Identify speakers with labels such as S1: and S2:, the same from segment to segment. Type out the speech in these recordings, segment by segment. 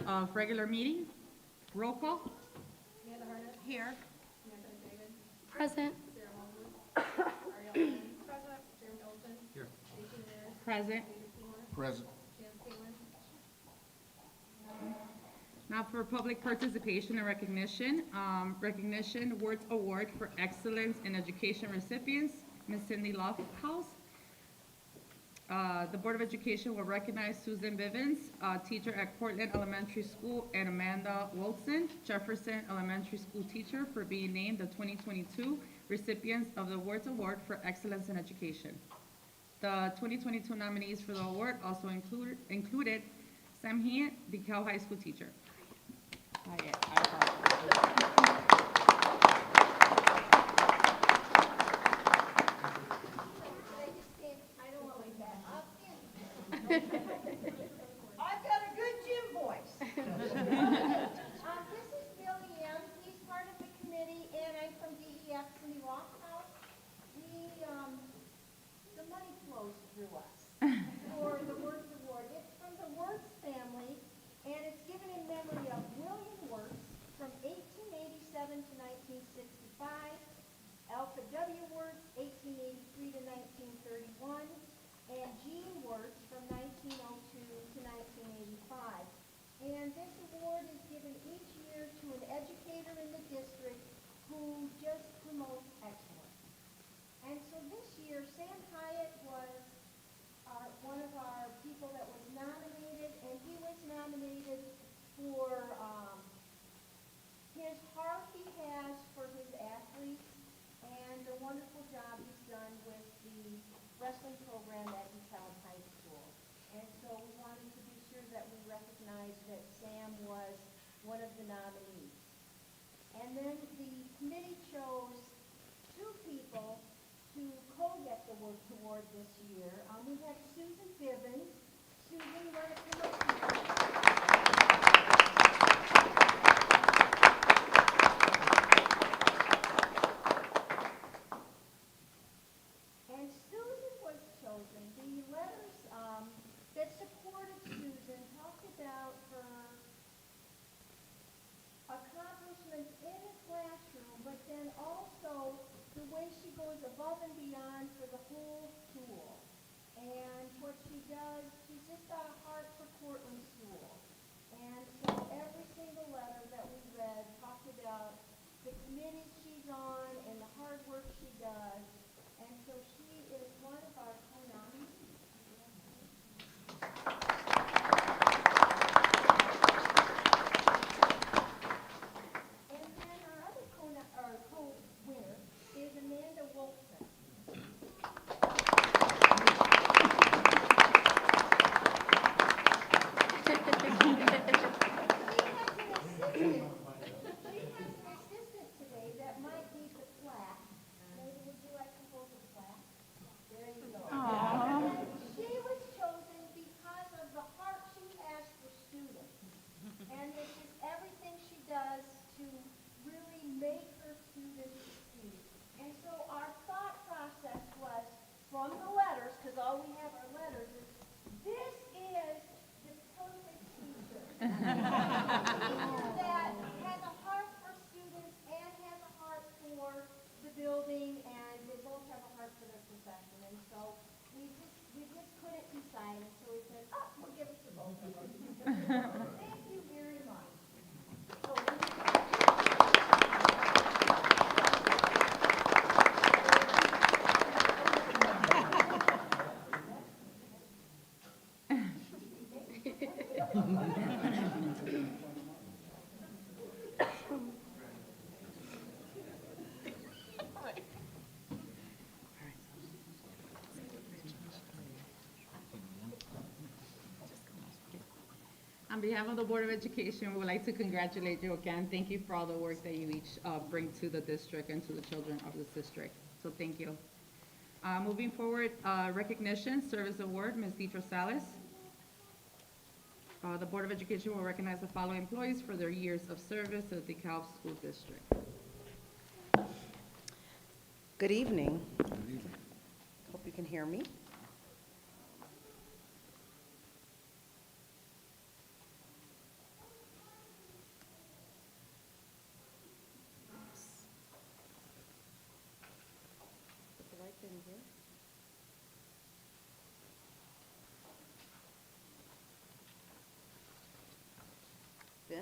S1: of regular meeting. Roll call.
S2: Here.
S3: Present.
S1: Present.
S4: Present.
S1: Now for public participation and recognition. Recognition Awards Award for Excellence in Education recipients, Ms. Cindy Lofthouse. The Board of Education will recognize Susan Bivens, teacher at Cortland Elementary School, and Amanda Wilson, Jefferson Elementary School teacher, for being named the 2022 recipients of the Awards Award for Excellence in Education. The 2022 nominees for the award also included Sam Hean, DeKalb High School teacher.
S2: I've got a good gym voice.
S5: This is Billy Young. He's part of the committee, and I'm from DEF, Cindy Lofthouse. The money flows through us for the Wirtz Award. It's from the Wirtz family, and it's given in memory of William Wirtz from 1887 to 1965, Alpha W. Wirtz, 1883 to 1931, and Gene Wirtz from 1902 to 1985. And this award is given each year to an educator in the district who just promotes excellence. And so this year, Sam Hyatt was one of our people that was nominated, and he was nominated for his heart he has for his athletes and the wonderful job he's done with the wrestling program at DeKalb High School. And so we wanted to be sure that we recognize that Sam was one of the nominees. And then the committee chose two people to co-get the Wirtz Award this year. We have Susan Bivens. Susan, you want to come up And Susan was chosen. The letters that supported Susan talked about her accomplishments in the classroom, but then also the way she goes above and beyond for the whole school. And what she does, she's just got a heart for Cortland School. And so every single letter that we read talked about the committees she's on and the hard work she does. And so she is one of our co-nominees. And then our other co-winner is Amanda Wilson. She has an assistant today that might need the plaque. Maybe would you like to hold the plaque? There you go. She was chosen because of the heart she has for students. And this is everything she does to really make her students succeed. And so our thought process was, from the letters, because all we have are letters, is this is the perfect teacher. That has a heart for students and has a heart for the building, and they both have a heart for their profession. And so we just couldn't decide, and so we said, oh, we'll give it to both of them. Thank you very much.
S1: On behalf of the Board of Education, we would like to congratulate you again. Thank you for all the work that you each bring to the district and to the children of this district. So thank you. Moving forward, recognition, service award, Ms. Deetra Salas. The Board of Education will recognize the following employees for their years of service at the DeKalb School District.
S6: Good evening. Hope you can hear me.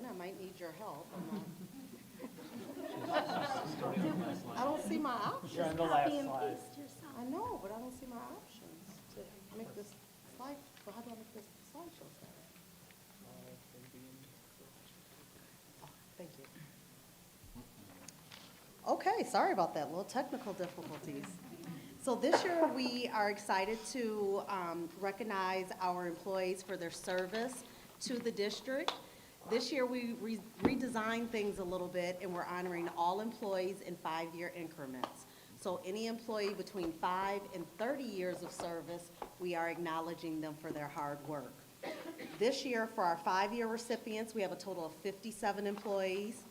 S6: in. I might need your help. I don't see my options.
S4: You're on the last
S3: Copy and
S4: slide.
S3: paste yourself.
S6: I know, but I don't see my options to make this slide. Well, how do I make this slideshow start? Oh, thank you. Okay, sorry about that, little technical difficulties. So this year, we are excited to recognize our employees for their service to the district. This year, we redesigned things a little bit, and we're honoring all employees in 5-year increments. So any employee between 5 and 30 years of service, we are acknowledging them for their hard work. This year, for our 5-year recipients, we have a total of 57 employees.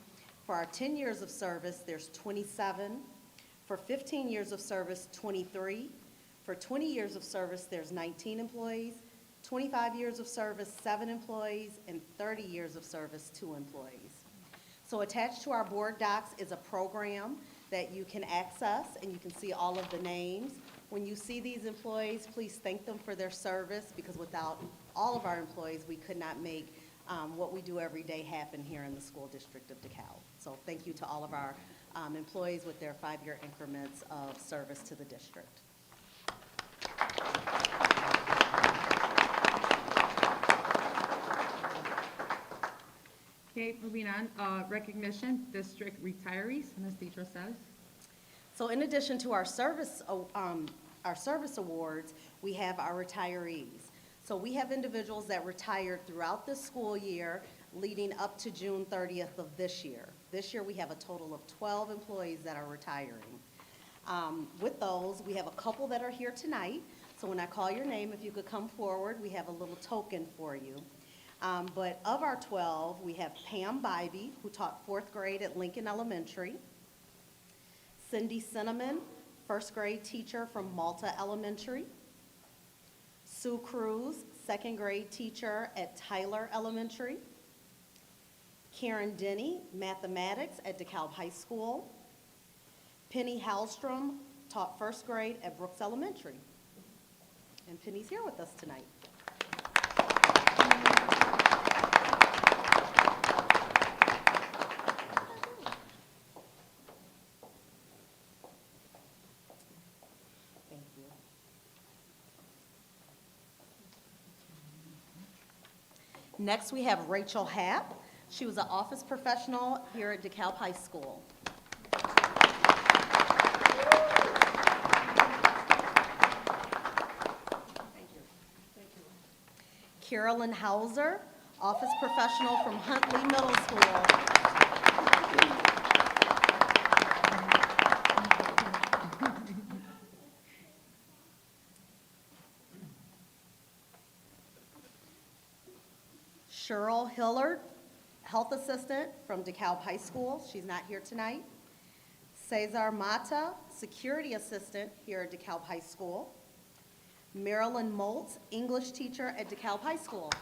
S6: For our 10 years of service, there's 27. For 15 years of service, 23. For 20 years of service, there's 19 employees. 25 years of service, 7 employees, and 30 years of service, 2 employees. So attached to our board docs is a program that you can access, and you can see all of the names. When you see these employees, please thank them for their service, because without all of our employees, we could not make what we do every day happen here in the school district of DeKalb. So thank you to all of our employees with their 5-year increments of service to the district.
S1: Okay, moving on, recognition, district retirees, Ms. Deidre says.
S6: So in addition to our service awards, we have our retirees. So we have individuals that retired throughout this school year leading up to June 30th of this year. This year, we have a total of 12 employees that are retiring. With those, we have a couple that are here tonight. So when I call your name, if you could come forward, we have a little token for you. But of our 12, we have Pam Bybee, who taught 4th grade at Lincoln Elementary. Cindy Cinnamon, 1st grade teacher from Malta Elementary. Sue Cruz, 2nd grade teacher at Tyler Elementary. Karen Denny, mathematics at DeKalb High School. Penny Hallstrom taught 1st grade at Brooks Elementary. And Penny's here with us tonight. Thank you. Next, we have Rachel Happ. She was an office professional here at DeKalb High School. Carolyn Hauser, office professional from Huntley Middle School. Cheryl Hillard, health assistant from DeKalb High School. She's not here tonight. Cesar Mata, security assistant here at DeKalb High School. Marilyn Moltz, English teacher at DeKalb High School.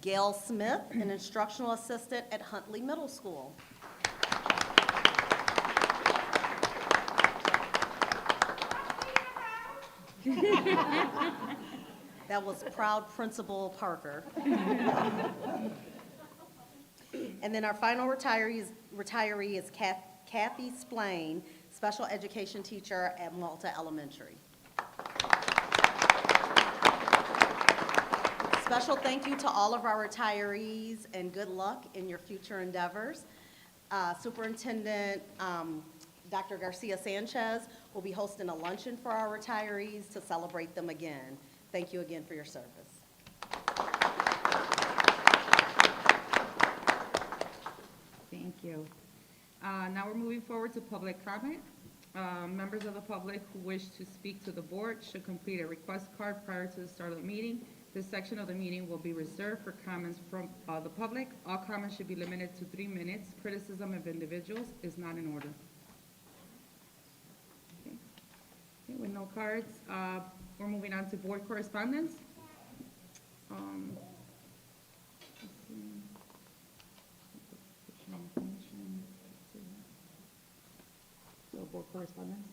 S6: Gail Smith, an instructional assistant at Huntley Middle School. That was proud Principal Parker. And then our final retiree is Kathy Splain, special education teacher at Malta Elementary. Special thank you to all of our retirees and good luck in your future endeavors. Superintendent Dr. Garcia Sanchez will be hosting a luncheon for our retirees to celebrate them again. Thank you again for your service.
S1: Thank you. Now we're moving forward to public comment. Members of the public who wish to speak to the board should complete a request card prior to the start of the meeting. This section of the meeting will be reserved for comments from the public. All comments should be limited to 3 minutes. Criticism of individuals is not in order. Okay. Okay, with no cards, we're moving on to board correspondence. Let's see. So board correspondence.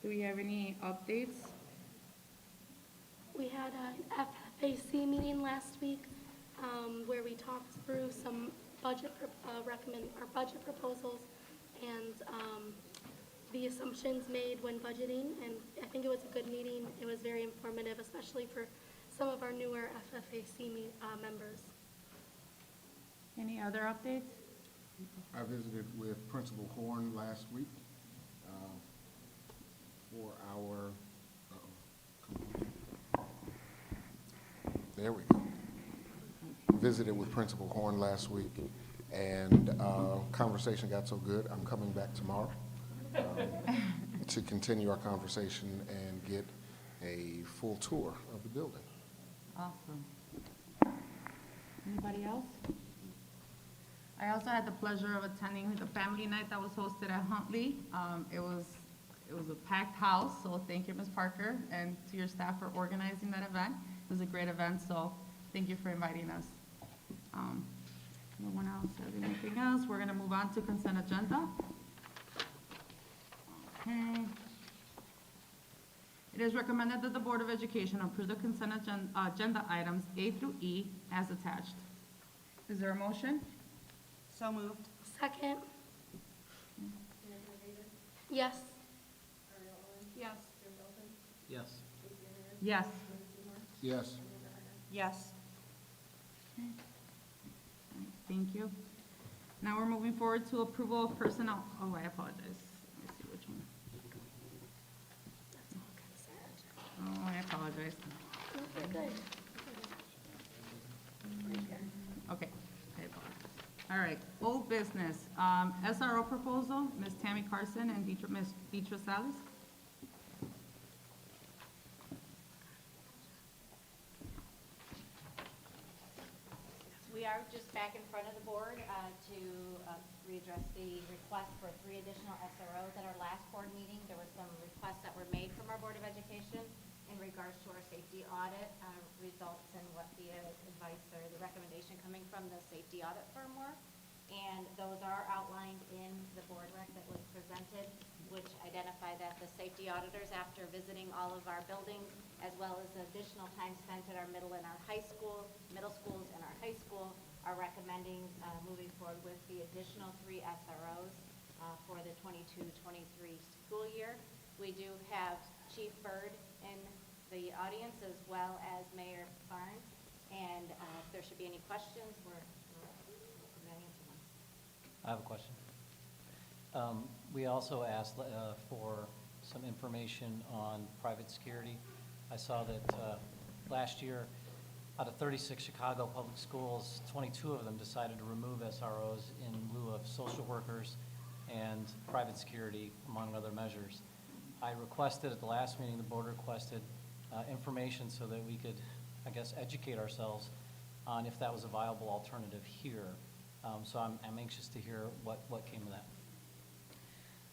S1: Do we have any updates?
S3: We had an FFAC meeting last week where we talked through some budget, our budget proposals and the assumptions made when budgeting. And I think it was a good meeting. It was very informative, especially for some of our newer FFAC members.
S1: Any other updates?
S4: I visited with Principal Horn last week for our, there we go. Visited with Principal Horn last week, and conversation got so good, I'm coming back tomorrow to continue our conversation and get a full tour of the building.
S1: Awesome. Anybody else? I also had the pleasure of attending the family night that was hosted at Huntley. It was a packed house, so thank you, Ms. Parker, and to your staff for organizing that event. It was a great event, so thank you for inviting us. No one else has anything else? We're gonna move on to consent agenda. Okay. It is recommended that the Board of Education approve the consent agenda items A through E as attached. Is there a motion?
S2: So moved.
S3: Second. Yes.
S2: Yes.
S7: Yes.
S1: Yes.
S4: Yes.
S2: Yes.
S1: Thank you. Now we're moving forward to approval of personnel. Oh, I apologize. Let me see which one.
S3: That's all consent.
S1: Oh, I apologize.
S3: No, we're good. Right here.
S1: Okay, I apologize. All right, old business. SRO proposal, Ms. Tammy Carson and Ms. Deetra Salas.
S8: We are just back in front of the board to readdress the request for 3 additional SROs. At our last board meeting, there were some requests that were made from our Board of Education in regards to our safety audit results and what the advice or the recommendation coming from the safety audit firm were. And those are outlined in the board rec that was presented, which identify that the safety auditors, after visiting all of our buildings, as well as additional time spent at our middle and our middle schools and our high school, are recommending moving forward with the additional 3 SROs for the 22-23 school year. We do have Chief Byrd in the audience, as well as Mayor Barnes, and if there should be any questions, we're going to answer them.
S7: I have a question. We also asked for some information on private security. I saw that last year, out of 36 Chicago public schools, 22 of them decided to remove SROs in lieu of social workers and private security, among other measures. I requested at the last meeting, the board requested information so that we could, I guess, educate ourselves on if that was a viable alternative here. So I'm anxious to hear what came of that.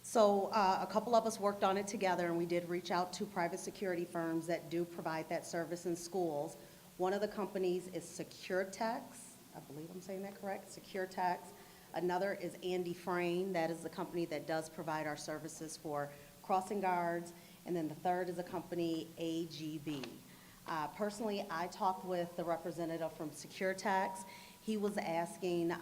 S6: So a couple of us worked on it together, and we did reach out to private security firms that do provide that service in schools. One of the companies is SecureTex. I believe I'm saying that correct, SecureTex. Another is Frain. That is the company that does provide our services for crossing guards. And then the third is a company, AGB. Personally, I talked with the representative from SecureTex. He was asking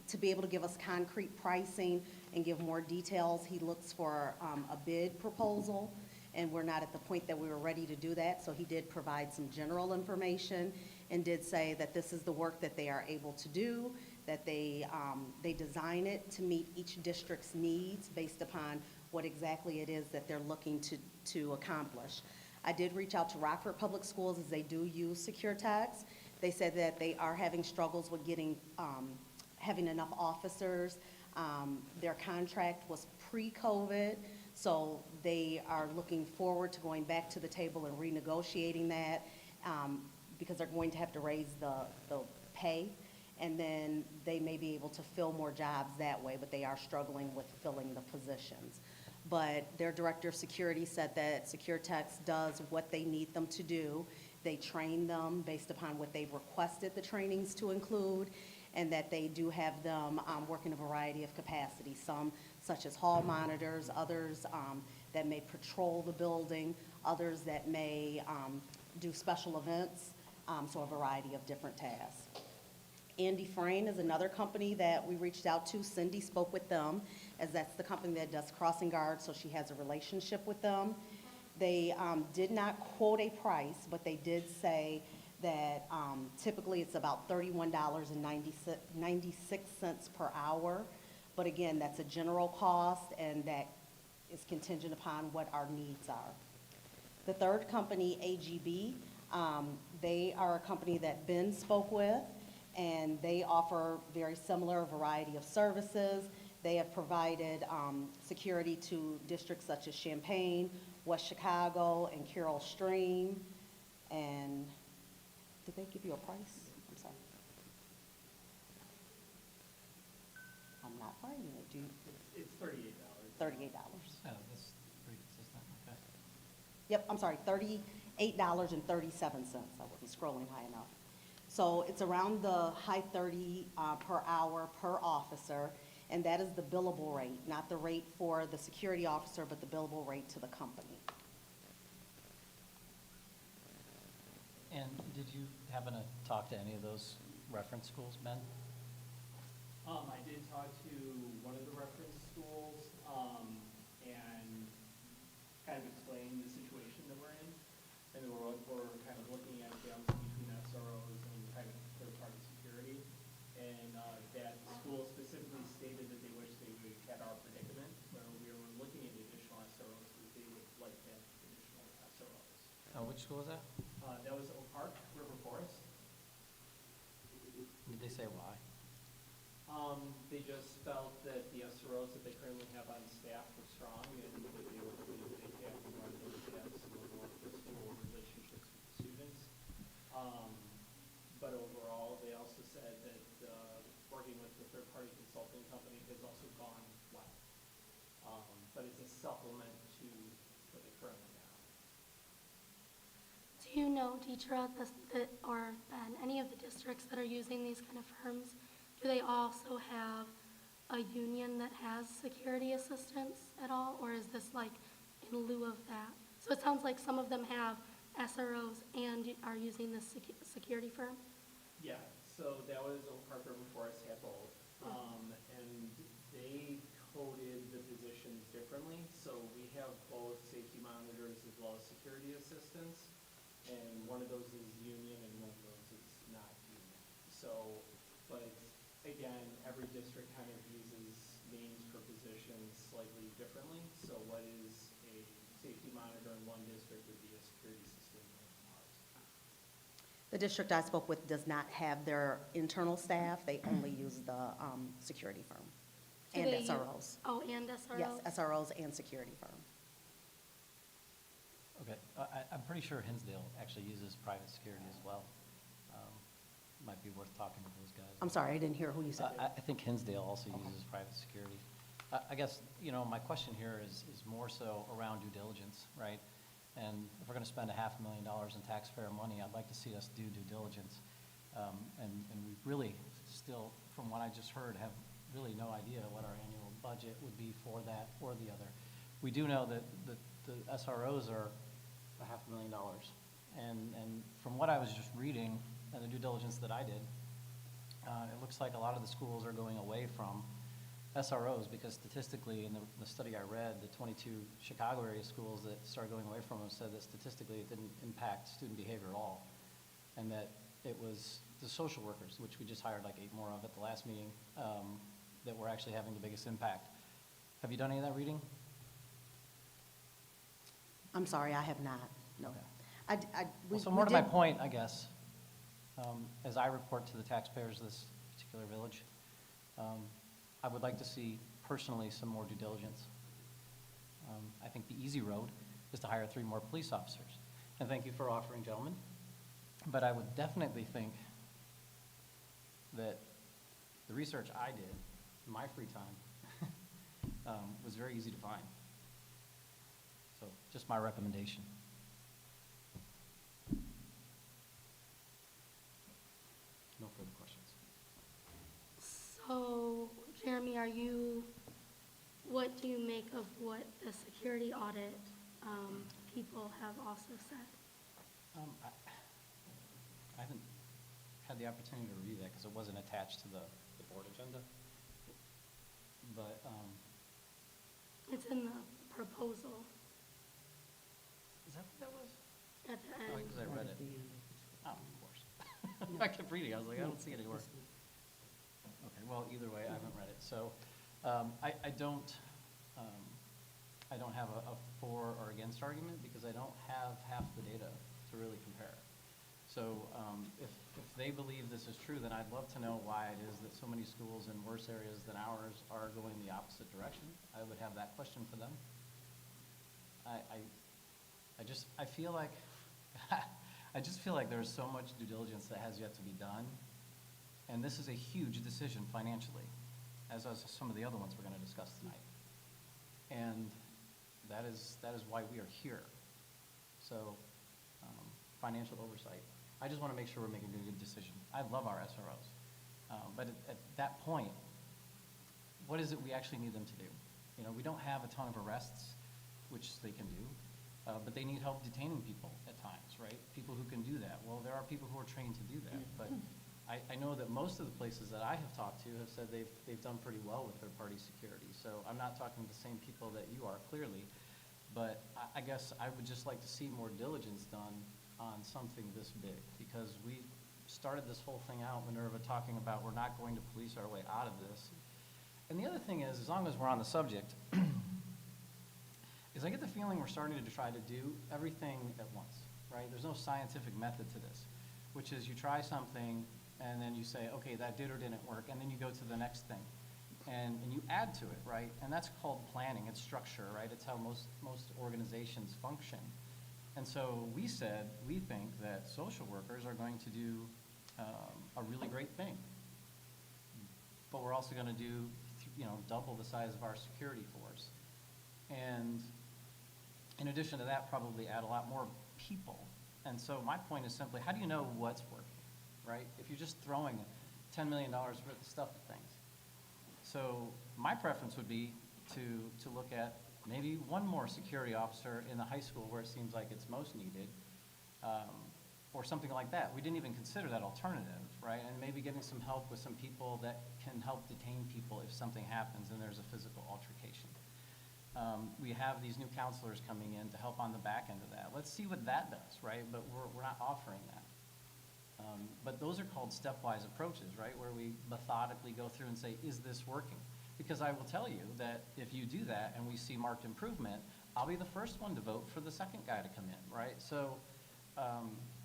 S6: to be able to give us concrete pricing and give more details. He looks for a bid proposal, and we're not at the point that we were ready to do that, so he did provide some general information and did say that this is the work that they are able to do, that they design it to meet each district's needs based upon what exactly it is that they're looking to accomplish. I did reach out to Rockford Public Schools, as they do use SecureTex. They said that they are having struggles with having enough officers. Their contract was pre-COVID, so they are looking forward to going back to the table and renegotiating that because they're going to have to raise the pay, and then they may be able to fill more jobs that way, but they are struggling with filling the positions. But their director of security said that SecureTex does what they need them to do. They train them based upon what they've requested the trainings to include, and that they do have them work in a variety of capacities, some such as hall monitors, others that may patrol the building, others that may do special events, so a variety of different tasks. Frain is another company that we reached out to. Cindy spoke with them, as that's the company that does crossing guards, so she has a relationship with them. They did not quote a price, but they did say that typically it's about $31.96 per hour. But again, that's a general cost, and that is contingent upon what our needs are. The third company, AGB, they are a company that Ben spoke with, and they offer very similar variety of services. They have provided security to districts such as Champaign, West Chicago, and Carroll Stream. And did they give you a price? I'm sorry. I'm not finding it. Do you?
S9: It's $38.
S6: $38.
S7: Oh, that's pretty consistent, okay.
S6: Yep, I'm sorry, $38.37. I wasn't scrolling high enough. So it's around the high 30 per hour per officer, and that is the billable rate, not the rate for the security officer, but the billable rate to the company.
S7: And did you happen to talk to any of those reference schools, Ben?
S9: I did talk to one of the reference schools, and kind of explain the situation that we're in. And we're kind of looking at balance between SROs and kind of third-party security. And that school specifically stated that they wish they would have our predicament, where we were looking at additional SROs, that they would like to have additional SROs.
S7: Which school was that?
S9: That was Oak Park, River Forest.
S7: Did they say why?
S9: They just felt that the SROs that they currently have on staff were strong, and that they were hoping that they have more of those have some more personal relationships with the students. But overall, they also said that working with the third-party consulting company has also gone well. But it's a supplement to what they currently have.
S3: Do you know, Deidre, or Ben, any of the districts that are using these kind of firms, do they also have a union that has security assistance at all, or is this like in lieu of that? So it sounds like some of them have SROs and are using this security firm?
S9: Yeah, so that was Oak Park River Forest had both. And they coded the positions differently. So we have both safety monitors as well as security assistants. And one of those is union and one of those is not union. So, but again, every district kind of uses names for positions slightly differently. So what is a safety monitor in one district would be a security assistant in ours.
S6: The district I spoke with does not have their internal staff. They only use the security firm
S3: Do
S6: and
S3: they use-
S6: SROs.
S3: Oh, and SROs?
S6: Yes, SROs and security firm.
S7: Okay, I'm pretty sure Hinsdale actually uses private security as well. Might be worth talking to those guys.
S6: I'm sorry, I didn't hear who you said.
S7: I think Hinsdale also uses private security. I guess, my question here is more so around due diligence, right? And if we're gonna spend $500,000 in taxpayer money, I'd like to see us do due diligence. And we really still, from what I just heard, have really no idea what our annual budget would be for that or the other. We do know that the SROs are $500,000. And from what I was just reading and the due diligence that I did, it looks like a lot of the schools are going away from SROs because statistically, in the study I read, the 22 Chicago area schools that started going away from them said that statistically it didn't impact student behavior at all, and that it was the social workers, which we just hired like 8 more of at the last meeting, that were actually having the biggest impact. Have you done any of that reading?
S6: I'm sorry, I have not, no.
S7: Okay.
S6: We-
S7: So
S6: we
S7: more to my
S6: did-
S7: point, I guess, as I report to the taxpayers of this particular village, I would like to see personally some more due diligence. I think the easy road is to hire 3 more police officers. And thank you for offering, gentlemen. But I would definitely think that the research I did in my free time was very easy to find. So just my recommendation. No further questions.
S3: So, Jeremy, are you what do you make of what the security audit people have also said?
S7: I haven't had the opportunity to review that because it wasn't attached to the board agenda. But,
S3: It's in the proposal
S7: is that what that was?
S3: at the
S7: Oh,
S3: end.
S7: because I read it. Oh, of course. I kept reading, I was like, I don't see it anywhere. Okay, well, either way, I haven't read it. So, I don't have a for or against argument because I don't have half the data to really compare. So, if they believe this is true, then I'd love to know why it is that so many schools in worse areas than ours are going the opposite direction. I would have that question for them. I feel like, I just feel like there's so much due diligence that has yet to be done. And this is a huge decision financially, as is some of the other ones we're going to discuss tonight. And that is why we are here. So, financial oversight. I just want to make sure we're making a good decision. I love our SROs. But at that point, what is it we actually need them to do? You know, we don't have a ton of arrests, which they can do, but they need help detaining people at times, right? People who can do that. Well, there are people who are trained to do that, but I know that most of the places that I have talked to have said they've done pretty well with their party security. So I'm not talking to the same people that you are, clearly, but I guess I would just like to see more diligence done on something this big, because we started this whole thing out, Minerva, talking about we're not going to police our way out of this. And the other thing is, as long as we're on the subject, is I get the feeling we're starting to try to do everything at once, right? There's no scientific method to this, which is you try something and then you say, okay, that did or didn't work, and then you go to the next thing. And you add to it, right? And that's called planning, it's structure, right? It's how most organizations function. And so we said, we think that social workers are going to do a really great thing. But we're also going to do, double the size of our security force. And in addition to that, probably add a lot more people. And so my point is simply, how do you know what's working, right? If you're just throwing $10 million worth of stuff at things. So my preference would be to look at maybe one more security officer in the high school where it seems like it's most needed, or something like that. We didn't even consider that alternative, right? And maybe getting some help with some people that can help detain people if something happens and there's a physical altercation. We have these new counselors coming in to help on the back end of that. Let's see what that does, right? But we're not offering that. But those are called stepwise approaches, right? Where we methodically go through and say, is this working? Because I will tell you that if you do that and we see marked improvement, I'll be the first one to vote for the second guy to come in, right? So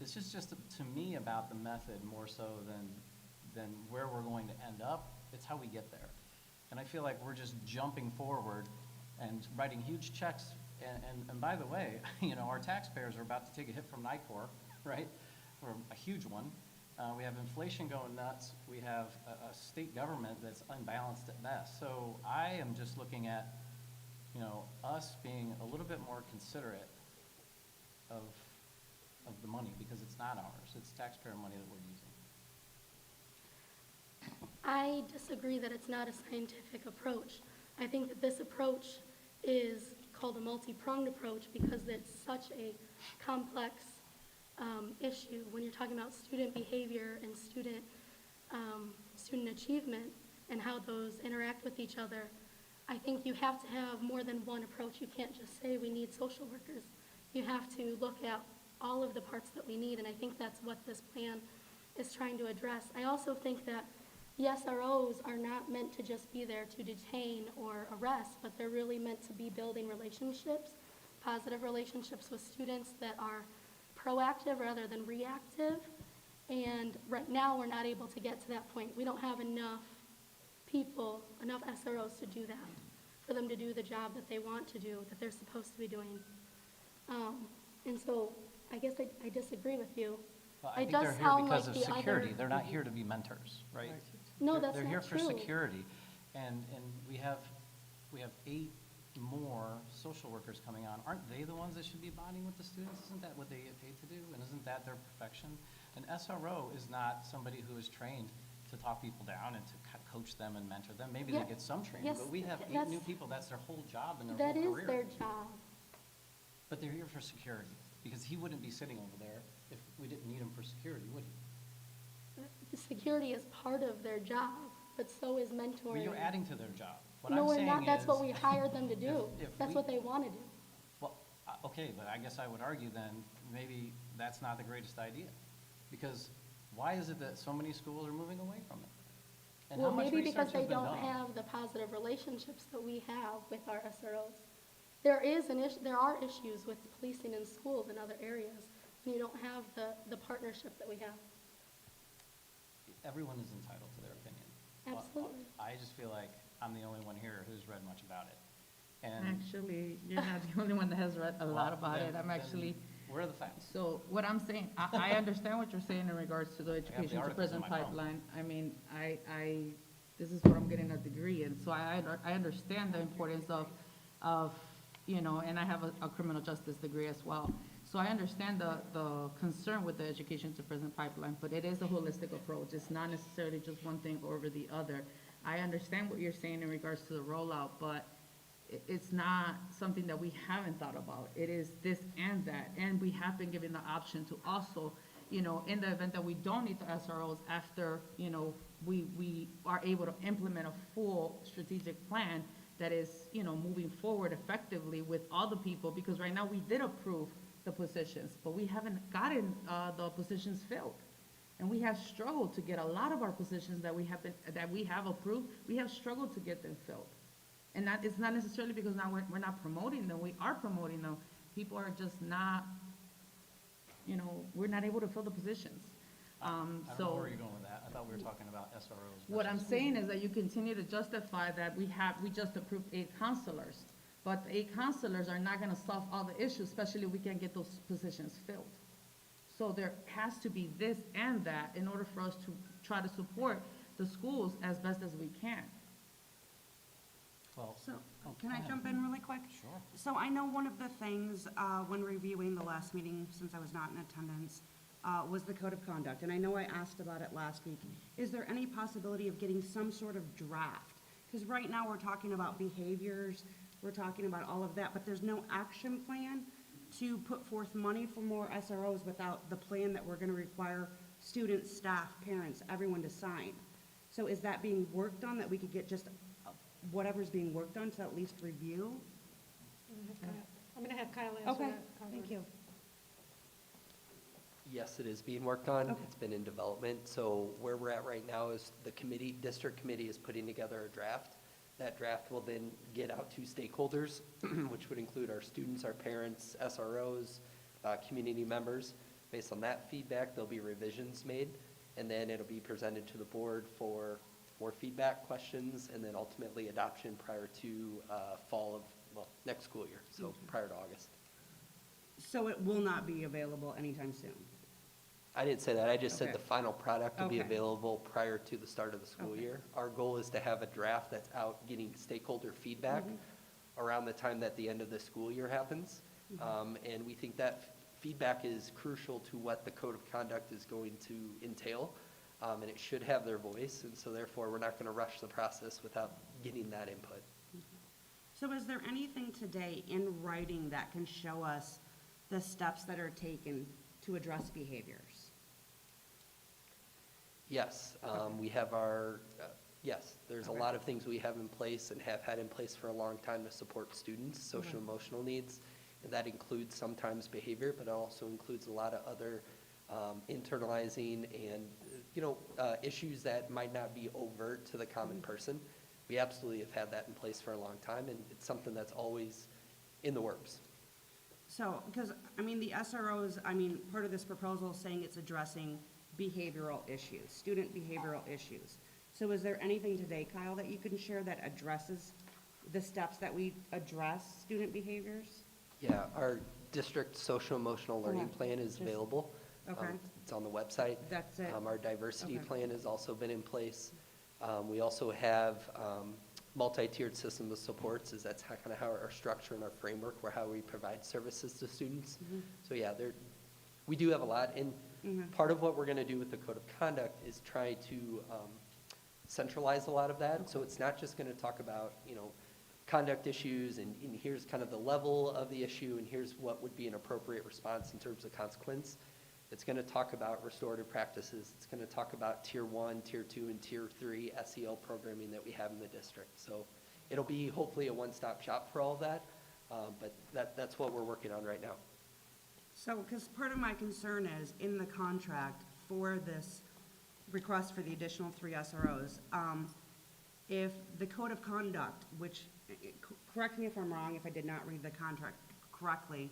S7: it's just to me about the method more so than where we're going to end up. It's how we get there. And I feel like we're just jumping forward and writing huge checks. And by the way, our taxpayers are about to take a hit from NICOR, right? Or a huge one. We have inflation going nuts. We have a state government that's unbalanced at best. So I am just looking at, us being a little bit more considerate of the money, because it's not ours. It's taxpayer money that we're using.
S3: I disagree that it's not a scientific approach. I think that this approach is called a multi-pronged approach because it's such a complex issue when you're talking about student behavior and student achievement and how those interact with each other. I think you have to have more than one approach. You can't just say we need social workers. You have to look at all of the parts that we need, and I think that's what this plan is trying to address. I also think that the SROs are not meant to just be there to detain or arrest, but they're really meant to be building relationships, positive relationships with students that are proactive rather than reactive. And right now, we're not able to get to that point. We don't have enough people, enough SROs to do that, for them to do the job that they want to do, that they're supposed to be doing. And so I guess I disagree with you.
S7: Well, I
S3: It
S7: think
S3: does
S7: they're here
S3: sound
S7: because
S3: like
S7: of
S3: the
S7: security.
S3: other-
S7: They're not here to be mentors, right?
S3: No,
S7: They're-
S3: that's
S7: They're
S3: not
S7: here for
S3: true.
S7: security. And we have 8 more social workers coming on. Aren't they the ones that should be bonding with the students? Isn't that what they get paid to do? And isn't that their perfection? An SRO is not somebody who is trained to talk people down and to coach them and mentor them. Maybe they
S3: Yeah.
S7: get some training,
S3: Yes,
S7: but we have 8
S3: that's-
S7: new people, that's their whole job and their
S3: That
S7: whole
S3: is
S7: career.
S3: their job.
S7: But they're here for security, because he wouldn't be sitting over there if we didn't need him for security, would he?
S3: Security is part of their job, but so is mentoring.
S7: Well, you're adding to their job. What
S3: No,
S7: I'm
S3: we're
S7: saying
S3: not. That's what
S7: is-
S3: we hired them to do.
S7: if
S3: That's
S7: we-
S3: what they want to do.
S7: Well, okay, but I guess I would argue then, maybe that's not the greatest idea. Because why is it that so many schools are moving away from it? And how
S3: Well,
S7: much
S3: maybe
S7: research
S3: because
S7: has
S3: they
S7: been
S3: don't
S7: done?
S3: have the positive relationships that we have with our SROs. There are issues with policing in schools and other areas when you don't have the partnership that we have.
S7: Everyone is entitled to their opinion.
S3: Absolutely.
S7: I just feel like I'm the only one here who's read much about it. And
S1: Actually, you're not the only one that has read a lot about it. I'm actually,
S7: Where are the facts?
S1: so what I'm saying, I understand what you're saying in regards to the education to
S7: articles in
S1: prison
S7: my phone.
S1: pipeline. I mean, this is what I'm getting a degree in, so I understand the importance of, you know, and I have a criminal justice degree as well. So I understand the concern with the education to prison pipeline, but it is a holistic approach. It's not necessarily just one thing over the other. I understand what you're saying in regards to the rollout, but it's not something that we haven't thought about. It is this and that, and we have been given the option to also, you know, in the event that we don't need the SROs after, you know, we are able to implement a full strategic plan that is, you know, moving forward effectively with all the people, because right now we did approve the positions, but we haven't gotten the positions filled. And we have struggled to get a lot of our positions that we have approved, we have struggled to get them filled. And that, it's not necessarily because now we're not promoting them, we are promoting them. People are just not, you know, we're not able to fill the positions.
S7: I don't know
S1: So
S7: where you're going with that. I thought we were talking about SROs.
S1: what I'm
S7: versus-
S1: saying is that you continue to justify that we just approved 8 counselors. But the 8 counselors are not gonna solve all the issues, especially if we can't get those positions filled. So there has to be this and that in order for us to try to support the schools as best as we can.
S7: Well,
S2: So,
S7: oh,
S2: can
S7: go
S2: I
S7: ahead.
S2: jump in really quick?
S7: Sure.
S2: So I know one of the things, when reviewing the last meeting, since I was not in attendance, was the code of conduct. And I know I asked about it last week. Is there any possibility of getting some sort of draft? Because right now, we're talking about behaviors, we're talking about all of that, but there's no action plan to put forth money for more SROs without the plan that we're gonna require students, staff, parents, everyone to sign. So is that being worked on, that we could get just whatever's being worked on to at least review?
S10: I'm gonna have Kyle answer
S2: Okay,
S10: that.
S2: thank you.
S11: Yes, it is being worked on.
S2: Okay.
S11: It's been in development. So where we're at right now is the committee, district committee is putting together a draft. That draft will then get out to stakeholders, which would include our students, our parents, SROs, community members. Based on that feedback, there'll be revisions made, and then it'll be presented to the board for more feedback, questions, and then ultimately adoption prior to fall of, well, next school year, so prior to August.
S2: So it will not be available anytime soon?
S11: I didn't say that, I just said
S2: Okay.
S11: the final product will be
S2: Okay.
S11: available prior to the start of the school
S2: Okay.
S11: year. Our goal is to have a draft that's out getting stakeholder feedback around the time that the end of the school year happens. And we think that feedback is crucial to what the code of conduct is going to entail. And it should have their voice, and so therefore, we're not gonna rush the process without getting that input.
S2: So is there anything today in writing that can show us the steps that are taken to address behaviors?
S11: Yes, we have our, yes, there's a lot of things we have in place and have had in place for a long time to support students' social emotional needs. And that includes sometimes behavior, but it also includes a lot of other internalizing and, you know, issues that might not be overt to the common person. We absolutely have had that in place for a long time, and it's something that's always in the works.
S2: So, because, I mean, the SROs, I mean, part of this proposal is saying it's addressing behavioral issues, student behavioral issues. So is there anything today, Kyle, that you can share that addresses the steps that we address student behaviors?
S11: Yeah, our district social emotional learning
S2: Okay.
S11: plan is
S2: Just-
S11: available.
S2: Okay.
S11: It's on the website.
S2: That's it?
S11: Our diversity
S2: Okay.
S11: plan has also been in place. We also have multi-tiered system of supports, is that's kind of how our structure and our framework, where how we provide services to students. So yeah, we do have a lot, and part of what we're gonna do with the code of conduct is try to centralize a lot of that, so it's not just gonna talk about, conduct issues, and here's kind of the level of the issue, and here's what would be an appropriate response in terms of consequence. It's gonna talk about restorative practices, it's gonna talk about Tier 1, Tier 2, and Tier 3 SEL programming that we have in the district. So it'll be hopefully a one-stop shop for all of that, but that's what we're working on right now.
S2: So, because part of my concern is, in the contract for this request for the additional 3 SROs, if the code of conduct, which, correct me if I'm wrong, if I did not read the contract correctly,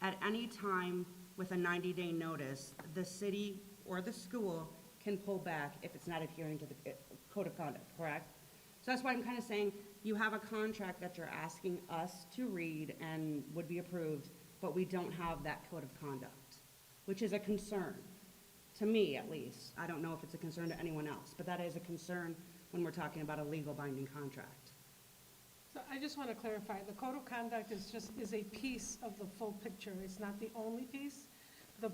S2: at any time with a 90-day notice, the city or the school can pull back if it's not adhering to the code of conduct, correct? So that's why I'm kind of saying, you have a contract that you're asking us to read and would be approved, but we don't have that code of conduct, which is a concern, to me at least. I don't know if it's a concern to anyone else, but that is a concern when we're talking about a legal binding contract.
S10: So I just want to clarify, the code of conduct is a piece of the full picture. It's not the only piece. The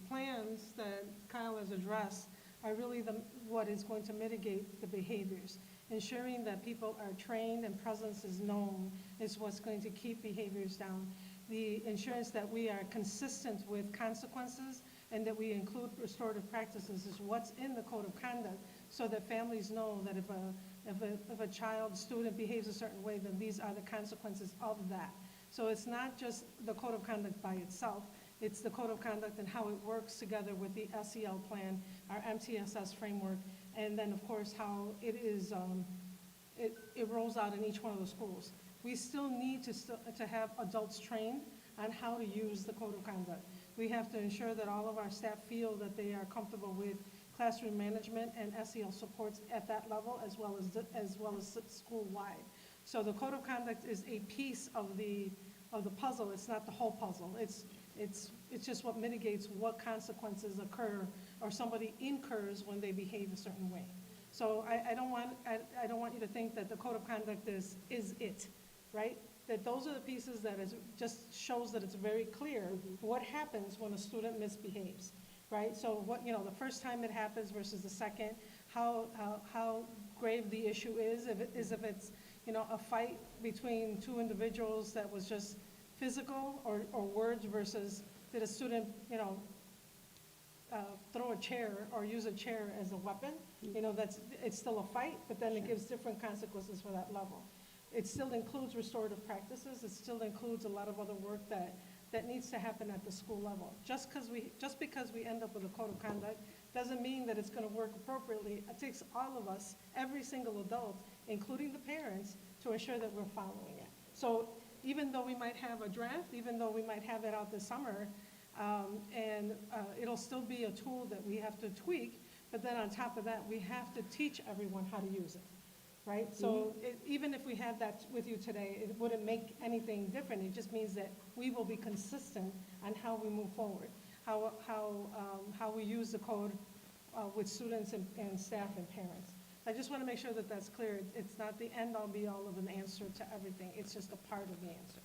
S10: plans that Kyle has addressed are really what is going to mitigate the behaviors. Ensuring that people are trained and presence is known is what's going to keep behaviors down. The insurance that we are consistent with consequences and that we include restorative practices is what's in the code of conduct, so that families know that if a child, student behaves a certain way, then these are the consequences of that. So it's not just the code of conduct by itself, it's the code of conduct and how it works together with the SEL plan, our MTSS framework, and then, of course, how it is, it rolls out in each one of the schools. We still need to have adults trained on how to use the code of conduct. We have to ensure that all of our staff feel that they are comfortable with classroom management and SEL supports at that level, as well as school-wide. So the code of conduct is a piece of the puzzle. It's not the whole puzzle. It's just what mitigates what consequences occur or somebody incurs when they behave a certain way. So I don't want you to think that the code of conduct is it, right? That those are the pieces that just shows that it's very clear what happens when a student misbehaves, right? So the first time it happens versus the second, how grave the issue is, if it's a fight between 2 individuals that was just physical or words, versus did a student throw a chair or use a chair as a weapon. It's still a fight, but then it gives different consequences for that level. It still includes restorative practices. It still includes a lot of other work that needs to happen at the school level. Just because we end up with a code of conduct doesn't mean that it's going to work appropriately. It takes all of us, every single adult, including the parents, to ensure that we're following it. So even though we might have a draft, even though we might have it out this summer, it'll still be a tool that we have to tweak, but then on top of that, we have to teach everyone how to use it, right? So even if we had that with you today, it wouldn't make anything different. It just means that we will be consistent on how we move forward, how we use the code with students and staff and parents. I just want to make sure that that's clear. It's not the end-all be-all of an answer to everything. It's just a part of the answer.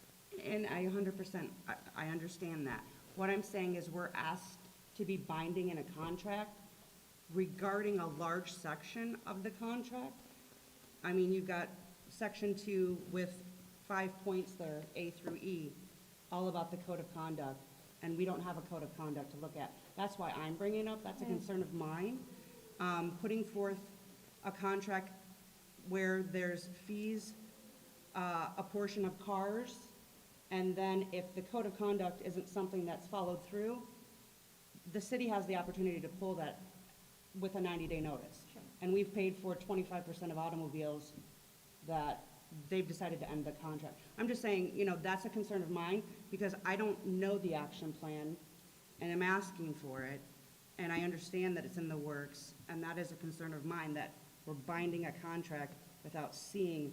S2: And I 100%, I understand that. What I'm saying is we're asked to be binding in a contract regarding a large section of the contract. I mean, you've got section 2 with 5 points there, A through E, all about the code of conduct, and we don't have a code of conduct to look at. That's why I'm bringing it up. That's a concern of mine. Putting forth a contract where there's fees, a portion of cars, and then if the code of conduct isn't something that's followed through, the city has the opportunity to pull that with a 90-day notice.
S10: Sure.
S2: And we've paid for 25% of automobiles that they've decided to end the contract. I'm just saying, that's a concern of mine, because I don't know the action plan, and I'm asking for it, and I understand that it's in the works, and that is a concern of mine, that we're binding a contract without seeing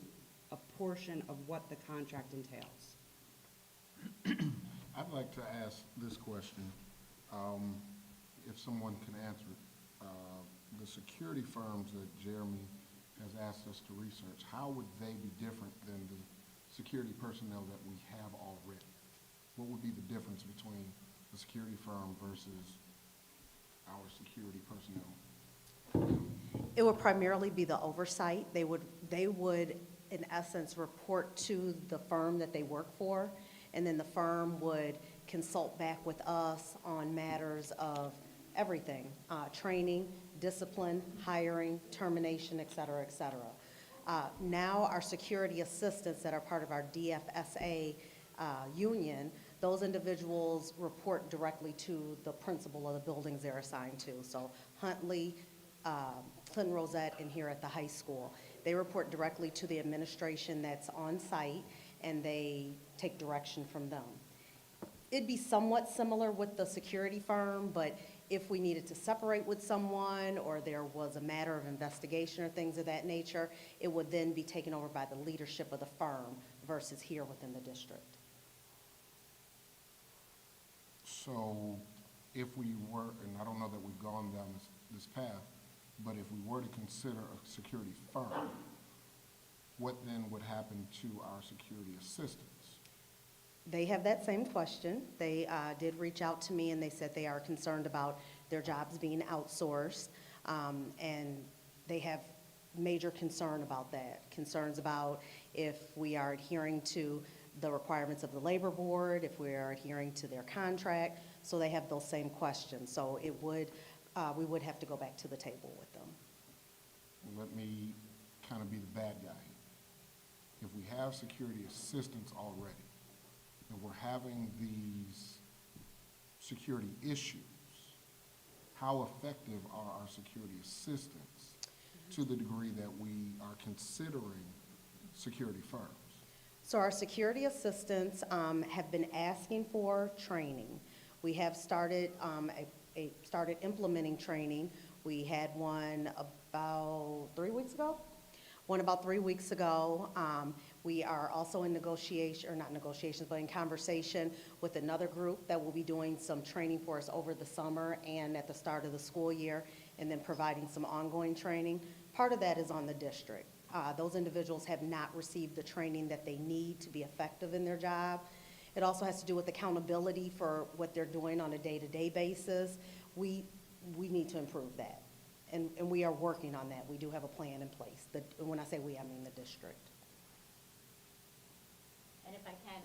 S2: a portion of what the contract entails.
S4: I'd like to ask this question, if someone can answer it. The security firms that Jeremy has asked us to research, how would they be different than the security personnel that we have already? What would be the difference between the security firm versus our security personnel?
S6: It would primarily be the oversight. They would, in essence, report to the firm that they work for, and then the firm would consult back with us on matters of everything, training, discipline, hiring, termination, et cetera, et cetera. Now, our security assistants that are part of our DFSA union, those individuals report directly to the principal of the buildings they're assigned to. So Huntley, Clinton Rosette, and here at the high school. They report directly to the administration that's on site, and they take direction from them. It'd be somewhat similar with the security firm, but if we needed to separate with someone or there was a matter of investigation or things of that nature, it would then be taken over by the leadership of the firm versus here within the district.
S4: So if we were, and I don't know that we've gone down this path, but if we were to consider a security firm, what then would happen to our security assistants?
S6: They have that same question. They did reach out to me and they said they are concerned about their jobs being outsourced, and they have major concern about that. Concerns about if we are adhering to the requirements of the labor board, if we are adhering to their contract. So they have those same questions. So it would, we would have to go back to the table with them.
S4: Let me kind of be the bad guy here. If we have security assistants already, and we're having these security issues, how effective are our security assistants to the degree that we are considering security firms?
S6: So our security assistants have been asking for training. We have started started implementing training. We had one about 3 weeks ago. We are also in negotiation, or not negotiations, but in conversation with another group that will be doing some training for us over the summer and at the start of the school year, and then providing some ongoing training. Part of that is on the district. Those individuals have not received the training that they need to be effective in their job. It also has to do with accountability for what they're doing on a day-to-day basis. We need to improve that, and we are working on that. We do have a plan in place. When I say we, I mean the district.
S8: And if I can,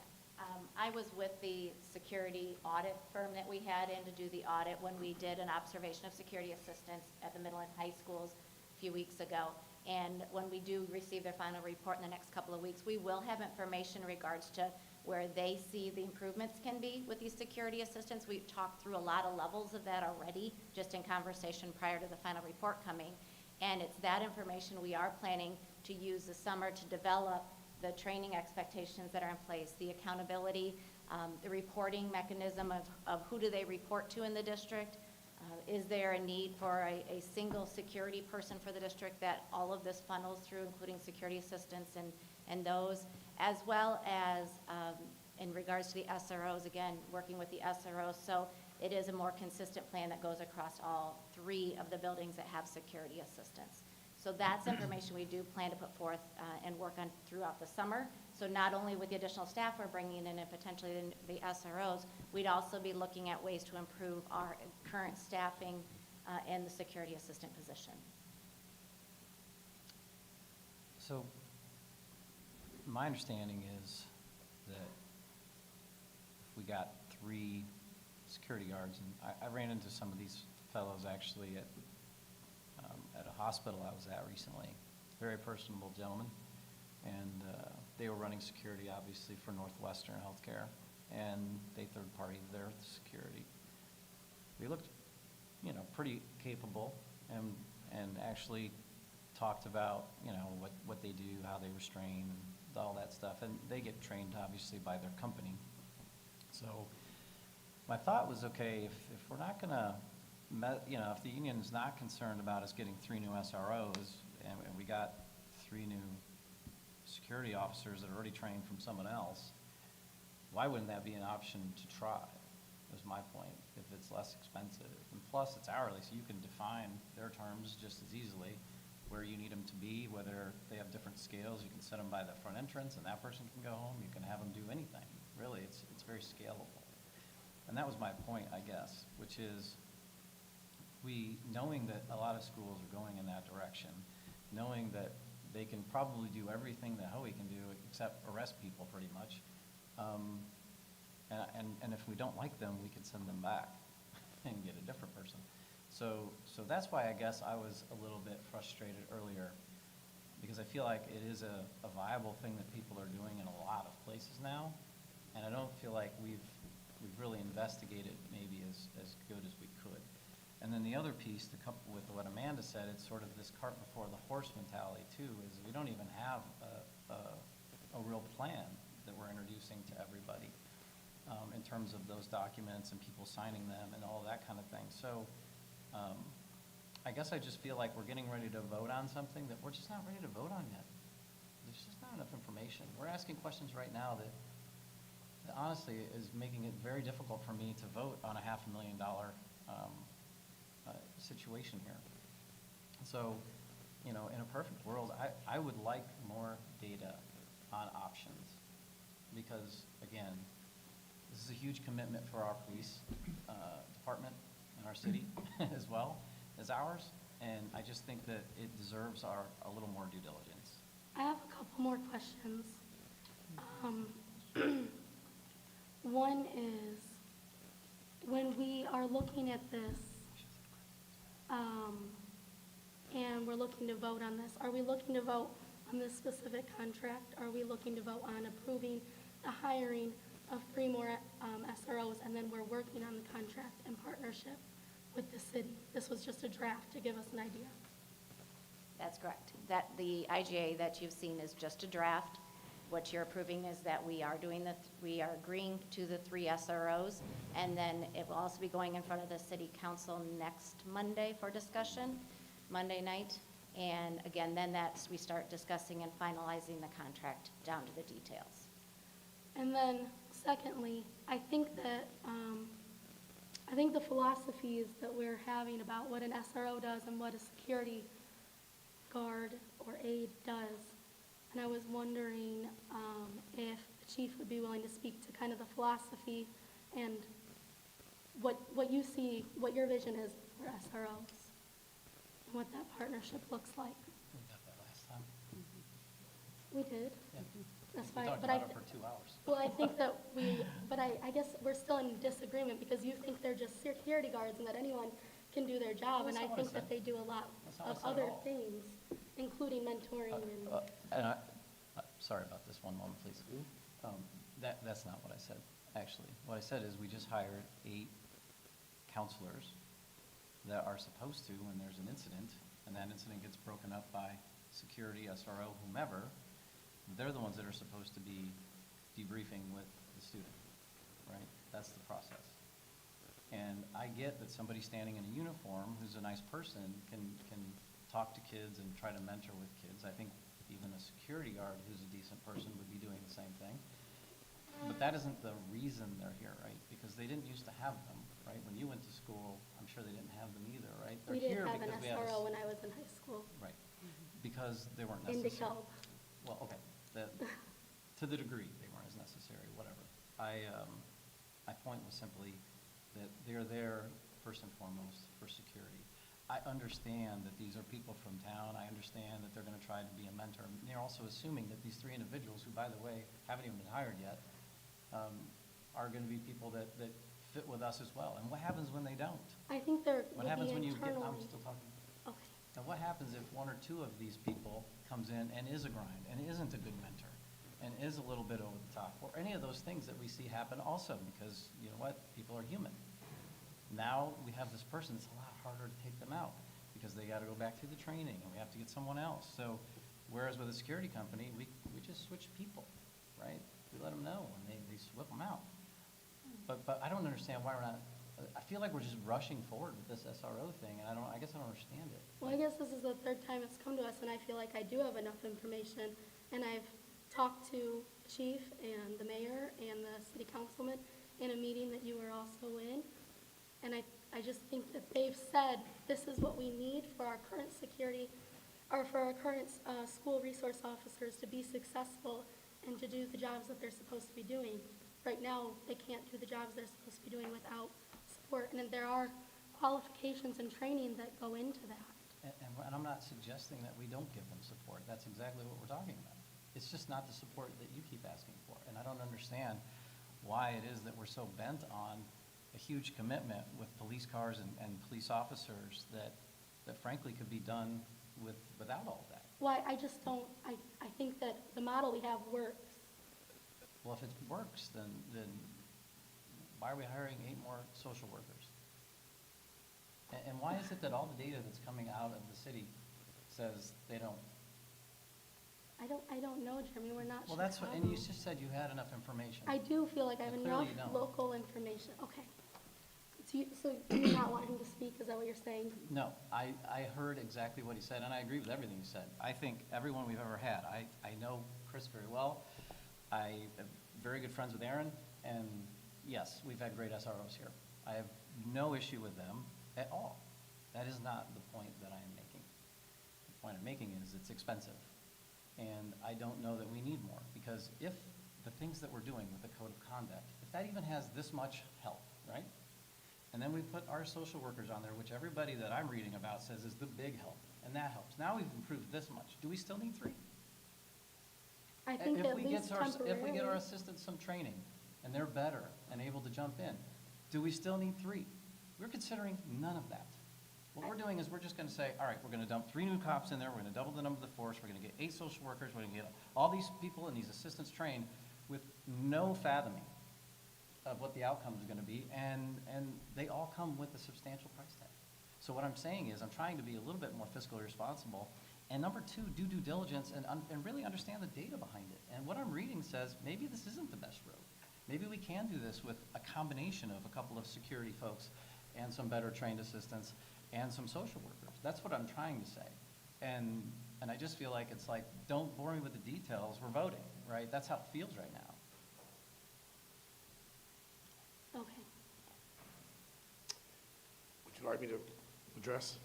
S8: I was with the security audit firm that we had in to do the audit when we did an observation of security assistants at the middle and high schools a few weeks ago. And when we do receive their final report in the next couple of weeks, we will have information in regards to where they see the improvements can be with these security assistants. We've talked through a lot of levels of that already, just in conversation prior to the final report coming. And it's that information we are planning to use this summer to develop the training expectations that are in place, the accountability, the reporting mechanism of who do they report to in the district. Is there a need for a single security person for the district that all of this funnels through, including security assistants and those, as well as in regards to the SROs, again, working with the SROs. So it is a more consistent plan that goes across all 3 of the buildings that have security assistants. So that's information we do plan to put forth and work on throughout the summer. So not only with the additional staff we're bringing in and potentially the SROs, we'd also be looking at ways to improve our current staffing and the security assistant position.
S7: So my understanding is that if we got 3 security guards, and I ran into some of these fellows actually at a hospital I was at recently, very personable gentlemen, and they were running security obviously for Northwestern Healthcare, and they third-party their security. They looked, pretty capable, and actually talked about, what they do, how they restrain, and all that stuff, and they get trained obviously by their company. So my thought was, okay, if we're not gonna, if the union's not concerned about us getting 3 new SROs, and we got 3 new security officers that are already trained from someone else, why wouldn't that be an option to try, was my point, if it's less expensive. And plus, it's hourly, so you can define their terms just as easily, where you need them to be, whether they have different scales, you can set them by the front entrance, and that person can go home, you can have them do anything. Really, it's very scalable. And that was my point, I guess, which is knowing that a lot of schools are going in that direction, knowing that they can probably do everything that Hoey can do except arrest people pretty much. And if we don't like them, we could send them back and get a different person. So that's why I guess I was a little bit frustrated earlier, because I feel like it is a viable thing that people are doing in a lot of places now. And I don't feel like we've really investigated maybe as good as we could. And then the other piece, to couple with what Amanda said, it's sort of this cart before the horse mentality too, is we don't even have a real plan that we're introducing to everybody in terms of those documents and people signing them and all that kind of thing. So I guess I just feel like we're getting ready to vote on something that we're just not ready to vote on yet. There's just not enough information. We're asking questions right now that honestly is making it very difficult for me to vote on a $500,000 situation here. So, in a perfect world, I would like more data on options, because again, this is a huge commitment for our police department in our city as well as ours, and I just think that it deserves a little more due diligence.
S3: I have a couple more questions. One is, when we are looking at this, and we're looking to vote on this, are we looking to vote on this specific contract? Are we looking to vote on approving the hiring of 3 more SROs, and then we're working on the contract in partnership with the city? This was just a draft to give us an idea.
S8: That's correct. That the IGA that you've seen is just a draft. What you're approving is that we are agreeing to the 3 SROs, and then it will also be going in front of the city council next Monday for discussion, Monday night. And again, then we start discussing and finalizing the contract down to the details.
S3: And then secondly, I think that, the philosophies that we're having about what an SRO does and what a security guard or aide does. And I was wondering if the chief would be willing to speak to kind of the philosophy and what you see, what your vision is for SROs, and what that partnership looks like.
S7: We got that last time.
S3: We did.
S7: Yeah.
S3: That's
S7: We
S3: why.
S7: talked
S3: But
S7: about it for 2 hours.
S3: Well, I think that but I guess we're still in disagreement, because you think they're just security guards and that anyone can do their job,
S7: That's
S3: and I
S7: not what I
S3: think that
S7: said.
S3: they do a lot
S7: That's not what I
S3: of
S7: said at
S3: other
S7: all.
S3: things, including mentoring and.
S7: And sorry about this, one moment, please. That's not what I said, actually. What I said is we just hired 8 counselors that are supposed to, when there's an incident, and that incident gets broken up by security, SRO, whomever, they're the ones that are supposed to be debriefing with the student, right? That's the process. And I get that somebody standing in a uniform who's a nice person can talk to kids and try to mentor with kids. I think even a security guard who's a decent person would be doing the same thing. But that isn't the reason they're here, right? Because they didn't used to have them, right? When you went to school, I'm sure they didn't have them either, right?
S3: We
S7: They're
S3: didn't
S7: here
S3: have an
S7: because we have a
S3: SRO when I was in high school.
S7: Right, because they weren't
S3: In
S7: necessary.
S3: DeKalb.
S7: Well, okay, to the degree they weren't as necessary, whatever. My point was simply that they're there first and foremost for security. I understand that these are people from town. I understand that they're going to try to be a mentor. And they're also assuming that these 3 individuals, who, by the way, haven't even been hired yet, are going to be people that fit with us as well. And what happens when they don't?
S3: I think there
S7: What
S3: would
S7: happens
S3: be
S7: when you get, I'm
S3: internally.
S7: still talking.
S3: Okay.
S7: Now, what happens if 1 or 2 of these people comes in and is a grind, and isn't a good mentor, and is a little bit over the top, or any of those things that we see happen also, because, you know what, people are human. Now, we have this person, it's a lot harder to take them out, because they gotta go back through the training, and we have to get someone else. So, whereas with a security company, we just switch people, right? We let them know, and they swip them out. But I don't understand why we're not, I feel like we're just rushing forward with this SRO thing, and I guess I don't understand it.
S3: Well, I guess this is the 3rd time it's come to us, and I feel like I do have enough information. And I've talked to the chief and the mayor and the city councilman in a meeting that you were also in. And I just think that they've said, this is what we need for our current security, or for our current school resource officers to be successful and to do the jobs that they're supposed to be doing. right now, they can't do the jobs they're supposed to be doing without support. And then there are qualifications and training that go into that.
S7: And I'm not suggesting that we don't give them support. That's exactly what we're talking about. It's just not the support that you keep asking for. And I don't understand why it is that we're so bent on a huge commitment with police cars and police officers that frankly could be done without all of that.
S3: Why, I just don't, I think that the model we have works.
S7: Well, if it works, then why are we hiring 8 more social workers? And why is it that all the data that's coming out of the city says they don't?
S3: I don't know, Jeremy, we're not
S7: Well, that's what, and
S3: Chicago.
S7: you just said you had enough information.
S3: I do feel like I have
S7: And
S3: enough
S7: clearly you don't.
S3: local information. Okay. So you do not want him to speak, is that what you're saying?
S7: No, I heard exactly what he said, and I agree with everything he said. I think everyone we've ever had, I know Chris very well. I am very good friends with Aaron, and yes, we've had great SROs here. I have no issue with them at all. That is not the point that I am making. The point I'm making is it's expensive, and I don't know that we need more, because if the things that we're doing with the code of conduct, if that even has this much help, right? And then we put our social workers on there, which everybody that I'm reading about says is the big help, and that helps. Now we've improved this much. Do we still need 3?
S3: I think
S7: If
S3: at
S7: we
S3: least
S7: get our- If we get our
S3: temporarily.
S7: assistants some training, and they're better and able to jump in, do we still need 3? We're considering none of that. What we're doing is we're just gonna say, all right, we're gonna dump 3 new cops in there, we're gonna double the number of the force, we're gonna get 8 social workers, we're gonna get all these people and these assistants trained with no fathoming of what the outcome is gonna be, and they all come with a substantial price tag. So what I'm saying is, I'm trying to be a little bit more fiscally responsible, and number 2, do due diligence and really understand the data behind it. And what I'm reading says, maybe this isn't the best road. Maybe we can do this with a combination of a couple of security folks and some better trained assistants and some social workers. That's what I'm trying to say. And I just feel like it's like, don't bore me with the details, we're voting, right? That's how it feels right now.
S3: Okay.
S12: Would you like me to address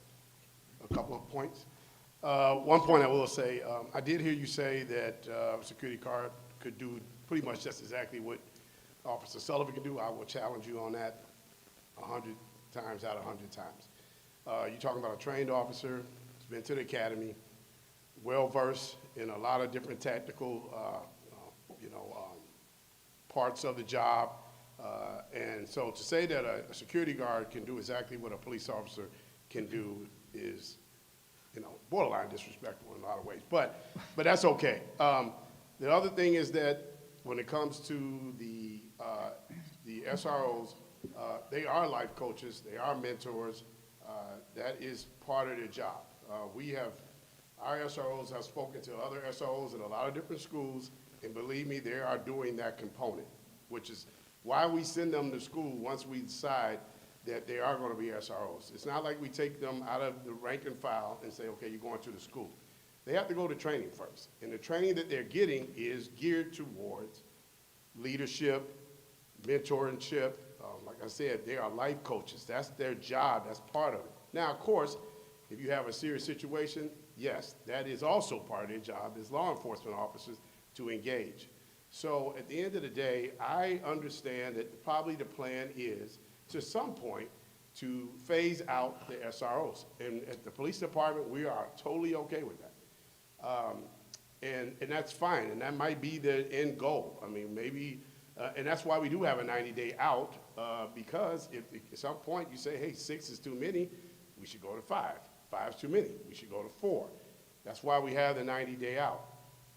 S12: a couple of points? One point I will say, I did hear you say that a security guard could do pretty much just exactly what Officer Sullivan can do. I will challenge you on that 100 times out of 100 times. You're talking about a trained officer who's been to the academy, well-versed in a lot of different tactical, parts of the job. And so to say that a security guard can do exactly what a police officer can do is, borderline disrespectful in a lot of ways, but that's okay. The other thing is that when it comes to the SROs, they are life coaches, they are mentors. That is part of their job. Our SROs have spoken to other SROs in a lot of different schools, and believe me, they are doing that component, which is why we send them to school once we decide that they are going to be SROs. It's not like we take them out of the rank and file and say, okay, you're going to the school. They have to go to training first, and the training that they're getting is geared towards leadership, mentorship. Like I said, they are life coaches. That's their job. That's part of it. Now, of course, if you have a serious situation, yes, that is also part of their job as law enforcement officers to engage. So at the end of the day, I understand that probably the plan is, to some point, to phase out the SROs. And at the police department, we are totally okay with that. And that's fine, and that might be the end goal. I mean, maybe, and that's why we do have a 90-day out, because if at some point you say, hey, 6 is too many, we should go to 5. 5 is too many, we should go to 4. That's why we have the 90-day out.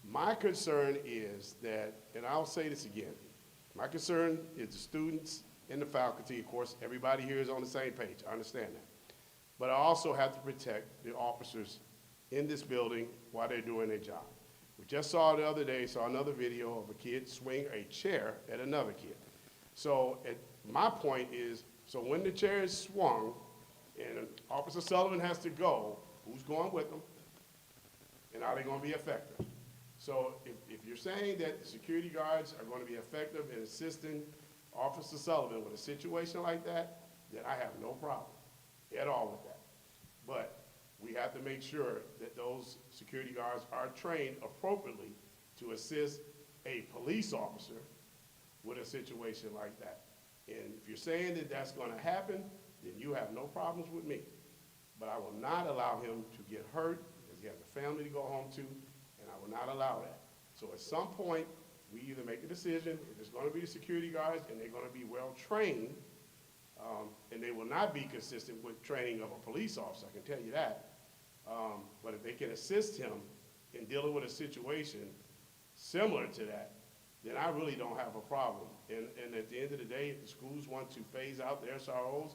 S12: My concern is that, and I'll say this again, my concern is the students and the faculty. Of course, everybody here is on the same page, I understand that. But I also have to protect the officers in this building while they're doing their job. We just saw the other day, saw another video of a kid swing a chair at another kid. So my point is, so when the chair is swung and Officer Sullivan has to go, who's going with them? And are they going to be effective? So if you're saying that the security guards are going to be effective in assisting Officer Sullivan with a situation like that, then I have no problem at all with that. But we have to make sure that those security guards are trained appropriately to assist a police officer with a situation like that. And if you're saying that that's gonna happen, then you have no problems with me. But I will not allow him to get hurt, because he has a family to go home to, and I will not allow that. So at some point, we either make a decision, if it's gonna be the security guards, and they're gonna be well-trained, and they will not be consistent with training of a police officer, I can tell you that. But if they can assist him in dealing with a situation similar to that, then I really don't have a problem. And at the end of the day, if the schools want to phase out their SROs,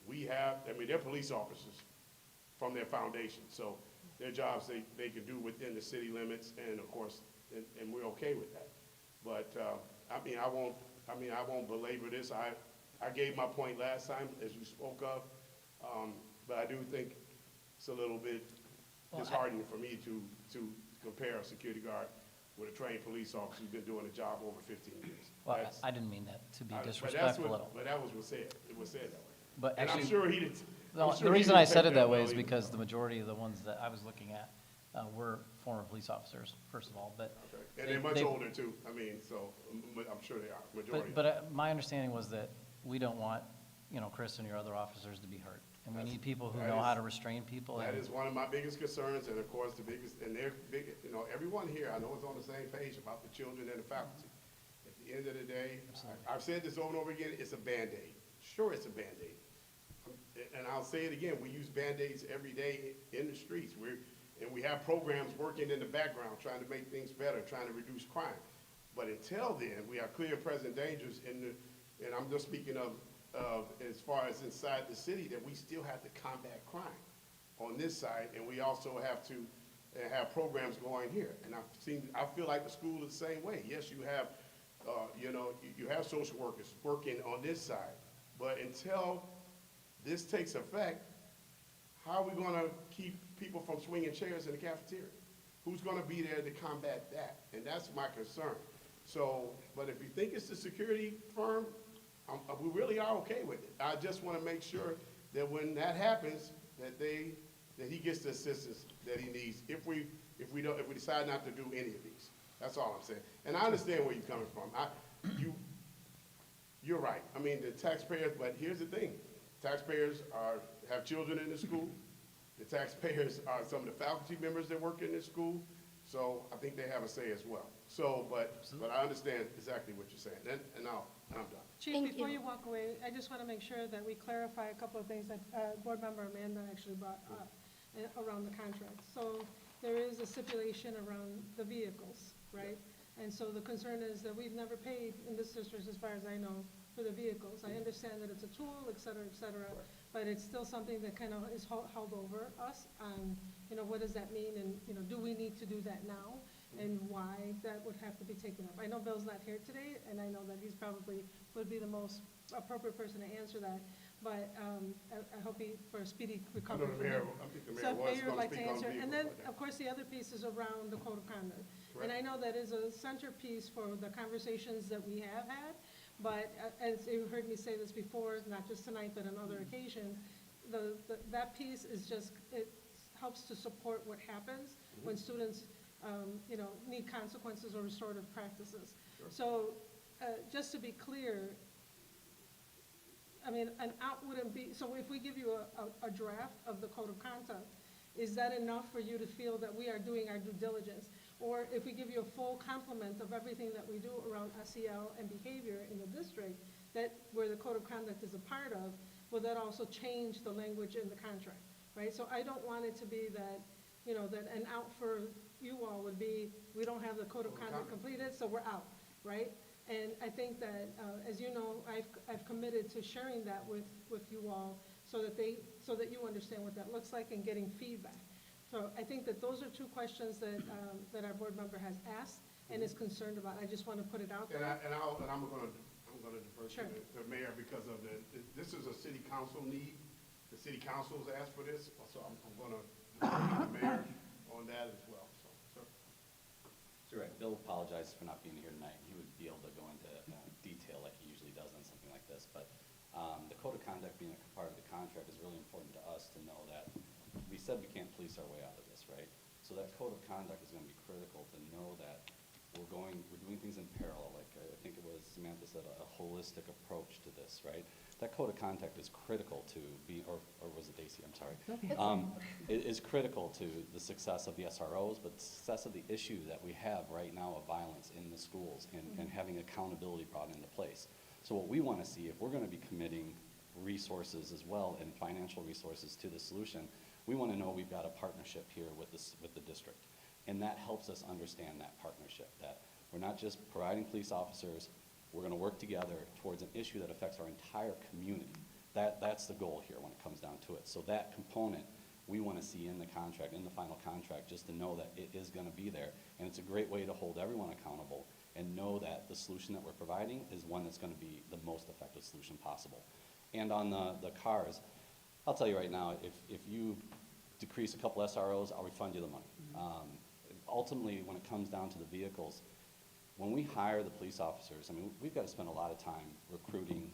S12: they're police officers from their foundation. So their jobs, they can do within the city limits, and of course, and we're okay with that. But, I won't belabor this. I gave my point last time, as you spoke of, but I do think it's a little bit disheartening for me to compare a security guard with a trained police officer who's been doing the job over 15 years.
S7: Well, I didn't mean that to be
S12: But
S7: disrespectful at all.
S12: But that was what said. It was said that way.
S7: But
S12: And I'm
S7: actually,
S12: sure he did.
S7: well,
S12: I'm sure
S7: the
S12: he
S7: reason
S12: didn't
S7: I said
S12: take
S7: it that way
S12: well
S7: is
S12: either.
S7: because the majority of the ones that I was looking at were former police officers, first of all, but.
S12: Okay. And they're much older too. So I'm sure they are, majority.
S7: But my understanding was that we don't want, Chris and your other officers to be hurt. And we need people who know how to restrain people.
S12: That
S7: and-
S12: is one of my biggest concerns, and of course, they're big, everyone here, I know is on the same page about the children and the faculty. At the end of the day, I've said this over and over again, it's a Band-Aid. Sure, it's a Band-Aid. And I'll say it again, we use Band-Aids every day in the streets. And we have programs working in the background, trying to make things better, trying to reduce crime. But until then, we have clear and present dangers and I'm just speaking of as far as inside the city, that we still have to combat crime on this side, and we also have to have programs going here. And I feel like the school is the same way. Yes, you have, you have social workers working on this side, but until this takes effect, how are we gonna keep people from swinging chairs in the cafeteria? Who's gonna be there to combat that? And that's my concern. So, but if you think it's the security firm, we really are okay with it. I just want to make sure that when that happens, that he gets the assistance that he needs. If we decide not to do any of these, that's all I'm saying. And I understand where you're coming from. You're right. The taxpayers. But here's the thing: taxpayers have children in the school. The taxpayers are some of the faculty members that work in this school. So I think they have a say as well. So, but I understand exactly what you're saying. And I'm done.
S10: Chief,
S3: Thank
S10: before
S3: you.
S10: you walk away, I just want to make sure that we clarify a couple of things that Board Member Amanda actually brought up around the contract. So there is a stipulation around the vehicles, right? And so the concern is that we've never paid in this district, as far as I know, for the vehicles. I understand that it's a tool, et cetera, but it's still something that kind of is held over us. What does that mean? And, do we need to do that now? And why that would have to be taken up. I know Bill's not here today, and I know that he's probably would be the most appropriate person to answer that. But I hope for a speedy recovery.
S12: I think the mayor
S10: So if
S12: was
S10: Mayor would
S12: going
S10: like
S12: to
S10: to
S12: speak on
S10: answer. And
S12: vehicles
S10: then,
S12: like that.
S10: of course, the other piece is around the code of conduct.
S12: Correct.
S10: And I know that is a centerpiece for the conversations that we have had. But as you heard me say this before, not just tonight, but on other occasions, that piece is just, it helps to support what happens when students need consequences or restorative practices.
S12: Sure.
S10: So, just to be clear, an out wouldn't be, so if we give you a draft of the code of conduct, is that enough for you to feel that we are doing our due diligence? Or if we give you a full complement of everything that we do around SEL and behavior in the district, where the code of conduct is a part of, will that also change the language in the contract, right? So I don't want it to be that, that an out for you all would be, we don't have the code of conduct completed, so we're out, right? And I think that, as you know, I've committed to sharing that with you all so that you understand what that looks like and getting feedback. So I think that those are two questions that our board member has asked and is concerned about. I just want to put it out there.
S12: I'm going to defer
S10: Sure.
S12: to the mayor because of this is a city council need. The city council's asked for this, so I'm going to defer to the mayor on that as well. So, sir.
S13: So, right, Bill apologizes for not being here tonight. He would be able to go into detail like he usually does on something like this. But the code of conduct being a part of the contract is really important to us to know that we said we can't police our way out of this, right? So that code of conduct is going to be critical to know that we're doing things in parallel. Like I think it was Samantha said, a holistic approach to this, right? That code of conduct is critical to be, or was it Daisy, I'm sorry. It is critical to the success of the SROs, but the success of the issue that we have right now of violence in the schools and having accountability brought into place. So what we want to see, if we're going to be committing resources as well and financial resources to the solution, we want to know we've got a partnership here with the district. And that helps us understand that partnership, that we're not just providing police officers, we're going to work together towards an issue that affects our entire community. That's the goal here when it comes down to it. So that component we want to see in the contract, in the final contract, just to know that it is going to be there. And it's a great way to hold everyone accountable and know that the solution that we're providing is one that's going to be the most effective solution possible. And on the cars, I'll tell you right now, if you decrease a couple SROs, I'll refund you the money. Ultimately, when it comes down to the vehicles, when we hire the police officers, I mean, we've got to spend a lot of time recruiting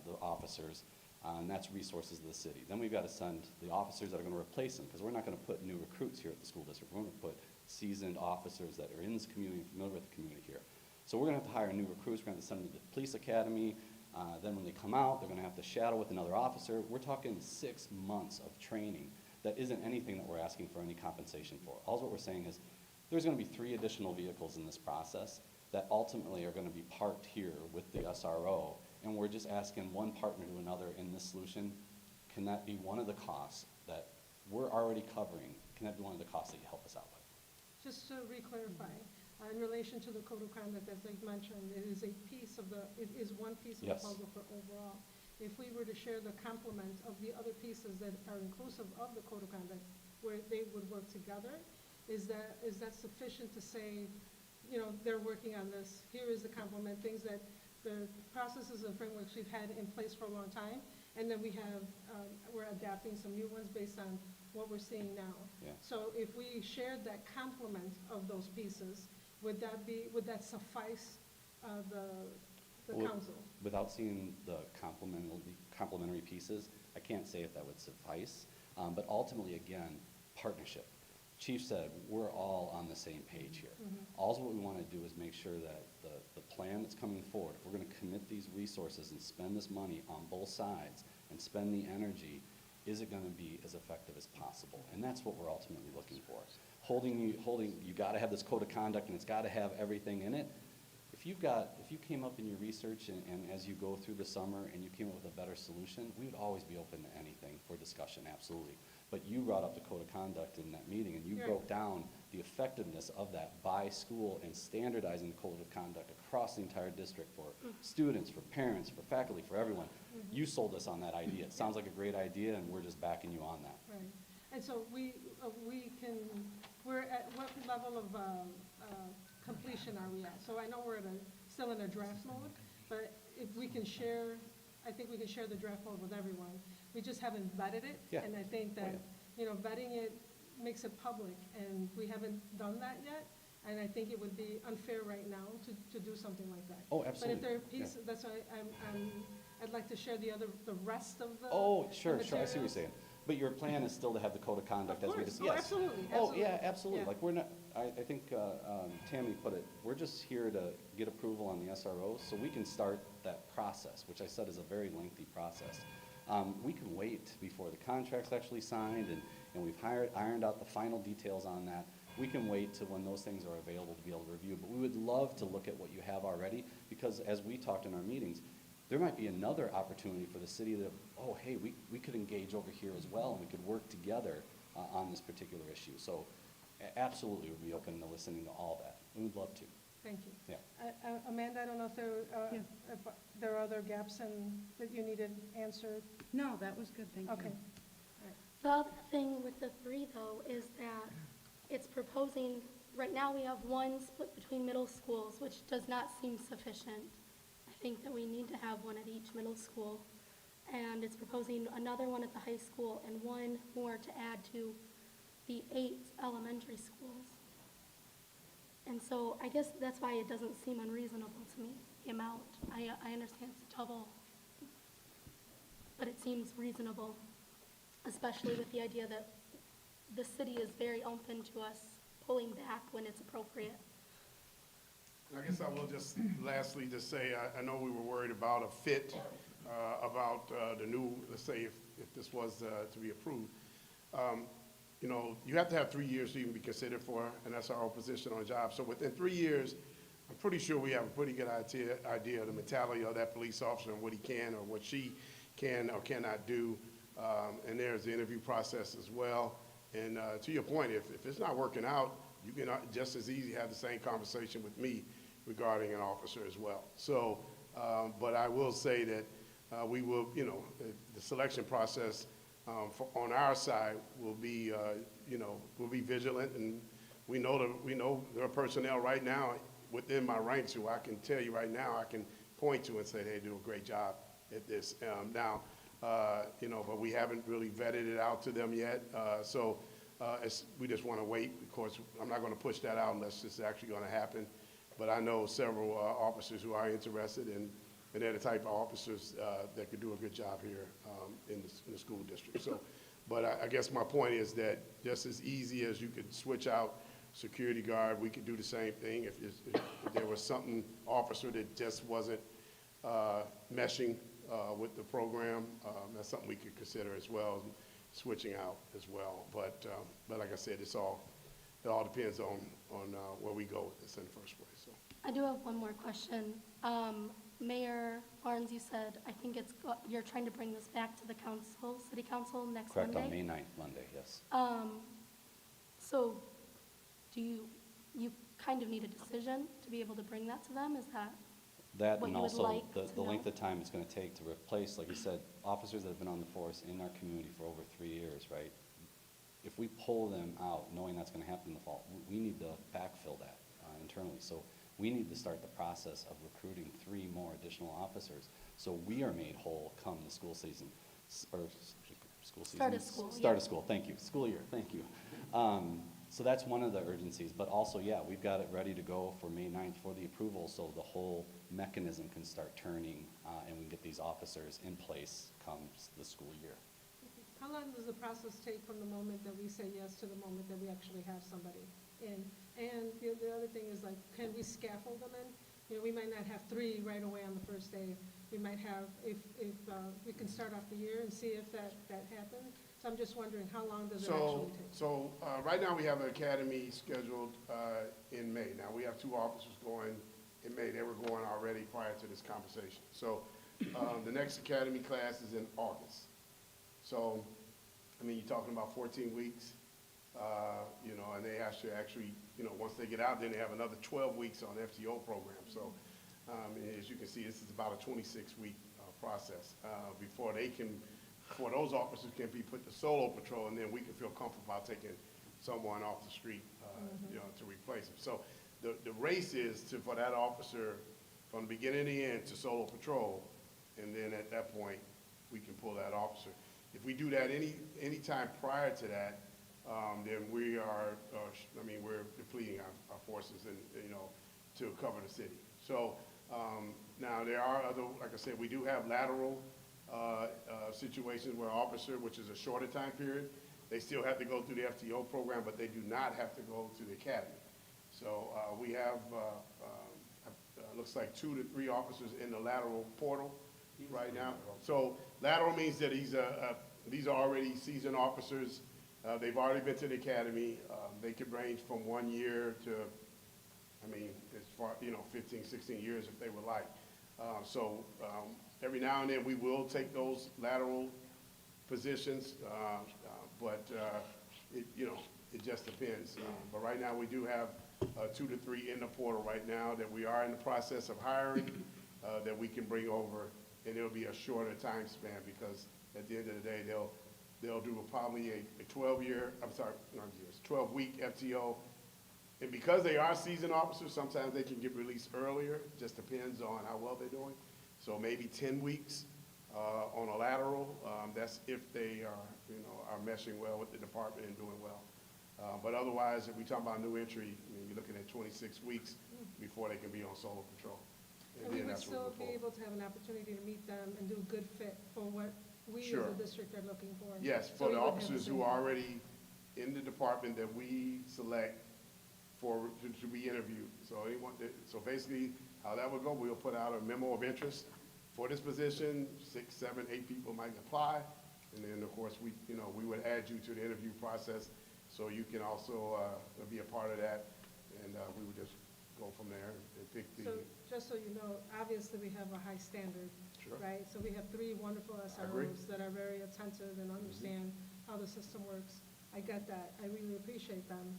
S13: the officers, and that's resources of the city. Then we've got to send the officers that are going to replace them, because we're not going to put new recruits here at the school district. We're going to put seasoned officers that are in this community, familiar with the community here. So we're going to have to hire new recruits. We're going to have to send them to the police academy. Then when they come out, they're going to have to shadow with another officer. We're talking 6 months of training. That isn't anything that we're asking for any compensation for. All what we're saying is there's going to be 3 additional vehicles in this process that ultimately are going to be parked here with the SRO, and we're just asking one partner to another in this solution, can that be one of the costs that we're already covering? Can that be one of the costs that you help us out with?
S10: Just to re-clarify, in relation to the code of conduct, as I mentioned, it is one piece of the
S13: Yes.
S10: puzzle for overall. If we were to share the complement of the other pieces that are inclusive of the code of conduct, where they would work together, is that sufficient to say, you know, they're working on this, here is the complement, things that the processes and frameworks we've had in place for a long time, and then we're adapting some new ones based on what we're seeing now.
S13: Yeah.
S10: So if we shared that complement of those pieces, would that suffice the
S13: Well,
S10: council?
S13: Without seeing the complementary pieces, I can't say if that would suffice. But ultimately, again, partnership. Chief said, we're all on the same page here. All what we want to do is make sure that the plan that's coming forward, if we're going to commit these resources and spend this money on both sides and spend the energy, is it going to be as effective as possible? And that's what we're ultimately looking for. You got to have this code of conduct, and it's got to have everything in it. If you came up in your research and as you go through the summer and you came up with a better solution, we would always be open to anything for discussion, absolutely. But you brought up the code of conduct in that meeting, and you broke down the effectiveness of that by school and standardizing the code of conduct across the entire district for students, for parents, for faculty, for everyone. You sold us on that idea. It sounds like a great idea, and we're just backing you on that.
S10: Right. And so we're at what level of completion are we at? So I know we're still in a draft mode, but if we can share, I think we can share the draft mode with everyone. We just haven't vetted it.
S13: Yeah.
S10: And I think that, you know, vetting it makes it public, and we haven't done that yet. And I think it would be unfair right now to do something like that.
S13: Oh, absolutely.
S10: But if there are pieces, that's why I'd like to share the rest of the
S13: Oh, sure,
S10: the
S13: I see what you're
S10: materials.
S13: saying. But your plan is still to have the code of conduct
S10: Of
S13: as we
S10: course.
S13: just,
S10: Oh,
S13: yes.
S10: absolutely,
S13: Oh, yeah,
S10: absolutely.
S13: absolutely.
S10: Yeah.
S13: Like, we're not, I think Tammy put it, we're just here to get approval on the SROs so we can start that process, which I said is a very lengthy process. We can wait before the contract's actually signed and we've ironed out the final details on that. We can wait till when those things are available to be able to review. But we would love to look at what you have already, because as we talked in our meetings, there might be another opportunity for the city that, oh, hey, we could engage over here as well, and we could work together on this particular issue. So absolutely, we'd be open to listening to all that. We would love to.
S10: Thank you.
S13: Yeah.
S10: Amanda, I don't know if there are other gaps that you needed answered.
S2: No, that was good, thank you.
S10: Okay.
S3: The other thing with the 3, though, is that it's proposing, right now we have 1 split between middle schools, which does not seem sufficient. I think that we need to have 1 at each middle school. And it's proposing another 1 at the high school and 1 more to add to the 8 elementary schools. And so I guess that's why it doesn't seem unreasonable to me, the amount. I understand it's double, but it seems reasonable, especially with the idea that the city is very open to us pulling back when it's appropriate.
S12: I guess I will just lastly just say, I know we were worried about a fit, about the new, let's say if this was to be approved. You know, you have to have 3 years to even be considered for an SRO position on a job. So within 3 years, I'm pretty sure we have a pretty good idea of the mentality of that police officer and what he can or what she can or cannot do. And there's the interview process as well. And to your point, if it's not working out, you can just as easy have the same conversation with me regarding an officer as well. So, but I will say that we will, you know, the selection process on our side will be, you know, we'll be vigilant, and we know there are personnel right now within my ranks who I can tell you right now I can point to and say they do a great job at this. Now, you know, but we haven't really vetted it out to them yet. So we just want to wait. Of course, I'm not going to push that out unless it's actually going to happen. But I know several officers who are interested, and they're the type of officers that could do a good job here in the school district. So, but I guess my point is that just as easy as you could switch out security guard, we could do the same thing. If there was something officer that just wasn't meshing with the program, that's something we could consider as well, switching out as well. But like I said, it all depends on where we go with this in the first place. So.
S3: I do have one more question. Mayor Barnes, you said, I think you're trying to bring this back to the council, city council next Monday?
S13: Correct, on May 9th, Monday, yes.
S3: So do you kind of need a decision to be able to bring that to them? Is that
S13: That
S3: what
S13: and
S3: you would
S13: also
S3: like to
S13: the length
S3: know?
S13: of time it's going to take to replace, like you said, officers that have been on the force in our community for over 3 years, right? If we pull them out, knowing that's going to happen in the fall, we need to backfill that internally. So we need to start the process of recruiting 3 more additional officers, so we are made whole come the school season, or school season?
S3: Start of school,
S13: Start
S3: yeah.
S13: of school, thank you, school year, thank you. So that's one of the urgencies, but also, yeah, we've got it ready to go for May 9th for the approval, so the whole mechanism can start turning, and we can get these officers in place come the school year.
S10: How long does the process take from the moment that we say yes to the moment that we actually have somebody in? And the other thing is, like, can we scaffold them in? You know, we might not have 3 right away on the first day. We might have, if we can start off the year and see if that happened. So I'm just wondering, how long does it actually take?
S12: So right now we have an academy scheduled in May. Now, we have 2 officers going in May. They were going already prior to this conversation. So the next academy class is in August. So, I mean, you're talking about 14 weeks, you know, and they have to actually, you know, once they get out, then they have another 12 weeks on the FTO program. So, as you can see, this is about a 26-week process before those officers can be put to solo patrol, and then we can feel comfortable about taking someone off the street, you know, to replace them. So the race is for that officer from the beginning to the end to solo patrol, and then at that point, we can pull that officer. If we do that any time prior to that, then we are, I mean, we're depleting our forces and, you know, to cover the city. So now there are other, like I said, we do have lateral situations where officer, which is a shorter time period, they still have to go through the FTO program, but they do not have to go to the academy. So we have, looks like 2 to 3 officers in the lateral portal right now. So lateral means that these are already seasoned officers. They've already been to the academy. They could range from 1 year to, I mean, as far, you know, 15, 16 years if they would like. So every now and then we will take those lateral positions, but you know, it just depends. But right now we do have 2 to 3 in the portal right now that we are in the process of hiring that we can bring over, and it'll be a shorter time span because at the end of the day they'll do probably a 12-week FTO. And because they are seasoned officers, sometimes they can get released earlier. It just depends on how well they're doing. So maybe 10 weeks on a lateral. That's if they are, you know, are meshing well with the department and doing well. But otherwise, if we talk about new entry, I mean, you're looking at 26 weeks before they can be on solo patrol.
S10: And we would still be able to have an opportunity to meet them and do a good fit for what we as a district are looking for.
S12: Yes,
S10: So
S12: for
S10: we
S12: the
S10: would have
S12: officers
S10: the
S12: who
S10: same-
S12: are already in the department that we select to be interviewed. So so basically, how that would go, we'll put out a memo of interest for this position. 6, 7, 8 people might apply, and then of course we would add you to the interview process, so you can also be a part of that, and we would just go from there and pick the.
S10: So, just so you know, obviously we have a high standard,
S12: Sure.
S10: right? So we have 3 wonderful
S12: agree.
S10: SROs that are very attentive and understand how the system works. I get that. I really appreciate them.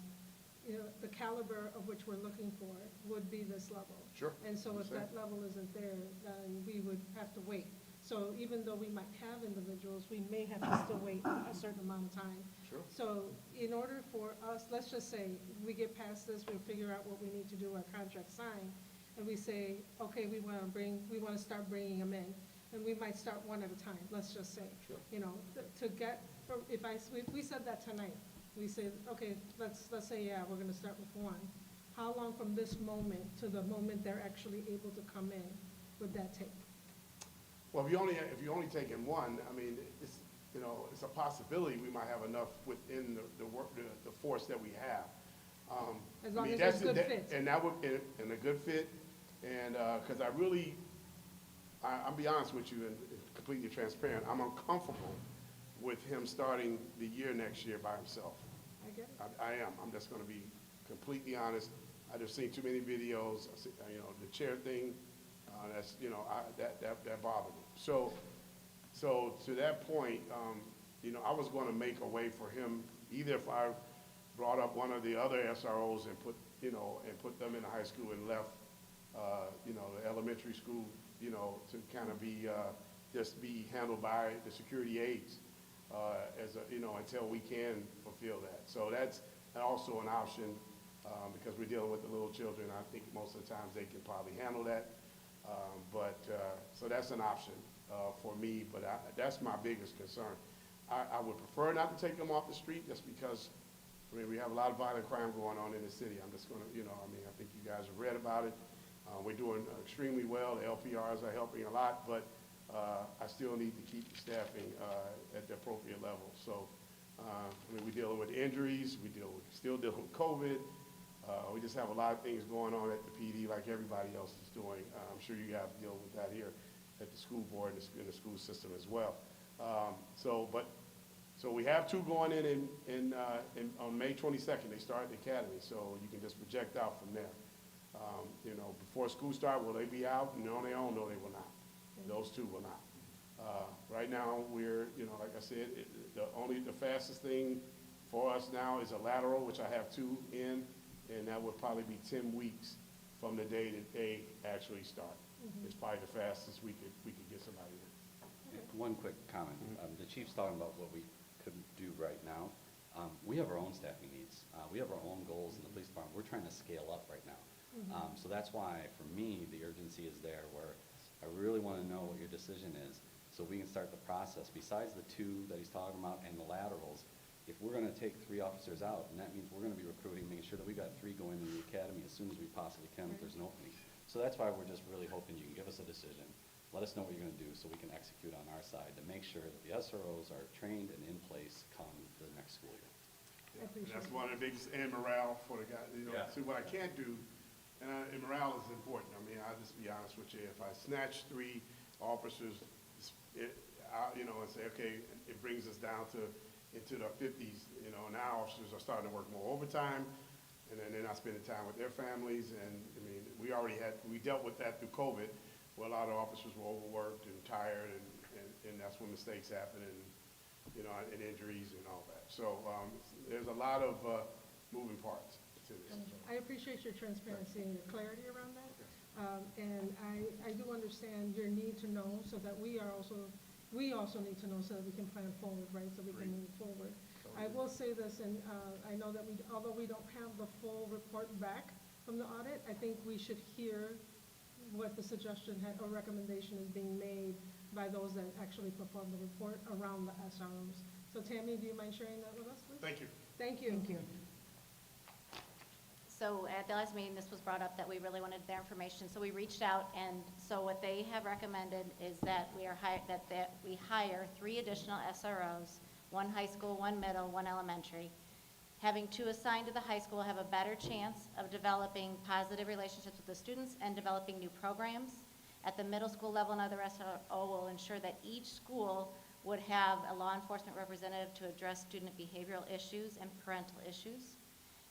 S10: You know, the caliber of which we're looking for would be this level.
S12: Sure.
S10: And so if
S12: Understand.
S10: that level isn't there, then we would have to wait. So even though we might have individuals, we may have to still wait a certain amount of time.
S12: Sure.
S10: So in order for us, let's just say, we get past this, we figure out what we need to do, our contract signed, and we say, okay, we want to start bringing them in, and we might start one at a time, let's just say.
S12: Sure.
S10: You know, to get, if we said that tonight, we said, okay, let's say, yeah, we're going to start with 1. How long from this moment to the moment they're actually able to come in would that take?
S12: Well, if you only taking 1, I mean, it's a possibility we might have enough within the force that we have.
S10: As
S12: I
S10: long
S12: mean,
S10: as
S12: that's
S10: there's good fits.
S12: And that would, and a good fit, and because I'll be honest with you and completely transparent, I'm uncomfortable with him starting the year next year by himself.
S10: I get it.
S12: I am. I'm just going to be completely honest. I just seen too many videos. The chair thing. That bothered me. So to that point, I was going to make a way for him. Either if I brought up one of the other SROs and put them in the high school and left, the elementary school, to kind of be just be handled by the security aides. Until we can fulfill that. So that's also an option, because we're dealing with the little children. I think most of the times they can probably handle that. So that's an option for me, but that's my biggest concern. I would prefer not to take them off the street, just because, we have a lot of violent crime going on in the city. I'm just going to, I think you guys have read about it. We're doing extremely well. The LPRs are helping a lot, but I still need to keep the staffing at the appropriate level. So, we're dealing with injuries, still dealing with COVID. We just have a lot of things going on at the PD like everybody else is doing. I'm sure you guys deal with that here at the school board and in the school system as well. So we have 2 going in on May 22nd. They start the academy, so you can just project out from there. Before school start, will they be out and on their own? No, they will not. Those 2 will not. Right now, we're, like I said, the fastest thing for us now is a lateral, which I have 2 in, and that would probably be 10 weeks from the day that they actually start. It's probably the fastest we could get somebody in.
S13: One quick comment. The chief's talking about what we could do right now. We have our own staffing needs. We have our own goals in the police department. We're trying to scale up right now. So that's why, for me, the urgency is there, where I really want to know what your decision is so we can start the process. Besides the 2 that he's talking about and the laterals, if we're going to take 3 officers out, and that means we're going to be recruiting, making sure that we got 3 going into the academy as soon as we possibly can if there's an opening. So that's why we're just really hoping you can give us a decision. Let us know what you're going to do so we can execute on our side to make sure that the SROs are trained and in place come the next school year.
S12: Yeah, and that's one of the biggest, and morale for the guys. See, what I can't do, and morale is important. I'll just be honest with you. If I snatch 3 officers, and say, okay, it brings us down into the 50s, now officers are starting to work more overtime, and then they're not spending time with their families. And we dealt with that through COVID, where a lot of officers were overworked and tired, and that's when mistakes happen, and injuries and all that. So there's a lot of moving parts to this.
S10: I appreciate your transparency and your clarity around that. And I do understand your need to know, so that we also need to know, so that we can plan forward, right? So we can move forward. I will say this, and I know that although we don't have the full report back from the audit, I think we should hear what the suggestion or recommendation is being made by those that actually perform the report around the SROs. So Tammy, do you mind sharing that with us, please?
S12: Thank you.
S10: Thank you.
S6: Thank you.
S8: So at the last meeting, this was brought up that we really wanted their information, so we reached out, and so what they have recommended is that we hire 3 additional SROs, 1 high school, 1 middle, 1 elementary, Having two assigned to the high school will have a better chance of developing positive relationships with the students and developing new programs. At the middle school level, another SRO will ensure that each school would have a law enforcement representative to address student behavioral issues and parental issues.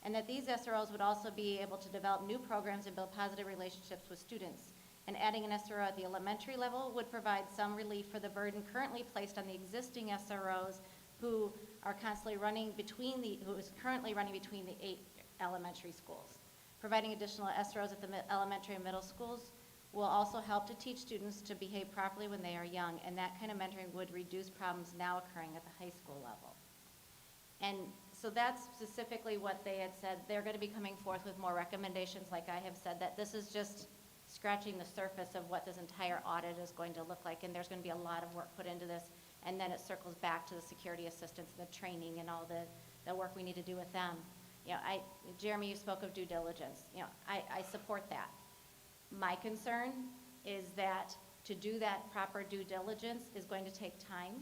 S8: And that these SROs would also be able to develop new programs and build positive relationships with students. And adding an SRO at the elementary level would provide some relief for the burden currently placed on the existing SROs who are constantly running between who is currently running between the 8 elementary schools. Providing additional SROs at the elementary and middle schools will also help to teach students to behave properly when they are young, and that kind of mentoring would reduce problems now occurring at the high school level. And so that's specifically what they had said. They're going to be coming forth with more recommendations, like I have said, that this is just scratching the surface of what this entire audit is going to look like, and there's going to be a lot of work put into this, and then it circles back to the security assistance, the training, and all the work we need to do with them. You know, Jeremy, you spoke of due diligence. You know, I support that. My concern is that to do that proper due diligence is going to take time.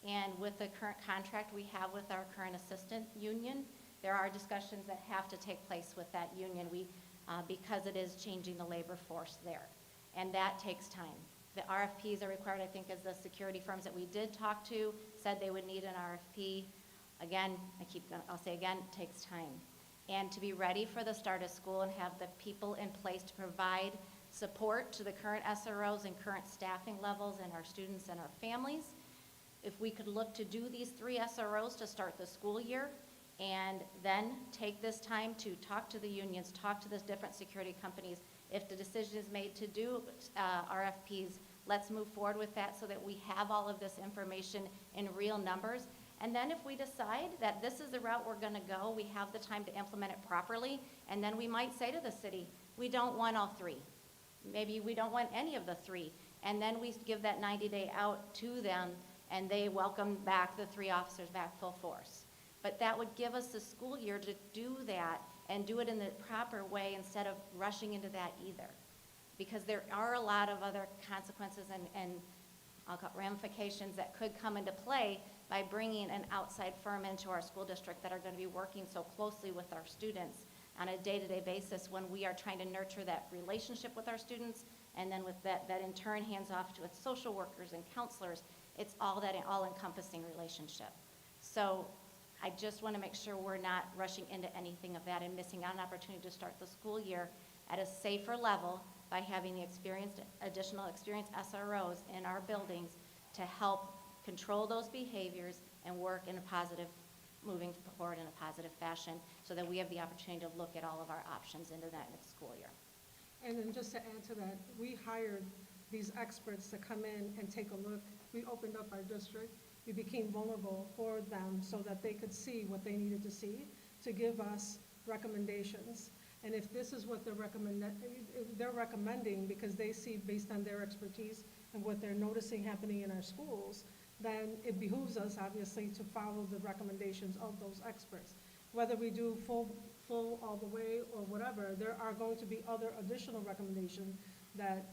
S8: And with the current contract we have with our current assistant union, there are discussions that have to take place with that union because it is changing the labor force there. And that takes time. The RFPs are required, I think, as the security firms that we did talk to said they would need an RFP. Again, I'll say again, it takes time. And to be ready for the start of school and have the people in place to provide support to the current SROs and current staffing levels and our students and our families. If we could look to do these 3 SROs to start the school year and then take this time to talk to the unions, talk to the different security companies. If the decision is made to do RFPs, let's move forward with that so that we have all of this information in real numbers. And then if we decide that this is the route we're going to go, we have the time to implement it properly, and then we might say to the city, we don't want all 3. Maybe we don't want any of the 3. And then we give that 90-day out to them, and they welcome back the 3 officers back full force. But that would give us the school year to do that and do it in the proper way instead of rushing into that either. Because there are a lot of other consequences and I'll call it ramifications that could come into play by bringing an outside firm into our school district that are going to be working so closely with our students on a day-to-day basis when we are trying to nurture that relationship with our students, and then with that in turn hands off to its social workers and counselors. It's all that all-encompassing relationship. So I just want to make sure we're not rushing into anything of that and missing out an opportunity to start the school year at a safer level by having the additional experienced SROs in our buildings to help control those behaviors and work in a positive, moving forward in a positive fashion so that we have the opportunity to look at all of our options into that next school year.
S10: And then just to add to that, we hired these experts to come in and take a look. We opened up our district. We became vulnerable for them so that they could see what they needed to see to give us recommendations. And if this is what they're recommending because they see based on their expertise and what they're noticing happening in our schools, then it behooves us obviously to follow the recommendations of those experts. Whether we do full all the way or whatever, there are going to be other additional recommendations that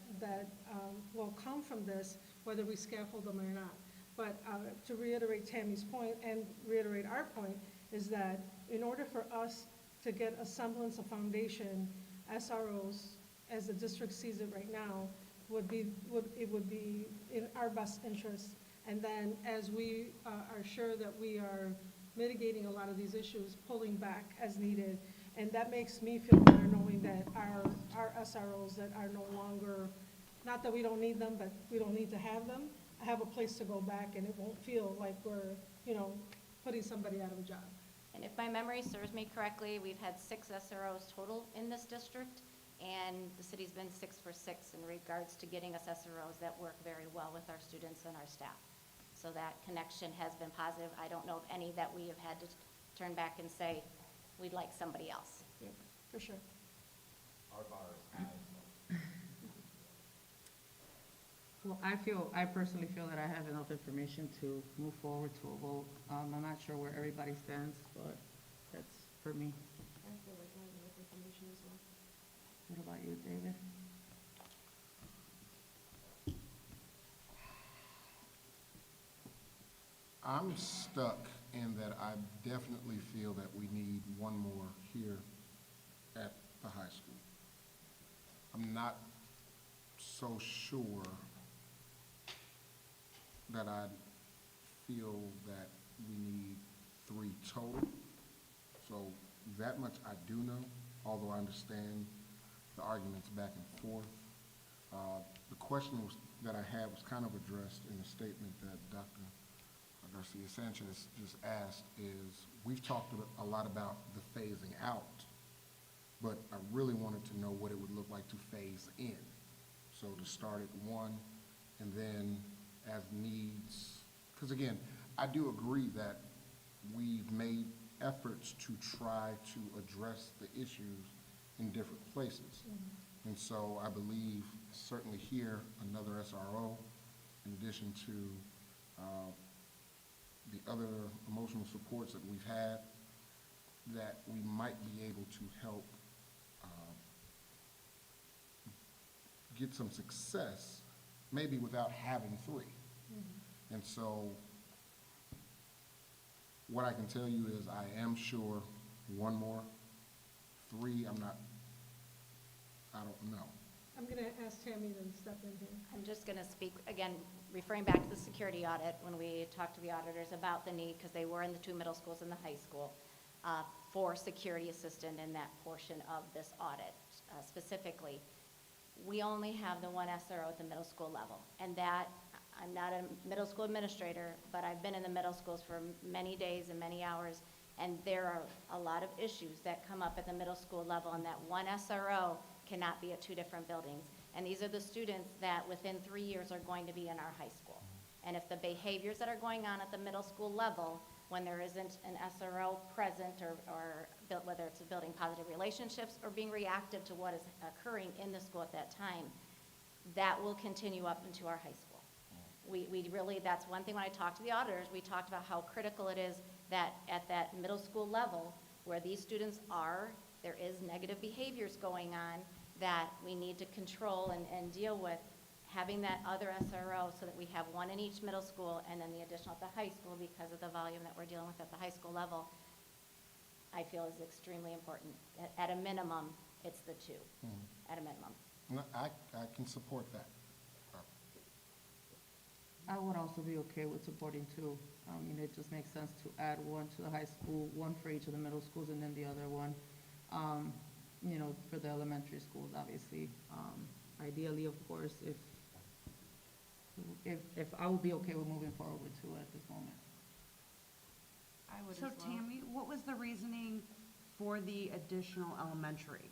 S10: will come from this, whether we scaffold them or not. But to reiterate Tammy's point and reiterate our point is that in order for us to get a semblance of foundation, SROs, as the district sees it right now, would be in our best interest. And then as we are sure that we are mitigating a lot of these issues, pulling back as needed. And that makes me feel better knowing that our SROs that are no longer, not that we don't need them, but we don't need to have them, have a place to go back, and it won't feel like we're, putting somebody out of a job.
S8: And if my memory serves me correctly, we've had 6 SROs total in this district, and the city's been 6 for 6 in regards to getting us SROs that work very well with our students and our staff. So that connection has been positive. I don't know of any that we have had to turn back and say, we'd like somebody else.
S10: Yep, for sure.
S13: Our bar is high.
S1: Well, I personally feel that I have enough information to move forward to a vote. I'm not sure where everybody stands, but that's for me.
S2: I feel like I have enough information as well.
S1: What about you, David?
S4: I'm stuck in that I definitely feel that we need one more here at the high school. I'm not so sure that I feel that we need 3 total. So that much I do know, although I understand the arguments back and forth. The question that I had was kind of addressed in the statement that Dr. Garcia Sanchez just asked is, we've talked a lot about the phasing out, but I really wanted to know what it would look like to phase in. So to start at 1 and then as needs, because again, I do agree that we've made efforts to try to address the issues in different places. And so I believe certainly here, another SRO, in addition to the other emotional supports that we've had, that we might be able to help get some success, maybe without having 3. And so what I can tell you is I am sure 1 more. 3, I don't know.
S10: I'm going to ask Tammy to step in here.
S8: I'm just going to speak, again, referring back to the security audit, when we talked to the auditors about the need, because they were in the 2 middle schools and the high school, for security assistant in that portion of this audit specifically. We only have the 1 SRO at the middle school level, and that, I'm not a middle school administrator, but I've been in the middle schools for many days and many hours, and there are a lot of issues that come up at the middle school level, and that 1 SRO cannot be at 2 different buildings. And these are the students that within 3 years are going to be in our high school. And if the behaviors that are going on at the middle school level, when there isn't an SRO present or whether it's building positive relationships or being reactive to what is occurring in the school at that time, that will continue up into our high school. We really, that's one thing when I talked to the auditors, we talked about how critical it is that at that middle school level where these students are, there is negative behaviors going on that we need to control and deal with, having that other SRO so that we have 1 in each middle school and then the additional at the high school because of the volume that we're dealing with at the high school level, I feel is extremely important. At a minimum, it's the 2, at a minimum.
S4: No, I can support that.
S14: I would also be okay with supporting 2. I mean, it just makes sense to add 1 to the high school, 1 for each of the middle schools, and then the other 1, you know, for the elementary schools, obviously. Ideally, of course, if I would be okay with moving forward with 2 at this moment.
S2: I would as well. So Tammy, what was the reasoning for the additional elementary?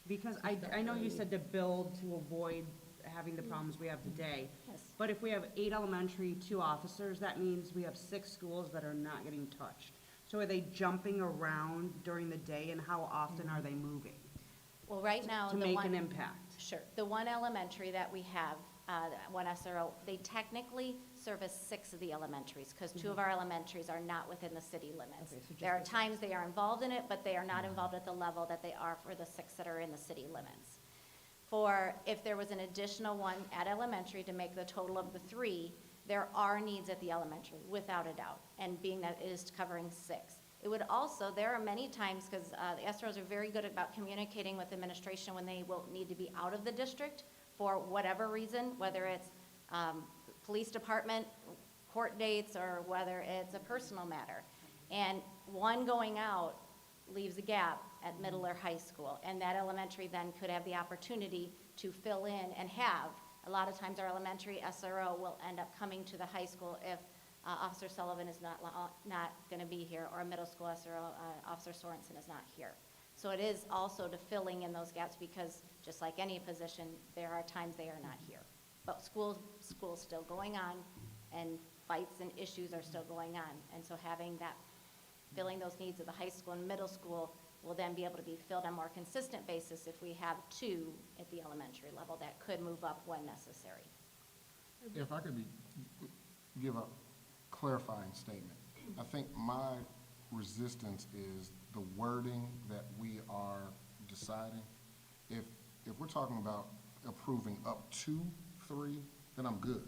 S2: Because I know you said to build to avoid having the problems we have today.
S8: Yes.
S2: But if we have 8 elementary, 2 officers, that means we have 6 schools that are not getting touched. So are they jumping around during the day, and how often are they moving?
S8: Well, right now,
S2: To make an impact?
S8: Sure. The 1 elementary that we have, 1 SRO, they technically service 6 of the elementaries, because 2 of our elementaries are not within the city limits.
S2: Okay, so just
S8: There are
S2: the 6.
S8: times they are involved in it, but they are not involved at the level that they are for the 6 that are in the city limits. For if there was an additional 1 at elementary to make the total of the 3, there are needs at the elementary, without a doubt, and being that it is covering 6. It would also, there are many times, because the SROs are very good about communicating with administration when they will need to be out of the district for whatever reason, whether it's police department, court dates, or whether it's a personal matter. And 1 going out leaves a gap at middle or high school, and that elementary then could have the opportunity to fill in and have. A lot of times our elementary SRO will end up coming to the high school if Officer Sullivan is not going to be here, or a middle school SRO, Officer Sorensen is not here. So it is also to filling in those gaps, because just like any position, there are times they are not here. But school's still going on, and fights and issues are still going on. And so having that, filling those needs of the high school and middle school will then be able to be filled on a more consistent basis if we have 2 at the elementary level that could move up when necessary.
S4: If I could give a clarifying statement. I think my resistance is the wording that we are deciding. If we're talking about approving up to 3, then I'm good.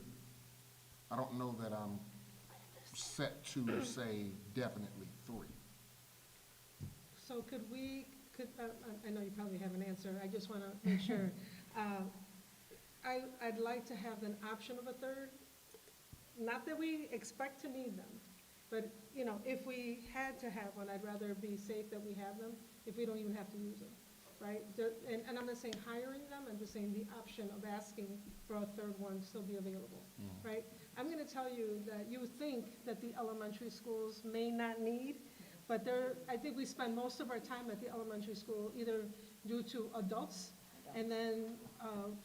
S4: I don't know that I'm set to say definitely 3.
S10: So I know you probably have an answer, I just want to make sure. I'd like to have an option of a third, not that we expect to need them, but, you know, if we had to have one, I'd rather be safe that we have them, if we don't even have to use them, right? And I'm not saying hiring them, I'm just saying the option of asking for a third one still be available, right? I'm gonna tell you that you think that the elementary schools may not need, but I think we spend most of our time at the elementary school either due to adults and then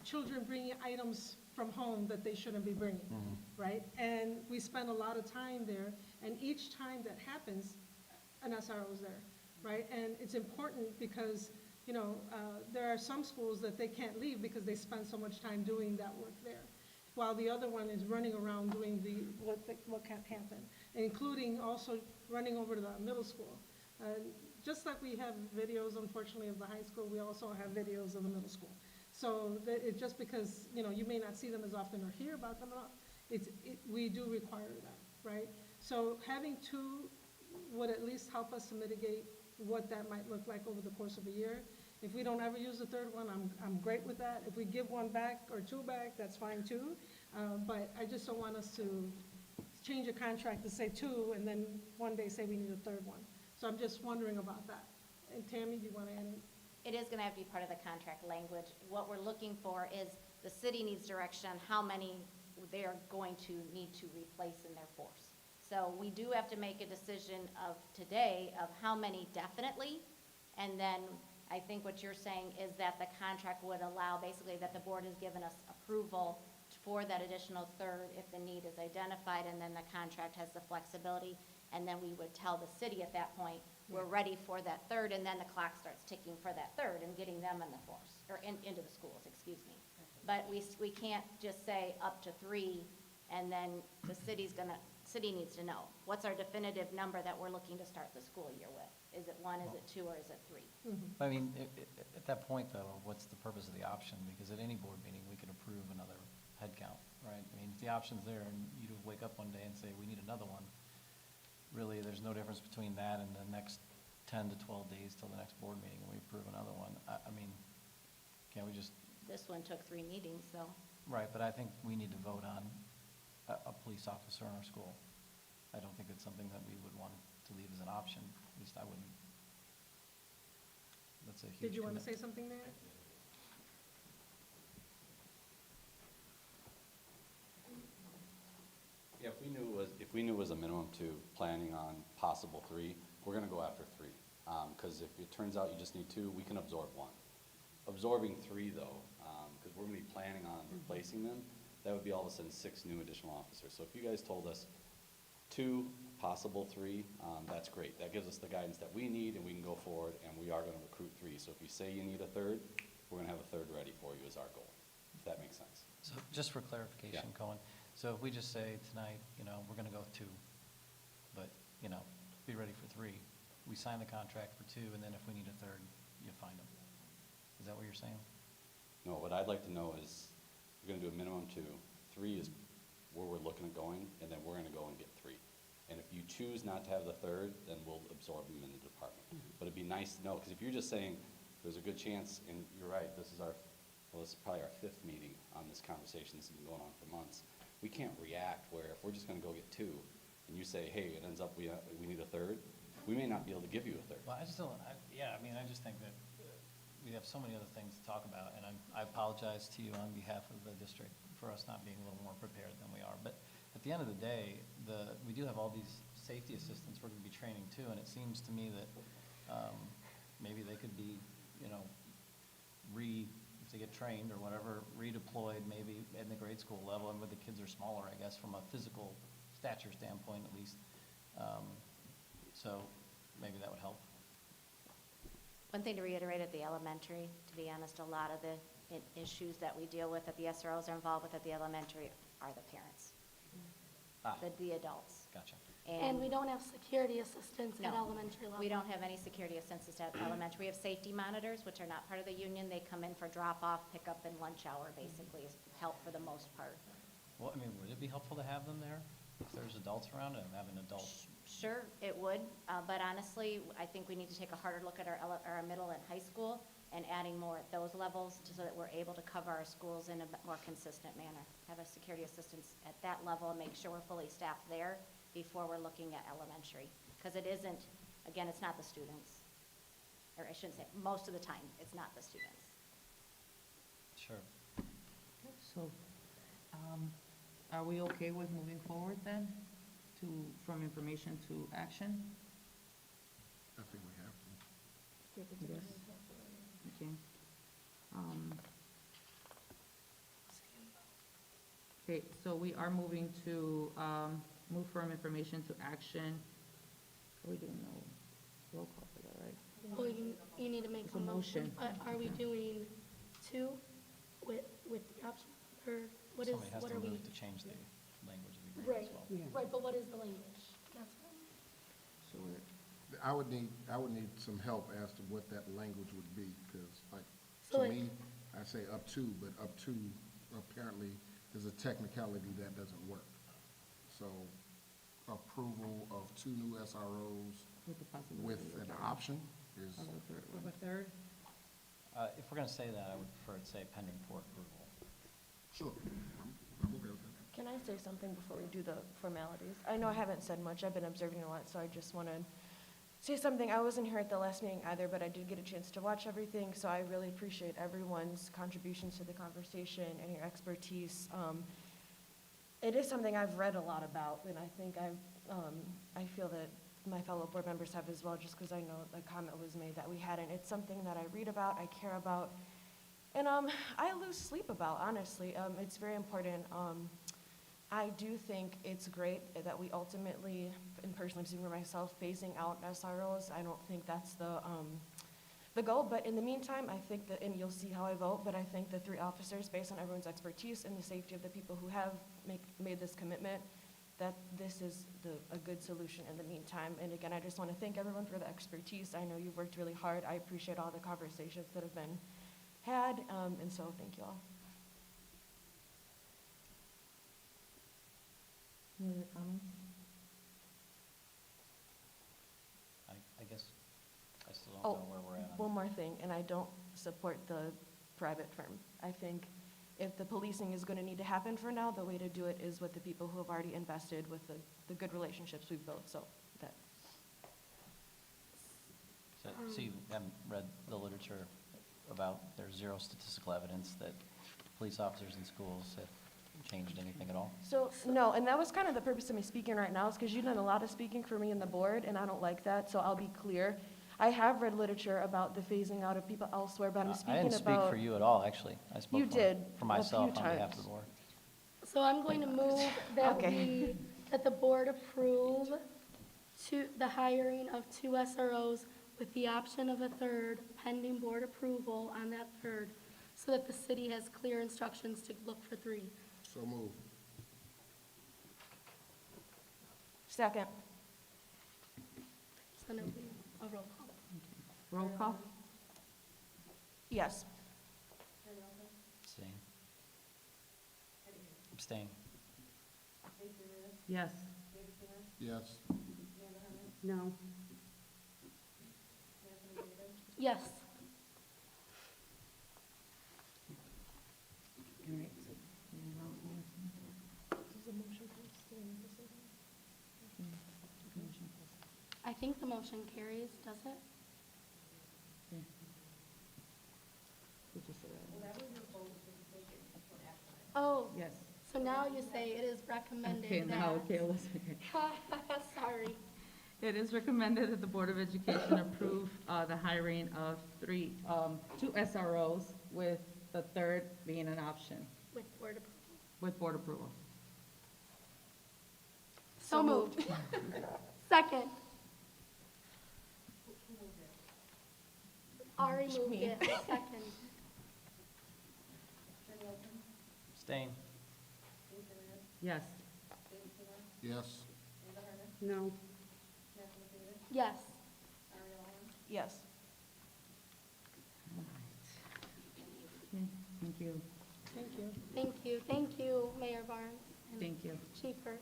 S10: children bringing items from home that they shouldn't be bringing, right? And we spend a lot of time there, and each time that happens, an SRO is there, right? And it's important because, you know, there are some schools that they can't leave because they spend so much time doing that work there, while the other one is running around doing what can't happen, including also running over to the middle school. Just like we have videos, unfortunately, of the high school, we also have videos of the middle school. So just because, you know, you may not see them as often or hear about them, we do require that, right? So having 2 would at least help us to mitigate what that might look like over the course of a year. If we don't ever use the third one, I'm great with that. If we give 1 back or 2 back, that's fine too. But I just don't want us to change a contract to say 2 and then one day say we need a third one. So I'm just wondering about that. And Tammy, do you want to add anything?
S8: It is gonna have to be part of the contract language. What we're looking for is the city needs direction on how many they're going to need to replace in their force. So we do have to make a decision of today of how many definitely, and then I think what you're saying is that the contract would allow basically that the board has given us approval for that additional third if the need is identified, and then the contract has the flexibility, and then we would tell the city at that point, we're ready for that third, and then the clock starts ticking for that third and getting them in the force, or into the schools, excuse me. But we can't just say up to 3, and then the city needs to know, what's our definitive number that we're looking to start the school year with? Is it 1, is it 2, or is it 3?
S7: I mean, at that point, though, what's the purpose of the option? Because at any board meeting, we could approve another head count, right? I mean, if the option's there, and you wake up one day and say, we need another one, really, there's no difference between that and the next 10 to 12 days till the next board meeting, and we approve another one. I mean, can't we just...
S8: This one took 3 meetings, so.
S7: Right, but I think we need to vote on a police officer in our school. I don't think it's something that we would want to leave as an option, at least I wouldn't. That's a huge
S10: Did you want to say
S7: commitment.
S10: something there?
S13: Yeah, if we knew it was a minimum 2, planning on possible 3, we're gonna go after 3. Because if it turns out you just need 2, we can absorb 1. Absorbing 3 though, because we're gonna be planning on replacing them, that would be all of a sudden 6 new additional officers. So if you guys told us 2, possible 3, that's great. That gives us the guidance that we need, and we can go forward, and we are gonna recruit 3. So if you say you need a third, we're gonna have a third ready for you is our goal, if that makes sense.
S7: So just for clarification,
S13: Yeah.
S7: Cohen, so if we just say tonight, you know, we're gonna go with 2, but, you know, be ready for 3, we sign the contract for 2, and then if we need a third, you find them. Is that what you're saying?
S13: No, what I'd like to know is, we're gonna do a minimum 2. 3 is where we're looking at going, and then we're gonna go and get 3. And if you choose not to have the third, then we'll absorb them in the department. But it'd be nice to know, because if you're just saying, there's a good chance, and you're right, this is probably our 5th meeting on this conversation, this has been going on for months. We can't react where if we're just gonna go get 2, and you say, hey, it ends up we need a third, we may not be able to give you a third.
S7: Well, I just don't, I just think that we have so many other things to talk about, and I apologize to you on behalf of the district for us not being a little more prepared than we are. But at the end of the day, we do have all these safety assistants we're gonna be training too, and it seems to me that maybe they could be, you know, if they get trained or whatever, redeployed maybe in the grade school level, and when the kids are smaller, I guess, from a physical stature standpoint at least. So maybe that would help.
S8: One thing to reiterate at the elementary, to be honest, a lot of the issues that we deal with that the SROs are involved with at the elementary are the parents, the adults.
S7: Gotcha.
S3: And we don't have security assistants at
S8: No,
S3: elementary level.
S8: we don't have any security assistants at elementary. We have safety monitors, which are not part of the union. They come in for drop-off, pickup, and lunch hour, basically, is help for the most part.
S7: Well, I mean, would it be helpful to have them there? If there's adults around and have an adult,
S8: Sure, it would, but honestly, I think we need to take a harder look at our middle and high school and adding more at those levels so that we're able to cover our schools in a more consistent manner. Have a security assistance at that level and make sure we're fully staffed there before we're looking at elementary. Because it isn't, again, it's not the students. Or I shouldn't say, most of the time, it's not the students.
S7: sure.
S14: So, are we okay with moving forward then, from information to action?
S4: I think we have to.
S14: Yes. Okay. Okay, so we are moving to, move from information to action. Are we doing no roll call for that, right?
S3: Well, you need to make
S14: It's
S3: a
S14: a
S3: motion.
S14: motion.
S3: Are we doing two with the option, or what is,
S7: Somebody has
S3: what
S7: to
S3: are we?
S7: move to change the language of the agreement
S3: Right,
S7: as well.
S3: right, but what is the language? That's what I'm.
S14: So we're,
S4: I would need some help as to what that language would be, because like,
S3: So
S4: to
S3: like-
S4: me, I say up to, but up to apparently there's a technicality that doesn't work. So approval of 2 new SROs
S14: with the possibility.
S4: with
S14: of a
S4: an
S14: third.
S4: option is,
S14: Of a third one.
S2: third?
S7: If we're gonna say that, I would prefer to say pending board approval.
S4: sure, I'm okay with that.
S15: Can I say something before we do the formalities? I know I haven't said much, I've been observing a lot, so I just want to say something. I wasn't here at the last meeting either, but I did get a chance to watch everything, so I really appreciate everyone's contributions to the conversation and your expertise. It is something I've read a lot about, and I think I feel that my fellow board members have as well, just because I know a comment was made that we hadn't. It's something that I read about, I care about, and I lose sleep about, honestly. It's very important. I do think it's great that we ultimately, and personally speaking for myself, phasing out SROs. I don't think that's the goal, but in the meantime, I think that, and you'll see how I vote, but I think the 3 officers, based on everyone's expertise and the safety of the people who have made this commitment, that this is a good solution in the meantime. And again, I just want to thank everyone for the expertise. I know you've worked really hard. I appreciate all the conversations that have been had, and so thank you all.
S14: Any other comments?
S7: I guess I still don't
S15: Oh,
S7: know where we're at.
S15: one more thing, and I don't support the private firm. I think if the policing is going to need to happen for now, the way to do it is with the people who have already invested with the good relationships we've built, so that.
S7: So you haven't read the literature about there's 0 statistical evidence that police officers in schools have changed anything at all?
S15: So, no, and that was kind of the purpose of me speaking right now, is because you've done a lot of speaking for me in the board, and I don't like that, so I'll be clear. I have read literature about the phasing out of people elsewhere, but I'm
S7: I
S15: speaking
S7: didn't speak
S15: about.
S7: for you at all, actually. I spoke
S15: You did
S7: for
S15: a
S7: myself
S15: few
S7: on behalf
S15: times.
S7: of the board.
S3: So I'm going to move that
S15: Okay.
S3: that the board approve the hiring of 2 SROs with the option of a third pending board approval on that third, so that the city has clear instructions to look for 3.
S4: So move.
S15: Second.
S3: So then it'll be a roll call.
S14: Roll call?
S15: Yes.
S7: Abstain. Abstain.
S14: Yes.
S4: Yes.
S2: No.
S3: Yes.
S14: All right, so we now move to motion first.
S3: I think the motion carries, does it?
S14: Okay. We just said that.
S3: Oh,
S14: Yes.
S3: so now you say it is
S14: Okay,
S3: recommended
S14: now,
S3: that.
S14: okay, let's, okay.
S3: Sorry.
S14: It is recommended that the Board of Education approve the hiring of 2 SROs, with the third being an option,
S3: With board approval.
S14: with board approval.
S3: So moved. Second. Ari moved
S15: Me.
S3: it, second.
S7: Abstain.
S14: Yes.
S4: Yes.
S2: No.
S3: Yes.
S15: Yes.
S14: Okay, thank you.
S10: Thank you.
S3: Thank you. Thank you, Mayor Barnes. and
S14: Thank you.
S3: Chief Burke.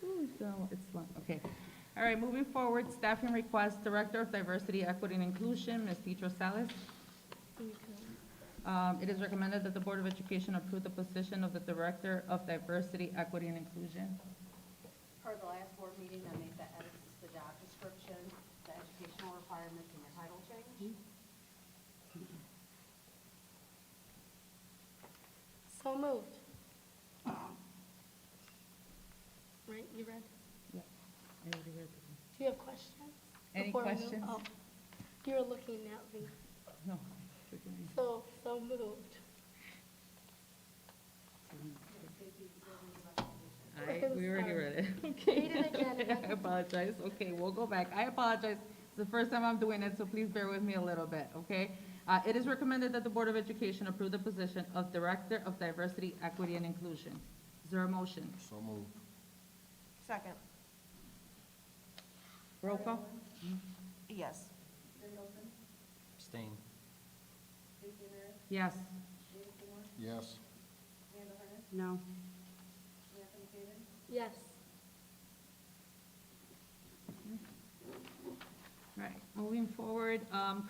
S1: Ooh, so it's long, okay. All right, moving forward, staffing request, Director of Diversity, Equity, and Inclusion, Ms. Deidre Salas. It is recommended that the Board of Education approve the position of the Director of Diversity, Equity, and Inclusion.
S2: Per the last board meeting, I made the edits to the job description, the educational requirements, and your title change.
S3: So moved. Right, you read?
S1: Yeah.
S3: Do you have questions?
S1: Any
S3: before we move?
S1: questions?
S3: Oh, you were looking at me.
S1: No.
S3: So moved.
S1: We already
S3: Sorry.
S1: read it.
S3: Read it again.
S1: I apologize. Okay, we'll go back. I apologize. It's the first time I'm doing it, so please bear with me a little bit, okay? It is recommended that the Board of Education approve the position of Director of Diversity, Equity, and Inclusion. Is there a motion?
S4: So moved.
S2: Second.
S1: Roll call?
S2: Yes.
S7: Abstain.
S1: Yes.
S4: Yes.
S2: No.
S3: Yes.
S1: Right, moving forward,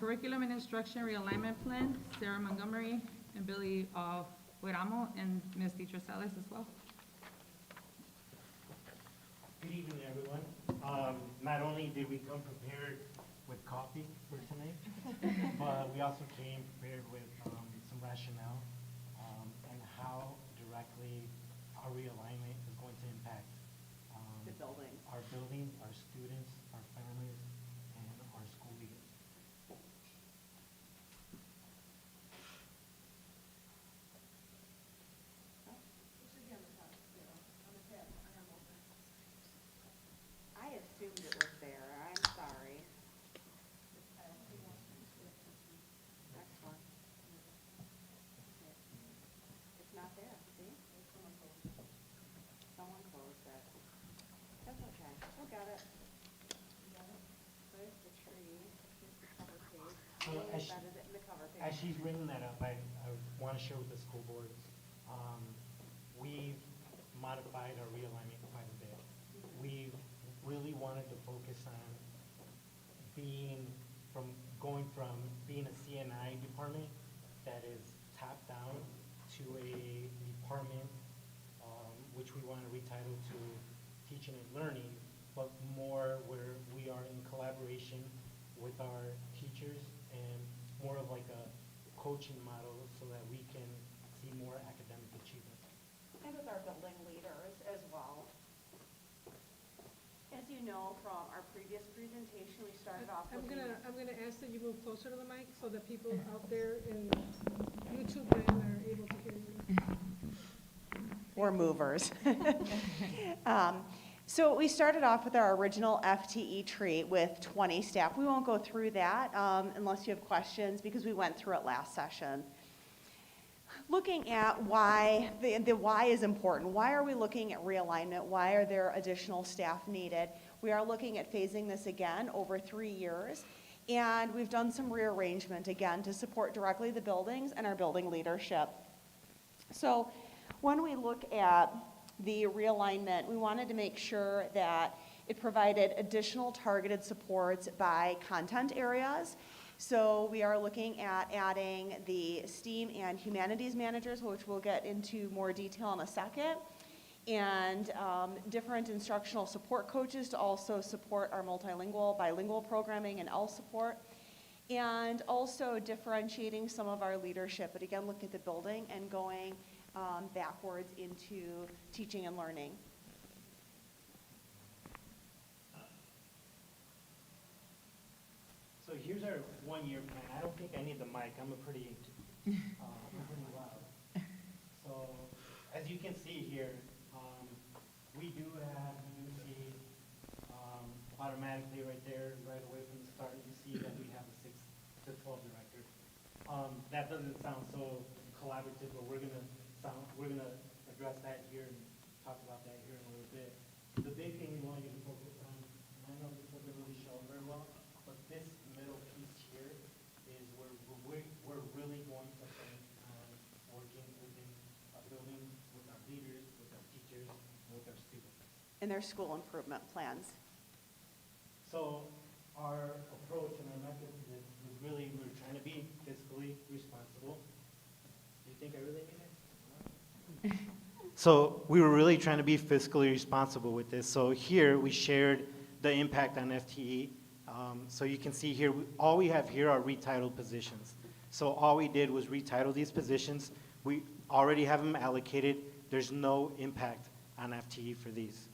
S1: Curriculum and Instruction Realignment Plan, Sarah Montgomery and Billy Hueramo and Ms. Deidre Salas as well.
S16: Good evening, everyone. Not only did we come prepared with coffee for tonight, but we also came prepared with some rationale and how directly our realignment is going to impact
S2: The building.
S16: our buildings, our students, our families, and our school leaders.
S2: I assumed it was there, I'm sorry. Next one. It's not there, see? Someone closed it. That's okay, we'll get it. Where's the tree? Here's the cover page.
S16: So
S2: They
S16: as she-
S2: embedded it in the cover page.
S16: As she's bringing that up, I want to share with the school board, we've modified our realignment quite a bit. We really wanted to focus on going from being a CNI department that is top down to a department which we want to retitle to teaching and learning, but more where we are in collaboration with our teachers and more of like a coaching model so that we can see more academic achievement.
S2: And with our building leaders as well. As you know from our previous presentation, we started off
S10: I'm
S2: with.
S10: gonna ask that you move closer to the mic so that people out there in YouTube land are able to hear you.
S2: We're movers. So we started off with our original FTE tree with 20 staff. We won't go through that unless you have questions because we went through it last session. Looking at why, the why is important. Why are we looking at realignment? Why are there additional staff needed? We are looking at phasing this again over 3 years. And we've done some rearrangement again to support directly the buildings and our building leadership. So when we look at the realignment, we wanted to make sure that it provided additional targeted supports by content areas. So we are looking at adding the STEAM and humanities managers, which we'll get into more detail in a second, and different instructional support coaches to also support our multilingual, bilingual programming and L support, and also differentiating some of our leadership, but again, look at the building and going backwards into teaching and learning.
S16: So here's our one-year plan. I don't think I need the mic. I'm pretty loud. So as you can see here, we do see automatically right there, right away from the start, you see that we have a 6 to 12 director. That doesn't sound so collaborative, but we're gonna address that here and talk about that here in a little bit. The big thing we want you to focus on, and I know this doesn't really show very well, but this middle piece here is where we're really going to think on working within a building with our leaders, with our teachers, with
S6: in their school improvement plans.
S16: So our approach and our method to this was really, we were trying to be fiscally responsible. Do you think I really mean it? So we were really trying to be fiscally responsible with this. So here we shared the impact on FTE. So you can see here, all we have here are retitled positions. So all we did was retitle these positions. We already have them allocated. There's no impact on FTE for these.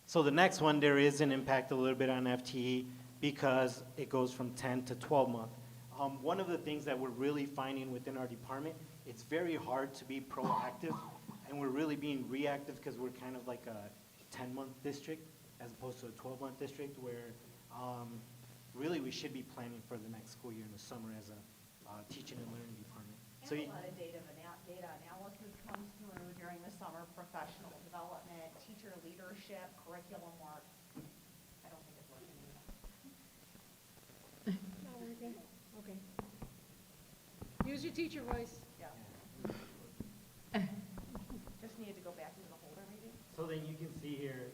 S16: So the next one, there is an impact a little bit on FTE because it goes from 10 to 12 month. One of the things that we're really finding within our department, it's very hard to be proactive, and we're really being reactive because we're kind of like a 10-month district as opposed to a 12-month district where really we should be planning for the next school year in the summer as a teaching and learning department. So
S17: And a lot of data analysis comes through during the summer, professional development, teacher leadership, curriculum work. I don't think it's working.
S10: Not working? Okay. Use your teacher voice.
S17: Yeah. Just needed to go back into the holder maybe.
S16: So then you can see here,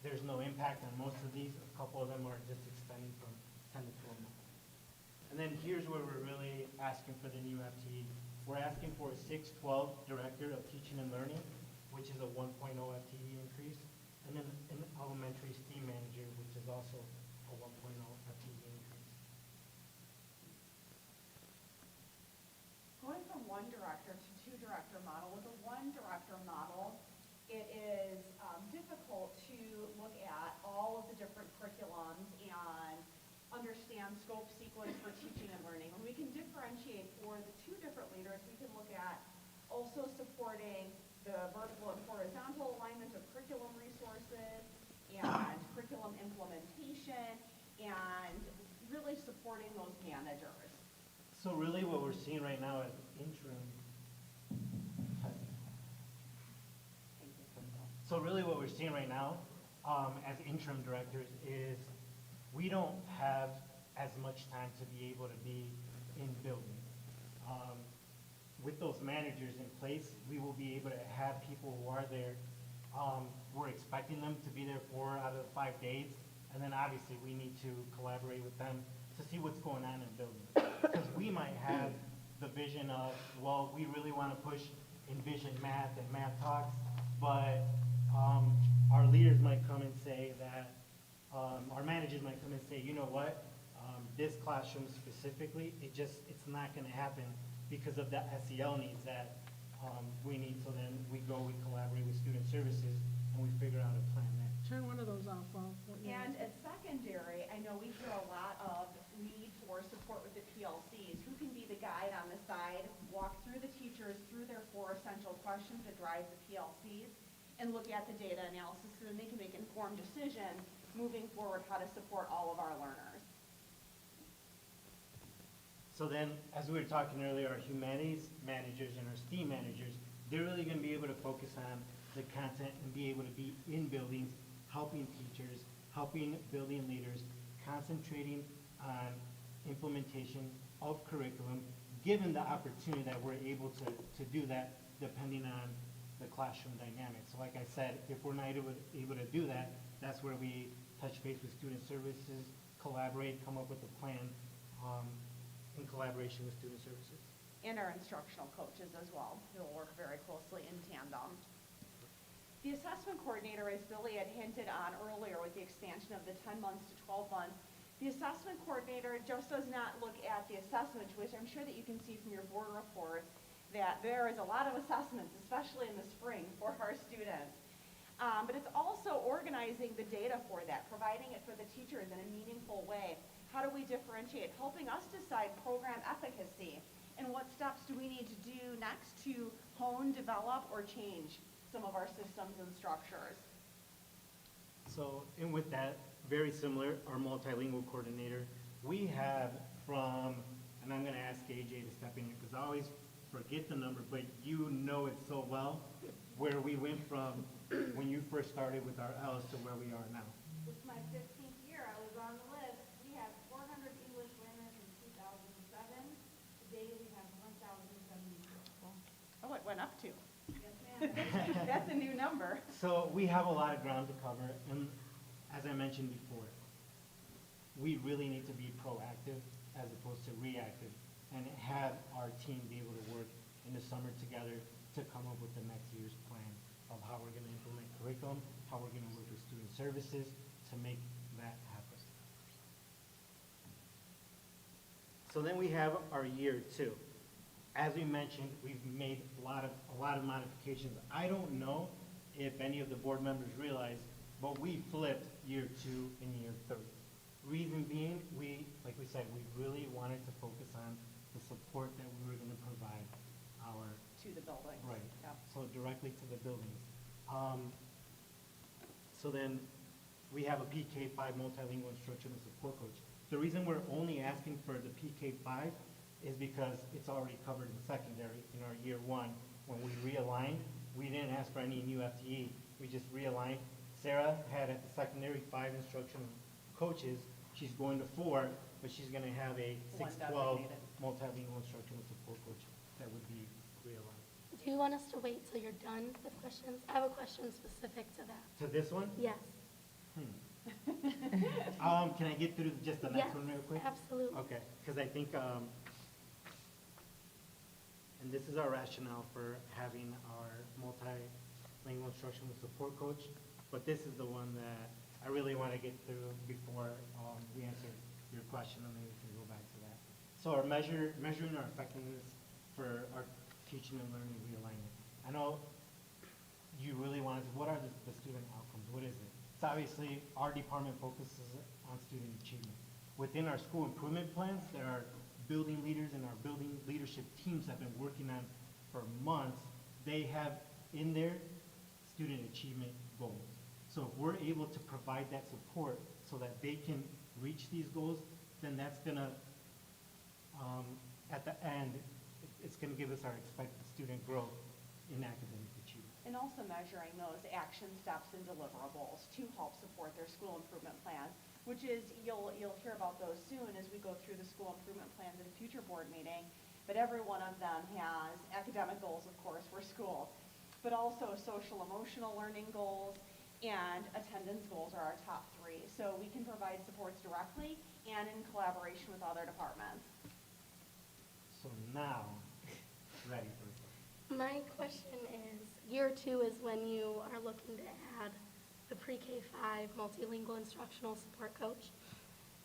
S16: there's no impact on most of these. A couple of them are just extending from 10 to 12 months. And then here's where we're really asking for the new FTE. We're asking for a 612 Director of Teaching and Learning, which is a 1.0 FTE increase, and then an elementary STEAM manager, which is also a 1.0 FTE increase.
S17: Going from one director to two director model, with a one director model, it is difficult to look at all of the different curriculums and understand scope sequence for teaching and learning. When we can differentiate for the two different leaders, we can look at also supporting the vertical and horizontal alignment of curriculum resources and curriculum implementation and really supporting those managers.
S16: So really what we're seeing right now is interim. So really what we're seeing right now as interim directors is we don't have as much time to be able to be in building. With those managers in place, we will be able to have people who are there. We're expecting them to be there 4 out of the 5 days, and then obviously we need to collaborate with them to see what's going on in building. Because we might have the vision of, well, we really want to push Envision Math and Math Talks, but our leaders might come and say that, our managers might come and say, you know what, this classroom specifically, it's not going to happen because of the SEL needs that we need. So then we collaborate with student services, and we figure out a plan there.
S10: Turn one of those off, Bob.
S17: And at secondary, I know we hear a lot of need for support with the PLCs. Who can be the guide on the side, walk through the teachers through their 4 essential questions that drive the PLCs, and look at the data analysis so then they can make informed decisions moving forward how to support all of our learners.
S16: So then, as we were talking earlier, our humanities managers and our STEAM managers, they're really going to be able to focus on the content and be able to be in buildings, helping teachers, helping building leaders, concentrating on implementation of curriculum, given the opportunity that we're able to do that depending on the classroom dynamics. So like I said, if we're not able to do that, that's where we touch base with student services, collaborate, come up with a plan in collaboration with student services.
S17: And our instructional coaches as well, who will work very closely in tandem. The assessment coordinator, as Billy had hinted on earlier with the expansion of the 10 months to 12 months, the assessment coordinator just does not look at the assessment, which I'm sure that you can see from your board reports, that there is a lot of assessments, especially in the spring, for our students. But it's also organizing the data for that, providing it for the teachers in a meaningful way. How do we differentiate? Helping us decide program efficacy and what steps do we need to do next to hone, develop, or change some of our systems and structures.
S16: So, and with that, very similar, our multilingual coordinator, we have from, and I'm going to ask AJ to step in here because I always forget the number, but you know it so well, where we went from when you first started with our L's to where we are now.
S5: This is my 15th year. I was on the list. We had 400 English learners in 2007. Today we have 1,074.
S17: Oh, it went been up to? That's a new number.
S16: So we have a lot of ground to cover, and as I mentioned before, we really need to be proactive as opposed to reactive, and have our team be able to work in the summer together to come up with the next year's plan of how we're gonna implement curriculum, how we're gonna work with student services to make that happen. So then we have our year two. As we mentioned, we've made a lot of modifications. I don't know if any of the board members realize, but we flipped year two and year three. Reason being, like we said, we really wanted to focus on the support that we were gonna provide our,
S17: To the buildings.
S16: right,
S17: Yep.
S16: so directly to the buildings. So then, we have a PK5 multilingual instructional support coach. The reason we're only asking for the PK5 is because it's already covered in secondary in our year one. When we realigned, we didn't ask for any new FTE, we just realigned. Sarah had at the secondary 5 instructional coaches, she's going to 4, but she's gonna have a
S17: One
S16: 6-12
S17: designated.
S16: multilingual instructional support coach that would be realigned.
S3: Do you want us to wait till you're done with questions? I have a question specific to that.
S16: To this one?
S3: Yes.
S16: Can I get through just the next
S3: Yes,
S16: one real quick?
S3: absolutely.
S16: Okay, because I think, and this is our rationale for having our multilingual instructional support coach, but this is the one that I really want to get through before we answer your question, and then we can go back to that. So our measuring our effectiveness for our teaching and learning realignment. I know you really wanted to, what are the student outcomes? What is it? So obviously, our department focuses on student achievement. Within our school improvement plans, there are building leaders and our building leadership teams have been working on for months. They have in their student achievement goals. So if we're able to provide that support so that they can reach these goals, then that's gonna, at the end, it's gonna give us our expected student growth in academic achievement.
S17: And also measuring those action steps and deliverables to help support their school improvement plans, which is, you'll hear about those soon as we go through the school improvement plans in a future board meeting. But every one of them has academic goals, of course, for schools, but also social emotional learning goals and attendance goals are our top 3. So we can provide supports directly and in collaboration with other departments.
S16: So now, ready for it.
S3: My question is, year 2 is when you are looking to add the pre-K5 multilingual instructional support coach.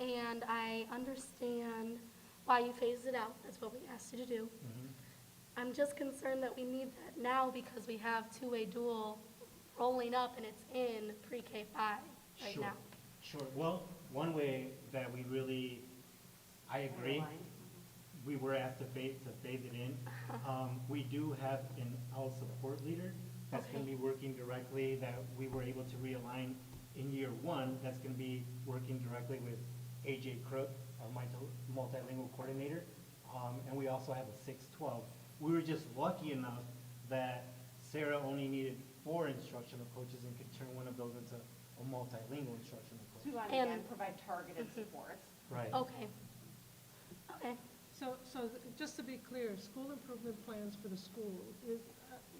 S3: And I understand why you phased it out. That's what we asked you to do. I'm just concerned that we need that now because we have two-way dual rolling up and it's in pre-K5 right now.
S16: Sure. Well, one way that we really, I agree, we were asked to phase it in. We do have an out support leader that's going to be working directly, that we were able to realign in year 1, that's going to be working directly with AJ Crook, our multilingual coordinator, and we also have a 6-12. We were just lucky enough that Sarah only needed 4 instructional coaches and could turn one of those into a multilingual instructional coach.
S17: So we want to again provide targeted supports.
S16: Right.
S3: Okay. Okay.
S10: So just to be clear, school improvement plans for the school,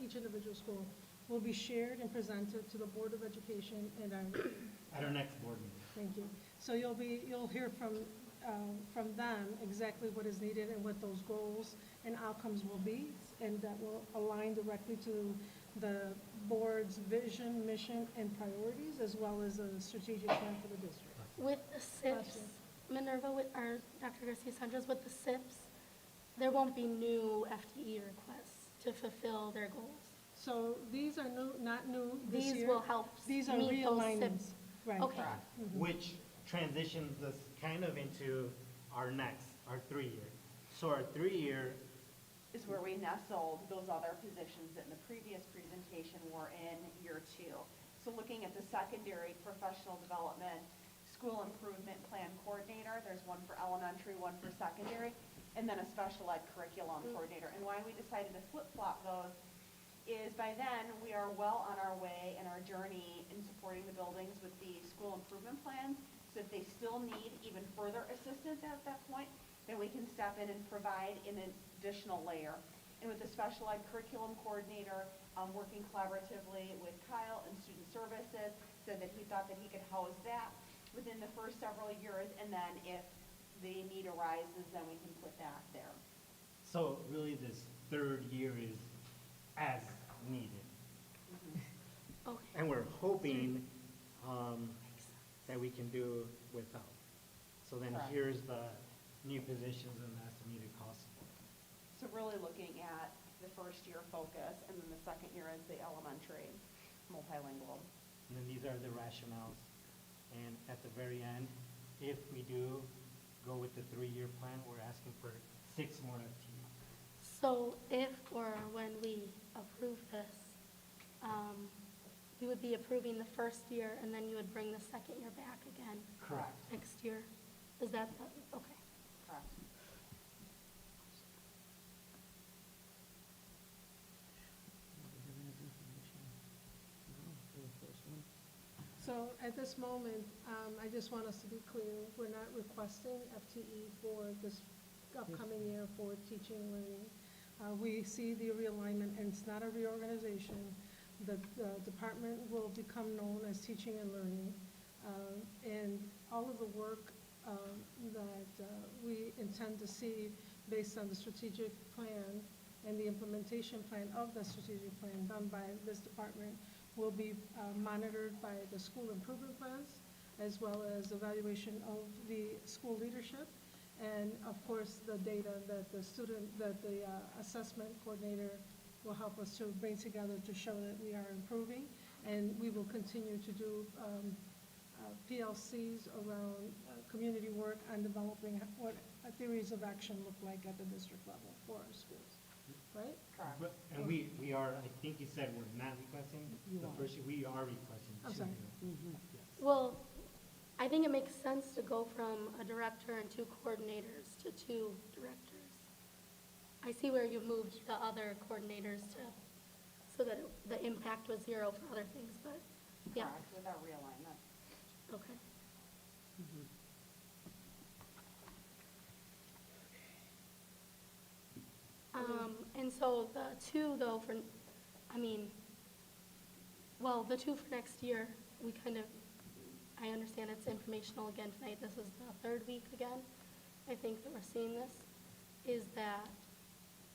S10: each individual school, will be shared and presented to the Board of Education and
S16: At our next board meeting.
S10: thank you. So you'll hear from them exactly what is needed and what those goals and outcomes will be, and that will align directly to the board's vision, mission, and priorities, as well as a strategic plan for the district.
S3: With the SIPs, Minerva, or Dr. Garcia-Sanchez, with the SIPs, there won't be new FTE requests to fulfill their goals.
S10: So these are not new this year.
S3: These will help
S10: These are
S3: meet those
S10: realignments.
S3: SIPs.
S10: Right.
S3: Okay.
S16: Which transitions us kind of into our 3-year. So our 3-year,
S17: Is where we nestled those other positions that in the previous presentation were in year 2. So looking at the secondary professional development, school improvement plan coordinator, there's one for elementary, one for secondary, and then a special ed curriculum coordinator. And why we decided to flip-flop those is by then we are well on our way in our journey in supporting the buildings with the school improvement plans. So if they still need even further assistance at that point, then we can step in and provide an additional layer. and with the special ed curriculum coordinator, working collaboratively with Kyle and student services, said that he thought that he could house that within the first several years, and then if the need arises, then we can put that there.
S16: So really this third year is as needed.
S3: Okay.
S16: And we're hoping that we can do without. So then
S17: Correct.
S16: here's the new positions and the estimated cost.
S17: So really looking at the first year focus, and then the second year is the elementary multilingual.
S16: And then these are the rationales. And at the very end, if we do go with the 3-year plan, we're asking for 6 more FTEs.
S3: So if or when we approve this, we would be approving the first year, and then you would bring the second year back again
S16: Correct.
S3: next year? Is that, okay.
S17: Correct.
S10: So at this moment, I just want us to be clear, we're not requesting FTE for this upcoming year for teaching and learning. We see the realignment, and it's not a reorganization. The department will become known as teaching and learning. And all of the work that we intend to see based on the strategic plan and the implementation plan of the strategic plan done by this department will be monitored by the school improvement plans, as well as evaluation of the school leadership, and of course, the data that the assessment coordinator will help us to bring together to show that we are improving. And we will continue to do PLCs around community work on developing what theories of action look like at the district level for our schools, right?
S16: But- And we are, I think you said we're not requesting the first year, we are requesting
S10: I'm
S16: 2
S10: sorry.
S16: years. Yes.
S3: Well, I think it makes sense to go from a director and 2 coordinators to 2 directors. I see where you've moved the other coordinators to, so that the impact was 0 for other things, but, yeah,
S17: Correct, with our realignment.
S3: okay. And so the 2 though for, the 2 for next year, we kind of, I understand it's informational again tonight, this is the 3rd week again, I think that we're seeing this, is that,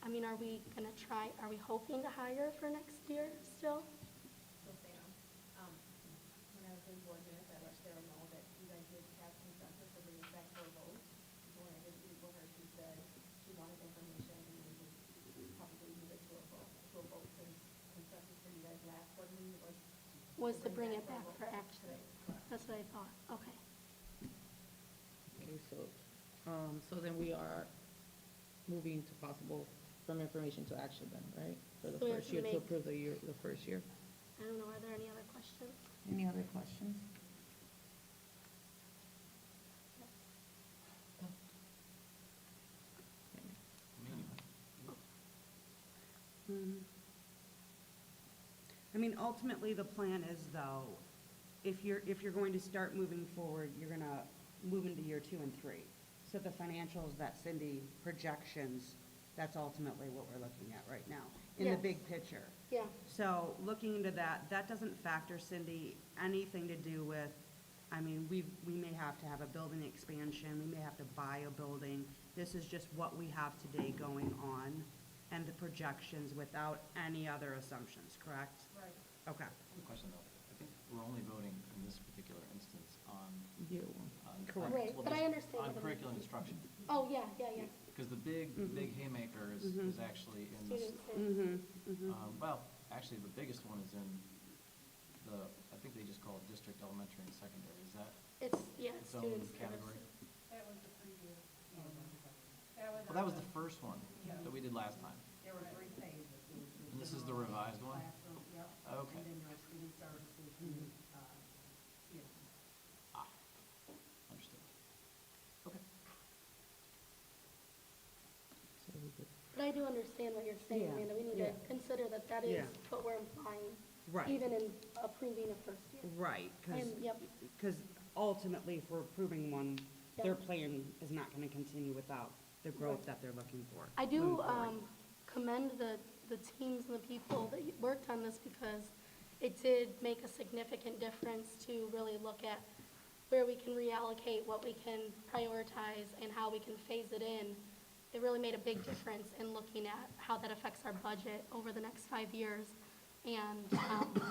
S3: are we gonna try, are we hoping to hire for next year still?
S18: So Sam, when I was in board minutes, I let Sarah know that you guys did have consensus to bring it back for a vote. So when I did speak with her, she said she wanted information and we would probably move it to a vote since consensus for you guys last board meeting
S3: Was to bring it back for action. That's what I thought, okay.
S14: Okay, so then we are moving to possible from information to action then, right? For the
S3: So we have
S14: first
S3: to
S14: year, to
S3: make-
S14: approve the first year.
S3: I don't know, are there any other questions?
S14: Any other questions?
S2: Ultimately, the plan is though, if you're going to start moving forward, you're gonna move into year 2 and 3. So the financials that Cindy projections, that's ultimately what we're looking at right now, in the
S3: Yes.
S2: big picture.
S3: Yeah,
S2: So looking into that, that doesn't factor, Cindy, anything to do with, we may have to have a building expansion, we may have to buy a building. This is just what we have today going on and the projections without any other assumptions, correct?
S18: Right.
S2: Okay.
S19: I have a question though. I think we're only voting in this particular instance on.
S14: Year 1.
S2: Correct.
S3: Right,
S19: well,
S3: but I understand
S19: On
S3: what the-
S19: curriculum instruction,
S3: oh, yeah,
S19: because the big haymaker is actually in the,
S3: students,
S19: well, actually, the biggest one is in I think they just call it district elementary and secondary, is that?
S3: it's
S19: Its own
S3: students.
S19: category?
S18: That was the previous.
S19: Well, that was the first one that we did last time.
S18: There were 3 phases.
S19: And this is the revised one?
S18: Classroom, yep.
S19: Okay.
S18: And then there was student services,
S19: Understood. Okay.
S3: But I do understand what you're saying,
S2: Yeah,
S3: Amanda, we need
S2: yeah.
S3: to consider that that is
S2: Yeah.
S3: what we're implying,
S2: Right.
S3: even in approving a first year.
S2: Right,
S3: Yep,
S2: because ultimately, if we're approving one, their
S3: Yep.
S2: plan is not gonna continue without the growth that they're looking for.
S3: I do,
S2: moving forward.
S3: commend the teams and the people that worked on this because it did make a significant difference to really look at where we can reallocate, what we can prioritize, and how we can phase it in. It really made a big difference in looking at how that affects our budget over the next 5 years. And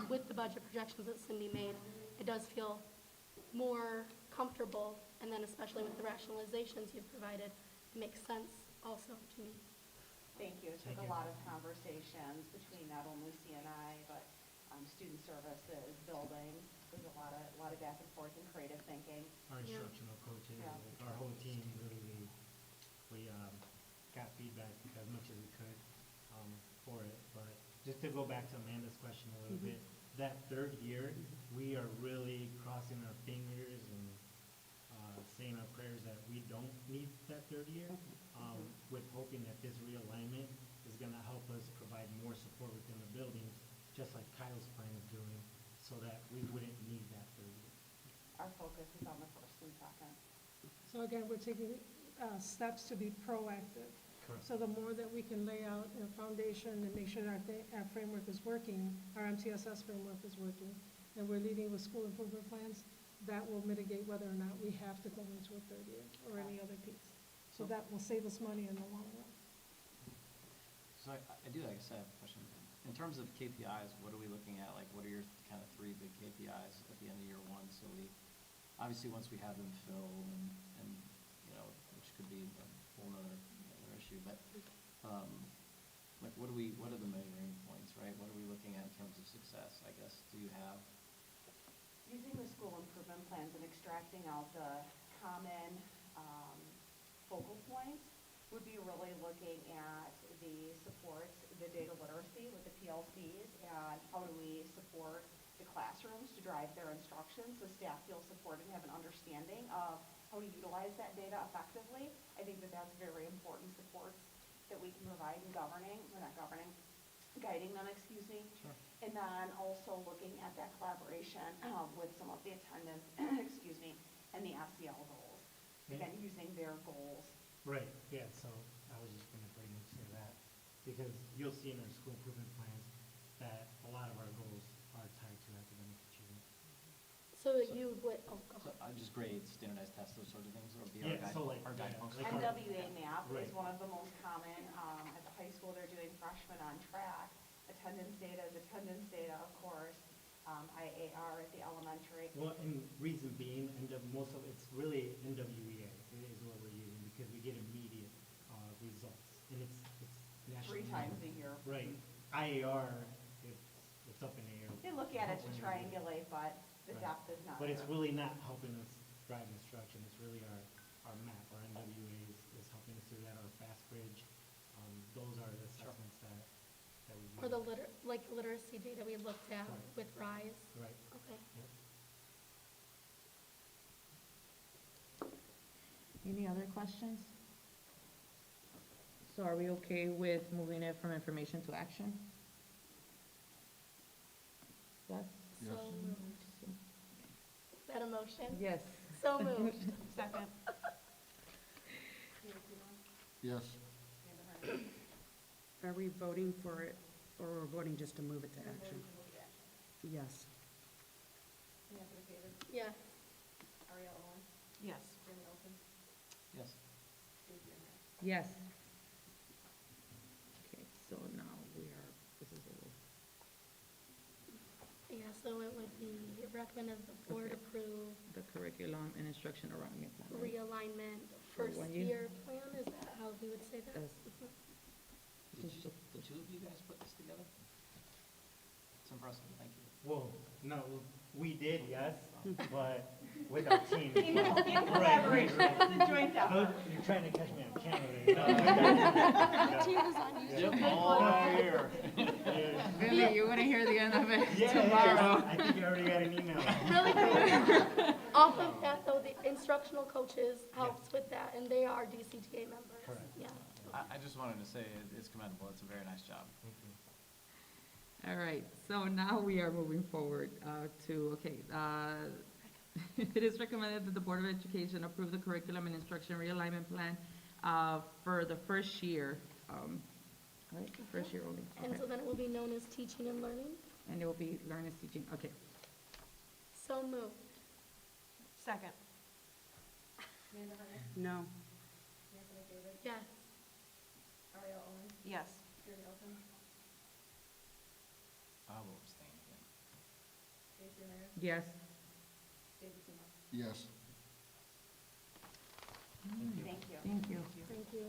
S3: with the budget projections that Cindy made, it does feel more comfortable, and then especially with the rationalizations you've provided, it makes sense also to me.
S17: Thank you. It took a lot of conversations between not only CNI, but student services, building. There's a lot of back and forth and creative thinking.
S16: Our instructional coaches,
S17: Yeah.
S16: our whole team, really, we got feedback as much as we could for it. But just to go back to Amanda's question a little bit, that third year, we are really crossing our fingers and saying our prayers that we don't need that third year, with hoping that this realignment is going to help us provide more support within the buildings, just like Kyle's plan is doing, so that we wouldn't need that third year.
S17: Our focus is on the first and second.
S10: So again, we're taking steps to be proactive.
S16: Correct.
S10: So the more that we can lay out a foundation and make sure that our framework is working, our MTSS framework is working, and we're leading with school improvement plans, that will mitigate whether or not we have to go into a third year or any other piece. So that will save us money in the long run.
S19: So I do, I guess I have a question. In terms of KPIs, what are we looking at? Like, what are your kind of 3 big KPIs at the end of year 1? So we, obviously, once we have them filled and you know, which could be a whole nother issue, but like, what are the measuring points, right? What are we looking at in terms of success, I guess? Do you have?
S17: Using the school improvement plans and extracting out the common focal points would be really looking at the supports, the data literacy with the PLCs, and how do we support the classrooms to drive their instruction so staff feel supported and have an understanding of how to utilize that data effectively. I think that that's very important supports that we can provide in guiding them, excuse me.
S16: Sure.
S17: And then also looking at that collaboration with some of the attendance, excuse me, and the SEL goals. Again, using their goals.
S16: Right, yeah, so I was just gonna bring into that, because you'll see in our school improvement plans that a lot of our goals are tied to academic achievement.
S3: So you would,
S19: So just grades, standardized tests, those sorts of things, or be
S16: Yeah, so like,
S19: our guideposts?
S16: like our-
S17: NWA math
S16: Right.
S17: is one of the most common. At the high school, they're doing freshmen on track. Attendance data is attendance data, of course. IAR at the elementary.
S16: Well, and reason being, it's really NWEA is what we're using, because we get immediate results, and it's national.
S17: 3 times a year.
S16: Right, IAR, it's up in the air.
S17: They look at it to triangulate, but the
S16: Right.
S17: depth is not
S16: But it's
S17: there.
S16: really not helping us drive instruction, it's really our MAP, our NWA is helping us do that, our Fast Bridge. Those are the assessments that we use.
S3: or the literacy data we looked at
S16: Right.
S3: with RISE?
S16: Right.
S3: Okay.
S16: Yep.
S14: Any other questions? So are we okay with moving it from information to action? Yes?
S4: Yes.
S3: So moved. Is that a motion?
S14: Yes.
S3: So moved.
S2: Second.
S4: Yes.
S2: Are we voting for it, or we're voting just to move it to action? Yes.
S17: Samantha Davis,
S3: Yes.
S17: Ariel Owen,
S2: Yes.
S17: Jim Nelson,
S19: Yes.
S17: Stacey Ernest.
S14: Yes. Okay, so now this is a,
S3: Yeah, so it would be recommended the board
S14: Okay.
S3: approve
S14: the curriculum and instruction alignment plan, right?
S3: realignment
S14: For
S3: first
S14: 1 year?
S3: year plan, is that how we would say that?
S14: Yes.
S3: Mhm.
S14: This is just-
S19: The 2 of you guys put this together? It's impressive, thank you.
S16: Well, no, we did, yes, but with our team.
S17: In
S16: Right,
S17: collaboration,
S16: right, right.
S17: it's a joint effort.
S16: You're trying to catch me on camera there.
S3: The team is on YouTube.
S16: Yep, all here.
S14: Billy, you want to hear the end of it
S16: Yeah,
S14: tomorrow?
S16: I think you already got an email.
S3: Really quick, off of that though, the instructional coaches helps with that, and they are DCTA members.
S16: Correct.
S3: Yeah.
S19: I just wanted to say it's commendable, it's a very nice job.
S16: Thank you.
S14: All right, so now we are moving forward it is recommended that the Board of Education approve the curriculum and instruction realignment plan for the first year right? First year only.
S3: And
S14: Okay.
S3: so then it will be known as teaching and learning.
S14: And it will be learners teaching, okay.
S3: So moved.
S15: Second.
S2: No.
S18: Anthony Davis,
S3: Yes.
S18: Ariel Owens,
S15: Yes.
S18: Drew Hilton,
S19: I will abstain again.
S18: Stacy Meyer,
S14: Yes.
S18: David Seymour.
S4: Yes.
S17: Thank you.
S14: Thank you.
S3: Thank you.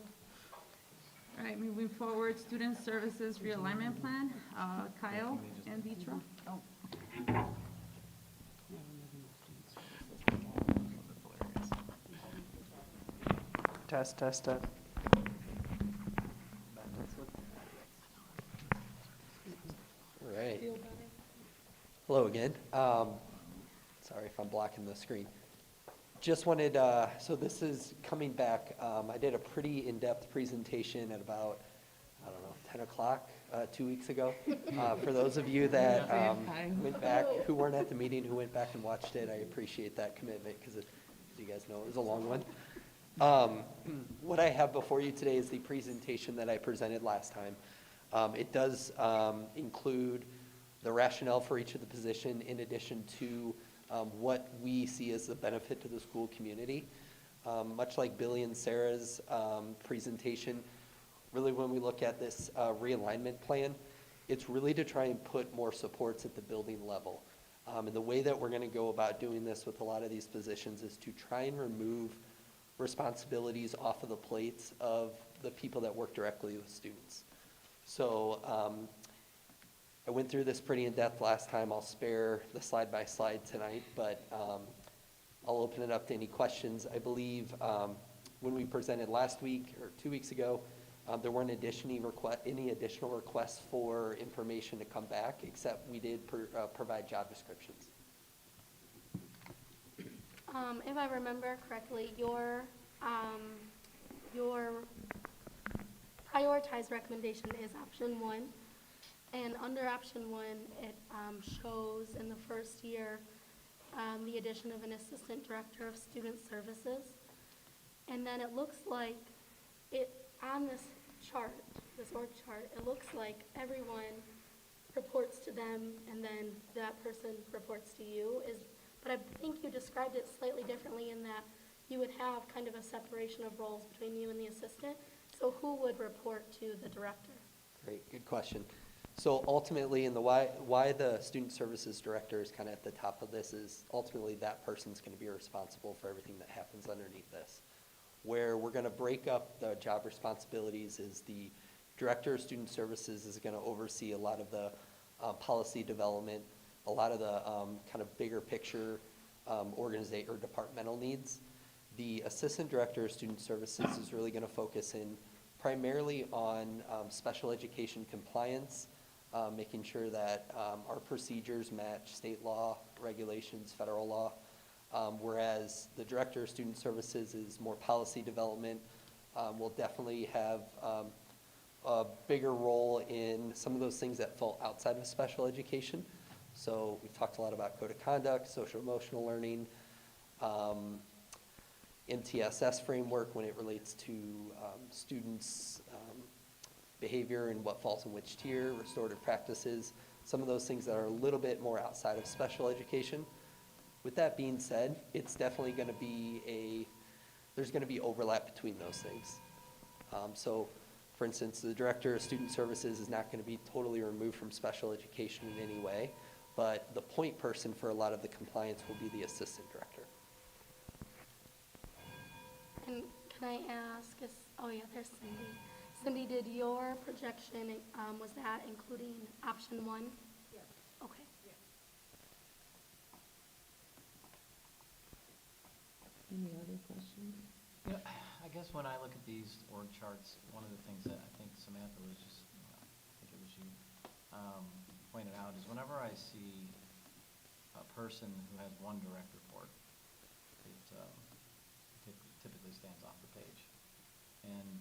S1: All right, moving forward, Student Services Realignment Plan, Kyle and Deetra.
S14: Oh.
S11: Test, test, test. All right.
S3: Feel better?
S11: Hello again. Sorry if I'm blocking the screen. Just wanted, so this is coming back. I did a pretty in-depth presentation at about, I don't know, 10 o'clock 2 weeks ago. For those of you that went back, who weren't at the meeting, who went back and watched it, I appreciate that commitment because, as you guys know, it was a long one. What I have before you today is the presentation that I presented last time. It does include the rationale for each of the position in addition to what we see as the benefit to the school community. Much like Billy and Sarah's presentation, really when we look at this realignment plan, it's really to try and put more supports at the building level. And the way that we're going to go about doing this with a lot of these positions is to try and remove responsibilities off of the plates of the people that work directly with students. So I went through this pretty in depth last time. I'll spare the slide by slide tonight, but I'll open it up to any questions. I believe when we presented last week or 2 weeks ago, there weren't any additional requests for information to come back, except we did provide job descriptions.
S3: If I remember correctly, your prioritized recommendation is option 1. And under option 1, it shows in the first year the addition of an assistant director of student services. And then it looks like on this chart, this org chart, it looks like everyone reports to them and then that person reports to you. But I think you described it slightly differently in that you would have kind of a separation of roles between you and the assistant. So who would report to the director?
S11: Great, good question. So ultimately, and the why the student services director is kind of at the top of this is ultimately that person's going to be responsible for everything that happens underneath this. Where we're going to break up the job responsibilities is the director of student services is going to oversee a lot of the policy development, a lot of the kind of bigger picture organizational or departmental needs. The assistant director of student services is really going to focus in primarily on special education compliance, making sure that our procedures match state law, regulations, federal law, whereas the director of student services is more policy development. Will definitely have a bigger role in some of those things that fall outside of special education. So we've talked a lot about code of conduct, social emotional learning, MTSS framework when it relates to students' behavior and what falls in which tier, restorative practices, some of those things that are a little bit more outside of special education. With that being said, it's definitely going to be there's going to be overlap between those things. So, for instance, the director of student services is not going to be totally removed from special education in any way, but the point person for a lot of the compliance will be the assistant director.
S3: And can I ask, oh yeah, there's Cindy. Cindy, did your projection, was that including option 1?
S18: Yes.
S3: Okay.
S18: Yes.
S14: Any other questions?
S19: You know, I guess when I look at these org charts, one of the things that I think Samantha was just, I think it was you, pointed out is whenever I see a person who has one direct report, it typically stands off the page. And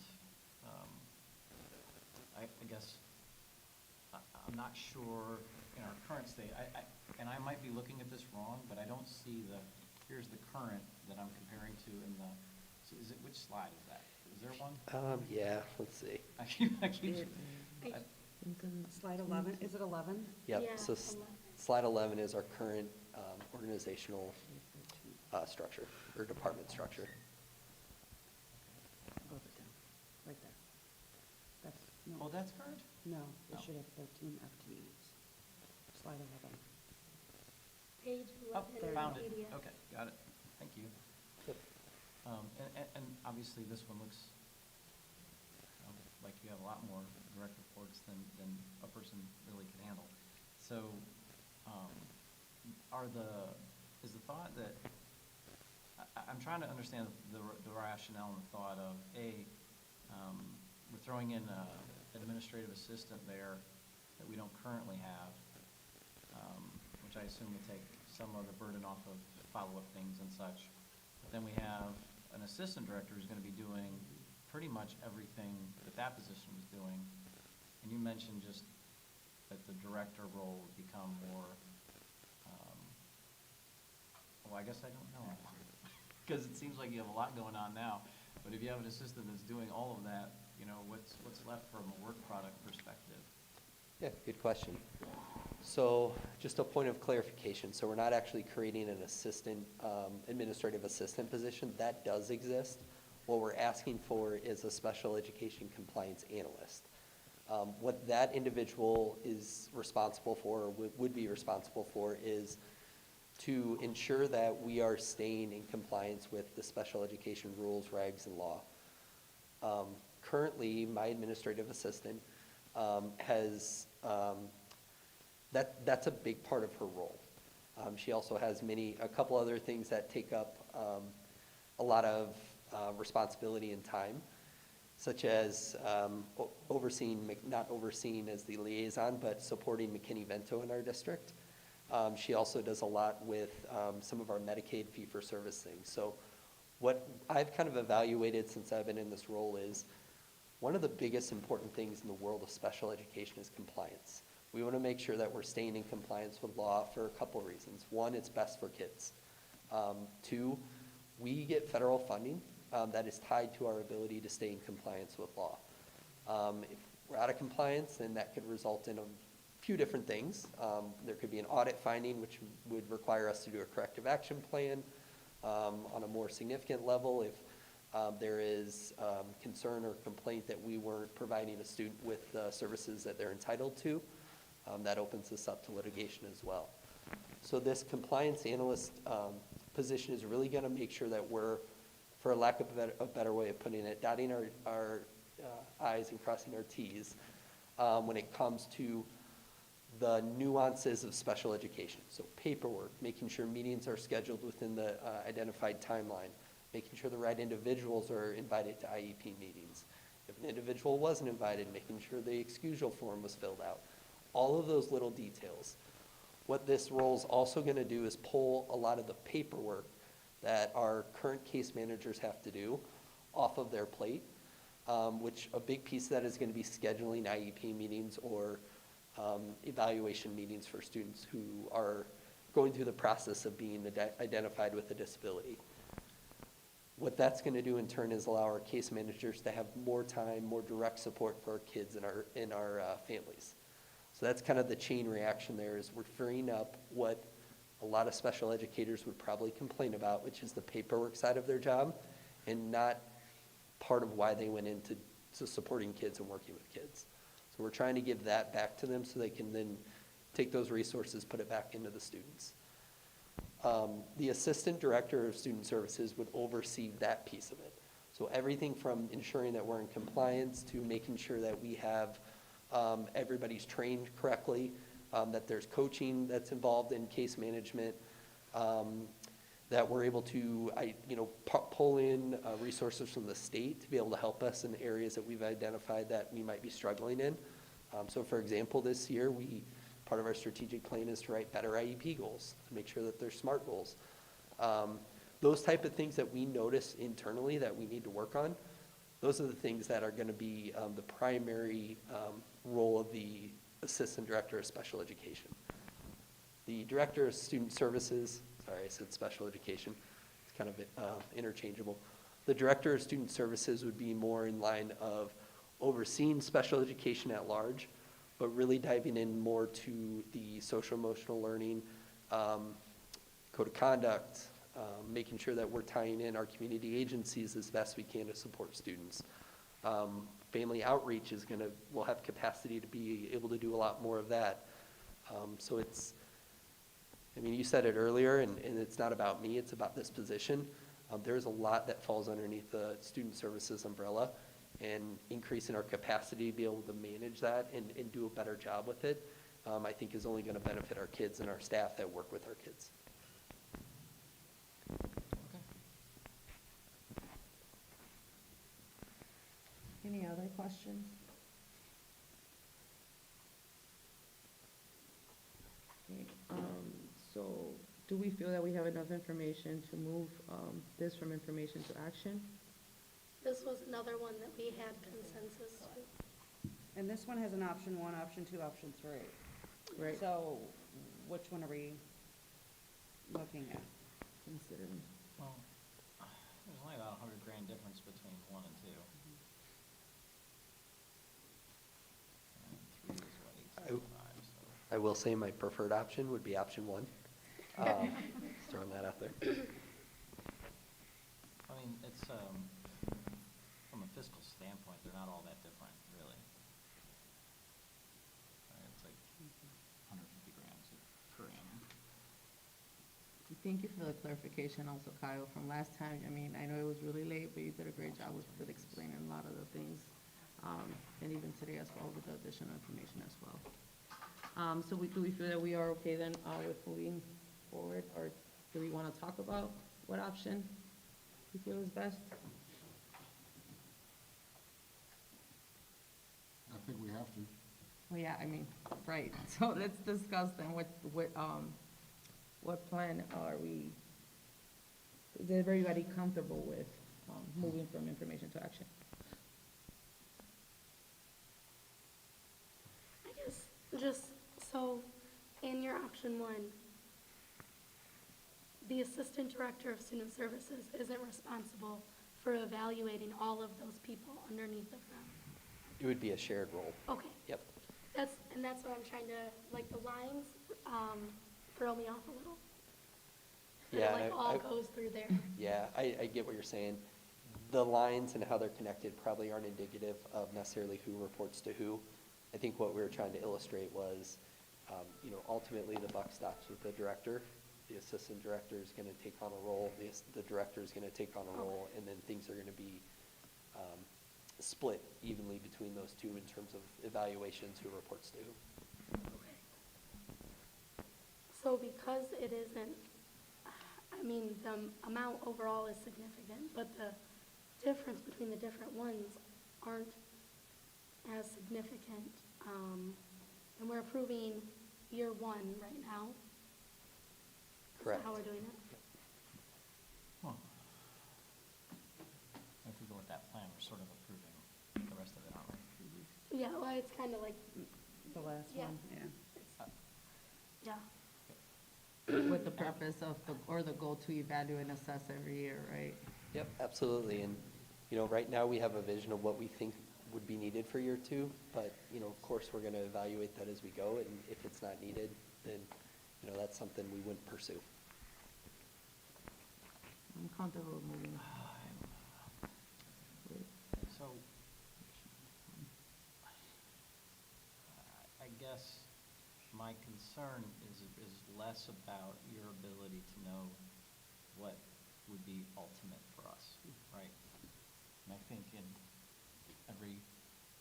S19: I guess I'm not sure in our current state, and I might be looking at this wrong, but I don't see here's the current that I'm comparing to in the, so which slide is that? Is there one?
S11: Yeah, let's see.
S19: I keep
S2: Slide 11, is it 11?
S11: Yep,
S3: Yeah,
S11: so slide 11 is our current organizational structure, or department structure.
S2: Above it down, right there. That's, no.
S19: Oh, that's current?
S2: No, it
S19: Oh.
S2: should have 13 FTEs. Slide 11.
S3: Page
S19: Oh,
S3: 11 in the
S19: found it.
S3: PDF.
S19: Okay, got it. Thank you.
S11: Yep.
S19: And obviously, this one looks like you have a lot more direct reports than a person really can handle. So, is the thought that, I'm trying to understand the rationale and the thought of, we're throwing in an administrative assistant there that we don't currently have, which I assume will take some of the burden off of follow-up things and such. But then we have an assistant director who's going to be doing pretty much everything that position was doing. And you mentioned just that the director role would become more, well, I guess I don't know. Because it seems like you have a lot going on now. But if you have an assistant that's doing all of that, what's left from a work product perspective?
S11: Yeah, good question. So just a point of clarification. So we're not actually creating an administrative assistant position. That does exist. What we're asking for is a special education compliance analyst. What that individual is responsible for, or would be responsible for, is to ensure that we are staying in compliance with the special education rules, regs, and law. Currently, my administrative assistant has, that's a big part of her role. She also has a couple other things that take up a lot of responsibility and time, such as not overseeing as the liaison, but supporting McKinney-Vento in our district. She also does a lot with some of our Medicaid fee-for-service things. So what I've kind of evaluated since I've been in this role is one of the biggest important things in the world of special education is compliance. We want to make sure that we're staying in compliance with law for a couple of reasons. One, it's best for kids. Two, we get federal funding that is tied to our ability to stay in compliance with law. If we're out of compliance, then that could result in a few different things. There could be an audit finding, which would require us to do a corrective action plan on a more significant level. If there is concern or complaint that we weren't providing a student with services that they're entitled to, that opens us up to litigation as well. So this compliance analyst position is really going to make sure that we're, for lack of a better way of putting it, dotting our I's and crossing our T's when it comes to the nuances of special education. So paperwork, making sure meetings are scheduled within the identified timeline, making sure the right individuals are invited to IEP meetings. If an individual wasn't invited, making sure the excusal form was filled out. All of those little details. What this role is also going to do is pull a lot of the paperwork that our current case managers have to do off of their plate, which a big piece of that is going to be scheduling IEP meetings or evaluation meetings for students who are going through the process of being identified with a disability. What that's going to do in turn is allow our case managers to have more time, more direct support for our kids and our families. So that's kind of the chain reaction there, is we're freeing up what a lot of special educators would probably complain about, which is the paperwork side of their job, and not part of why they went into supporting kids and working with kids. So we're trying to give that back to them so they can then take those resources, put it back into the students. The assistant director of student services would oversee that piece of it. So everything from ensuring that we're in compliance to making sure that we have everybody's trained correctly, that there's coaching that's involved in case management, that we're able to pull in resources from the state to be able to help us in areas that we've identified that we might be struggling in. So for example, this year, part of our strategic plan is to write better IEP goals, to make sure that they're SMART goals. Those type of things that we notice internally that we need to work on, those are the things that are going to be the primary role of the Assistant Director of Special Education. The Director of Student Services, sorry, I said Special Education, it's kind of interchangeable. The Director of Student Services would be more in line of overseeing special education at large, but really diving in more to the social emotional learning, code of conduct, making sure that we're tying in our community agencies as best we can to support students. Family outreach will have capacity to be able to do a lot more of that. So you said it earlier, and it's not about me, it's about this position. There's a lot that falls underneath the student services umbrella, and increasing our capacity to be able to manage that and do a better job with it, I think is only gonna benefit our kids and our staff that work with our kids.
S14: Any other questions? Okay, so do we feel that we have enough information to move this from information to action?
S3: This was another one that we had consensus to.
S2: And this one has an option 1, option 2, option 3.
S14: Right.
S2: So which one are we looking at?
S14: Considering.
S19: Well, there's only about $100,000 difference between 1 and 2. And 3 is what, 875, so.
S11: I will say my preferred option would be option 1. Just throwing that out there.
S19: I mean, it's, from a fiscal standpoint, they're not all that different, really. Right, it's like 150 grand per annum.
S14: Thank you for the clarification also, Kyle, from last time. I mean, I know it was really late, but you did a great job with explaining a lot of the things. And even today as well with the additional information as well. So do we feel that we are okay then with moving forward, or do we want to talk about what option we feel is best?
S4: I think we have to.
S14: Well, yeah, I mean, right. So let's discuss then what plan is everybody comfortable with moving from information to action?
S3: I guess, just, so, in your option 1, the Assistant Director of Student Services isn't responsible for evaluating all of those people underneath of them.
S11: It would be a shared role.
S3: Okay.
S11: Yep.
S3: That's what I'm trying to, like, the lines, throw me off a little.
S11: Yeah,
S3: It, like, all goes through there.
S11: Yeah, I get what you're saying. The lines and how they're connected probably aren't indicative of necessarily who reports to who. I think what we were trying to illustrate was, ultimately the buck stops with the director. The assistant director is going to take on a role, the director is going to take on a role, and then things are going to be split evenly between those two in terms of evaluations, who reports to who.
S3: So because it isn't, I mean, the amount overall is significant, but the difference between the different ones aren't as significant. And we're approving year 1 right now.
S11: Correct.
S3: Is that how we're doing it?
S19: Well, if we go with that plan, we're sort of approving the rest of it, aren't we?
S3: Yeah, well, it's kind of like,
S2: The last
S3: Yeah.
S2: one, yeah.
S3: yeah.
S14: With the purpose of the goal to evaluate and assess every year, right?
S11: Yep, absolutely. And, right now we have a vision of what we think would be needed for year 2, but, of course, we're going to evaluate that as we go, and if it's not needed, then, that's something we wouldn't pursue.
S14: I'm comfortable moving.
S19: So, I guess my concern is less about your ability to know what would be ultimate for us, right? And I think in every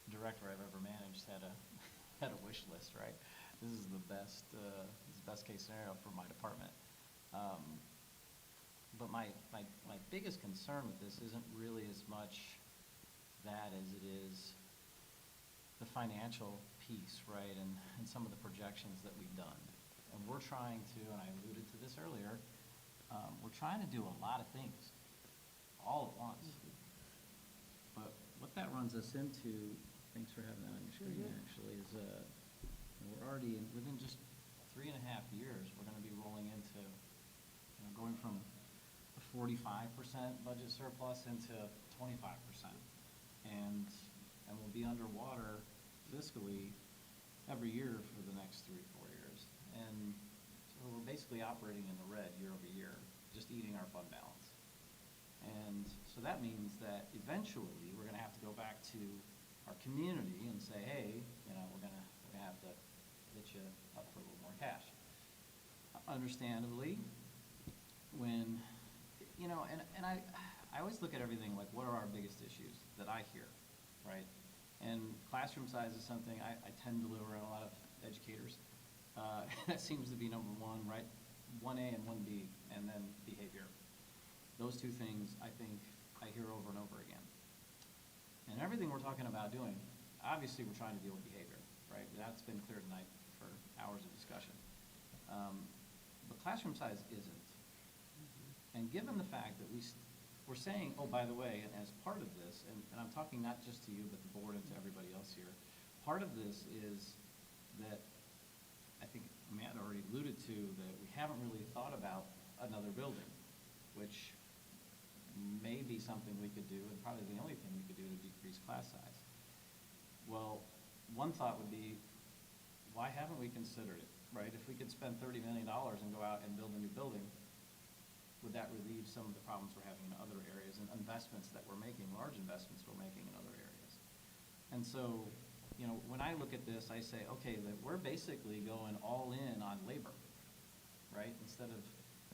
S19: director I've ever managed had a wish list, right? This is the best case scenario for my department. But my biggest concern with this isn't really as much that as it is the financial piece, right, and some of the projections that we've done. And we're trying to, and I alluded to this earlier, we're trying to do a lot of things all at once. But what that runs us into, thanks for having that on your screen, actually, is we're already, within just 3.5 years, we're going to be rolling into, going from a 45% budget surplus into 25%. And and we'll be underwater fiscally every year for the next 3 or 4 years. And so we're basically operating in the red year over year, just eating our fund balance. And so that means that eventually we're gonna have to go back to our community and say, hey, you know, we're gonna have to hit you up for a little more cash. Understandably, when, you know, and I always look at everything like, what are our biggest issues that I hear, right? And classroom size is something I tend to live around a lot of educators. That seems to be number one, right? 1A and 1B, and then behavior. Those two things I think I hear over and over again. And everything we're talking about doing, obviously we're trying to deal with behavior, right? That's been clear tonight for hours of discussion. But classroom size isn't. And given the fact that we're saying, oh, by the way, and as part of this, and I'm talking not just to you, but the board and to everybody else here, part of this is that I think Matt already alluded to, that we haven't really thought about another building, which may be something we could do, and probably the only thing we could do to decrease class size. Well, one thought would be, why haven't we considered it, right? If we could spend $30 million and go out and build a new building, would that relieve some of the problems we're having in other areas and investments that we're making, large investments we're making in other areas? And so, you know, when I look at this, I say, okay, that we're basically going all in on labor, right? Instead of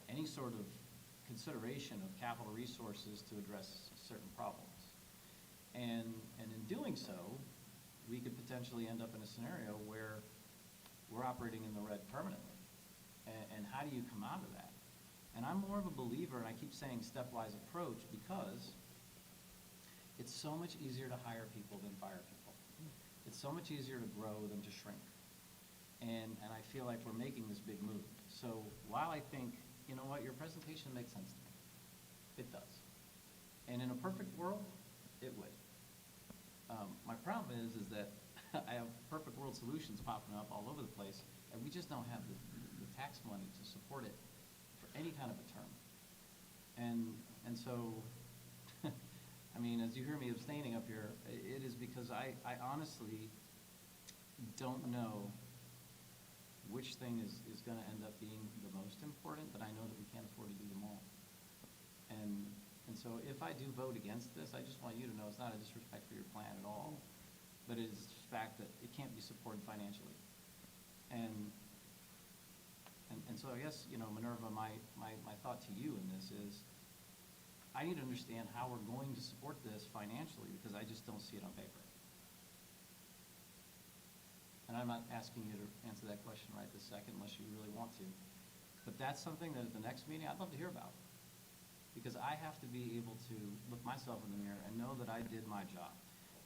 S19: any sort of consideration of capital resources to address certain problems. And in doing so, we could potentially end up in a scenario where we're operating in the red permanently. And how do you come out of that? And I'm more of a believer, and I keep saying stepwise approach, because it's so much easier to hire people than fire people. It's so much easier to grow than to shrink. And I feel like we're making this big move. So while I think, you know what, your presentation makes sense to me. It does. And in a perfect world, it would. My problem is that I have perfect world solutions popping up all over the place, and we just don't have the tax money to support it for any kind of a term. And so, I mean, as you hear me abstaining up here, it is because I honestly don't know which thing is going to end up being the most important, but I know that we can't afford to do them all. And so if I do vote against this, I just want you to know it's not a disrespect for your plan at all, but it is the fact that it can't be supported financially. And so I guess, you know, Minerva, my thought to you in this is, I need to understand how we're going to support this financially, because I just don't see it on paper. And I'm not asking you to answer that question right this second unless you really want to. But that's something that at the next meeting I'd love to hear about. Because I have to be able to look myself in the mirror and know that I did my job.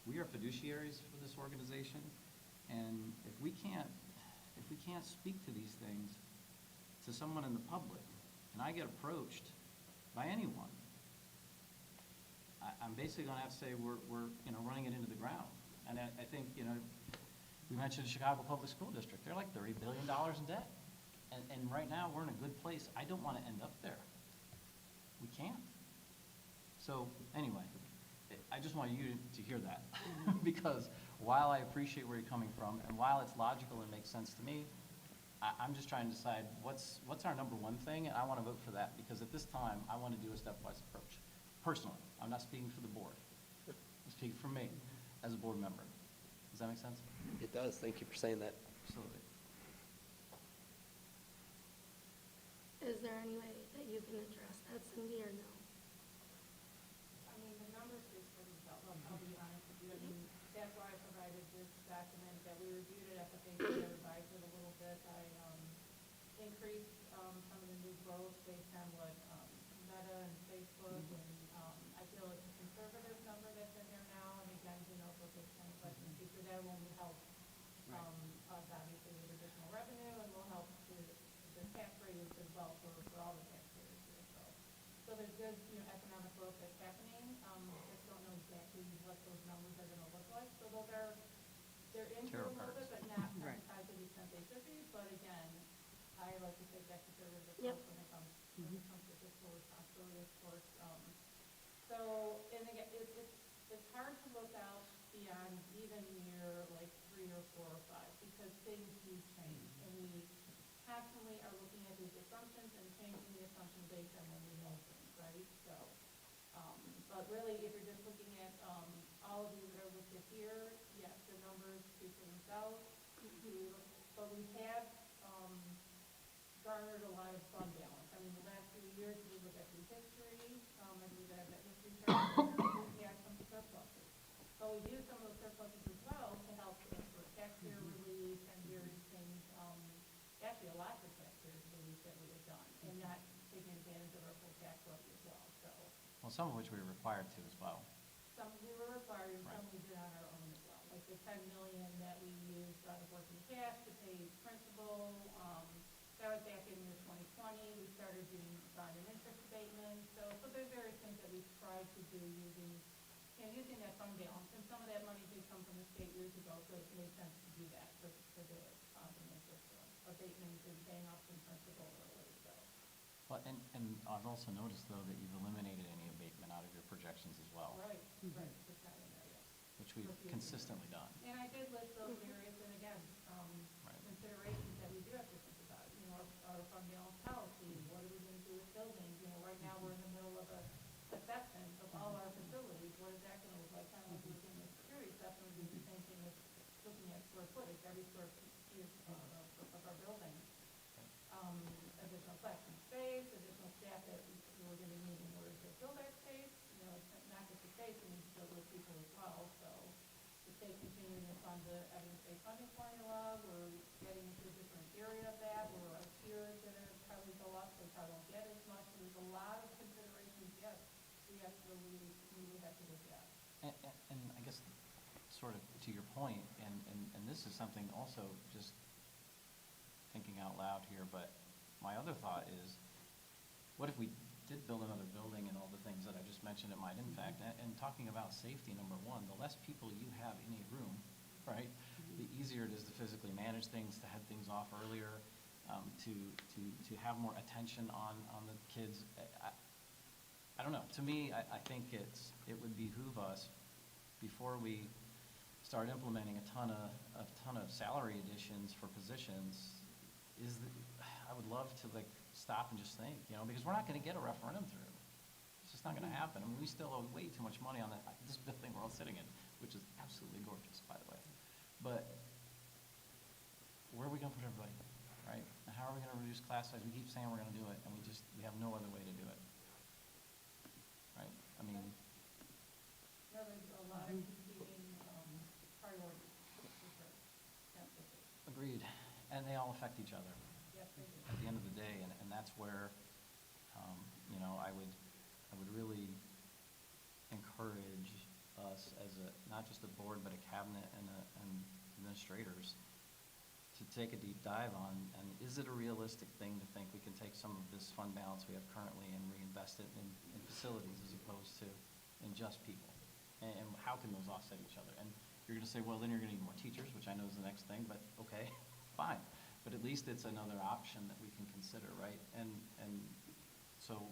S19: We are fiduciaries for this organization, and if we can't speak to these things to someone in the public, and I get approached by anyone, I'm basically going to have to say we're you know, running it into the ground. And I think, you know, we mentioned the Chicago Public School District. They're like $30 billion in debt. And right now, we're in a good place. I don't want to end up there. We can't. So anyway, I just want you to hear that. Because while I appreciate where you're coming from, and while it's logical and makes sense to me, I'm just trying to decide what's our number one thing, and I want to vote for that. Because at this time, I want to do a stepwise approach. Personally, I'm not speaking for the board. I'm speaking for me as a board member. Does that make sense?
S11: It does. Thank you for saying that.
S19: Absolutely.
S3: Is there any way that you can address that, Cindy, or no?
S18: I mean, the numbers speak for themselves, I'll be honest with you. I mean, that's why I provided this document, that we reviewed it at the face, I revised it a little bit. I increased some of the new growth based on what Meta and Facebook, and I feel it's a conservative number that's in there now. And again, who knows what those kind of questions in the future, that will help us obviously with additional revenue, and will help the tax rate as well for all the taxpayers here. So there's good, you know, economic growth that's happening. Just don't know exactly what those numbers are going to look like. So those they're in here a little bit, but not tied to the extent they should be. But again, I like to take that conservative approach when it comes to fiscal responsibility, of course. So, and again, it's hard to look out
S20: beyond even year like 3 or 4 or 5, because things do change, and we constantly are looking at these assumptions and changing the assumption based on when we know things, right? So, but really, if you're just looking at all of you that are listed here, yes, the numbers speak for themselves. But we have garnered a lot of fund balance. I mean, the last few years, if we look at the history, I believe I have that history chart, we had some surpluses. But we've used some of those surpluses as well to help for taxpayer relief and various things, actually a lot of taxpayer relief that we have done, and not taking advantage of our full tax levy as well, so.
S7: Well, some of which we were required to as well.
S20: Some we were required, and
S7: Right.
S20: some we did on our own as well, like the 10 million that we used out of working cash to pay principal, that was back in year 2020, we started doing bond and interest abatements, so there's various things that we've tried to do using that fund balance, and some of that money did come from the state years ago, so it made sense to do that for the bond and interest abatements and paying off some principal early, so.
S7: Well, and I've also noticed, though, that you've eliminated any abatement out of your projections as well.
S20: Right, right, it's not in there yet.
S7: Which we've consistently done.
S20: And I did list those areas, and again,
S7: Right.
S20: considerations that we do have to think about, our fund balance policy, what are we gonna do with buildings? Right now, we're in the middle of a assessment of all our facilities, what is that gonna look like? Kind of like looking at security assessment, would be the same thing as looking at square footage, every square feet of our building. Additional classroom space, additional staff that we're gonna need in order to fill that space, it's not just the space, we need to fill those people as well, so the state continuing to fund the evidence-based funding formula, we're getting into a different area of that, where our tiers are gonna probably go up, so we probably won't get as much, so there's a lot of considerations, yes, we would have to look at.
S7: And I guess, sort of to your point, and this is something also just thinking out loud here, but my other thought is, what if we did build another building and all the things that I just mentioned it might impact, and talking about safety, number one, the less people you have in a room, right, the easier it is to physically manage things, to head things off earlier, to have more attention on the kids. I don't know, to me, I think it would behoove us, before we start implementing a ton of salary additions for positions, I would love to stop and just think, because we're not gonna get a referendum through. It's just not gonna happen. I mean, we still owe way too much money on this building we're all sitting in, which is absolutely gorgeous, by the way. But where are we gonna put everybody, right? And how are we gonna reduce class size? We keep saying we're gonna do it, and we have no other way to do it. Right? I mean,
S20: There's a lot of competing priorities, for sure. That's for sure.
S7: agreed. And they all affect each other.
S20: Yes, they do.
S7: At the end of the day, and that's where, I would really encourage us as not just a board, but a cabinet and administrators to take a deep dive on, and is it a realistic thing to think we can take some of this fund balance we have currently and reinvest it in facilities as opposed to in just people? And how can those offset each other? And you're gonna say, well, then you're gonna need more teachers, which I know is the next thing, but okay, fine. But at least it's another option that we can consider, right? And so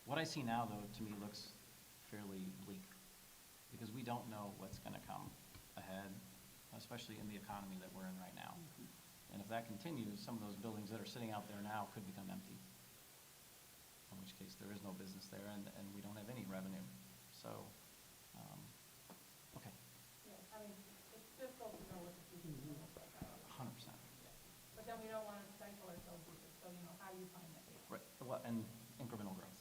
S7: what I see now, though, to me looks fairly bleak, because we don't know what's gonna come ahead, especially in the economy that we're in right now. And if that continues, some of those buildings that are sitting out there now could become empty, in which case there is no business there, and we don't have any revenue. So, okay.
S20: Yeah, I mean, it's difficult to know what the future is going to look like.
S7: 100%.
S20: But then we don't want to stifle ourselves either, so, how do you find that balance?
S7: Right, well, and incremental growth.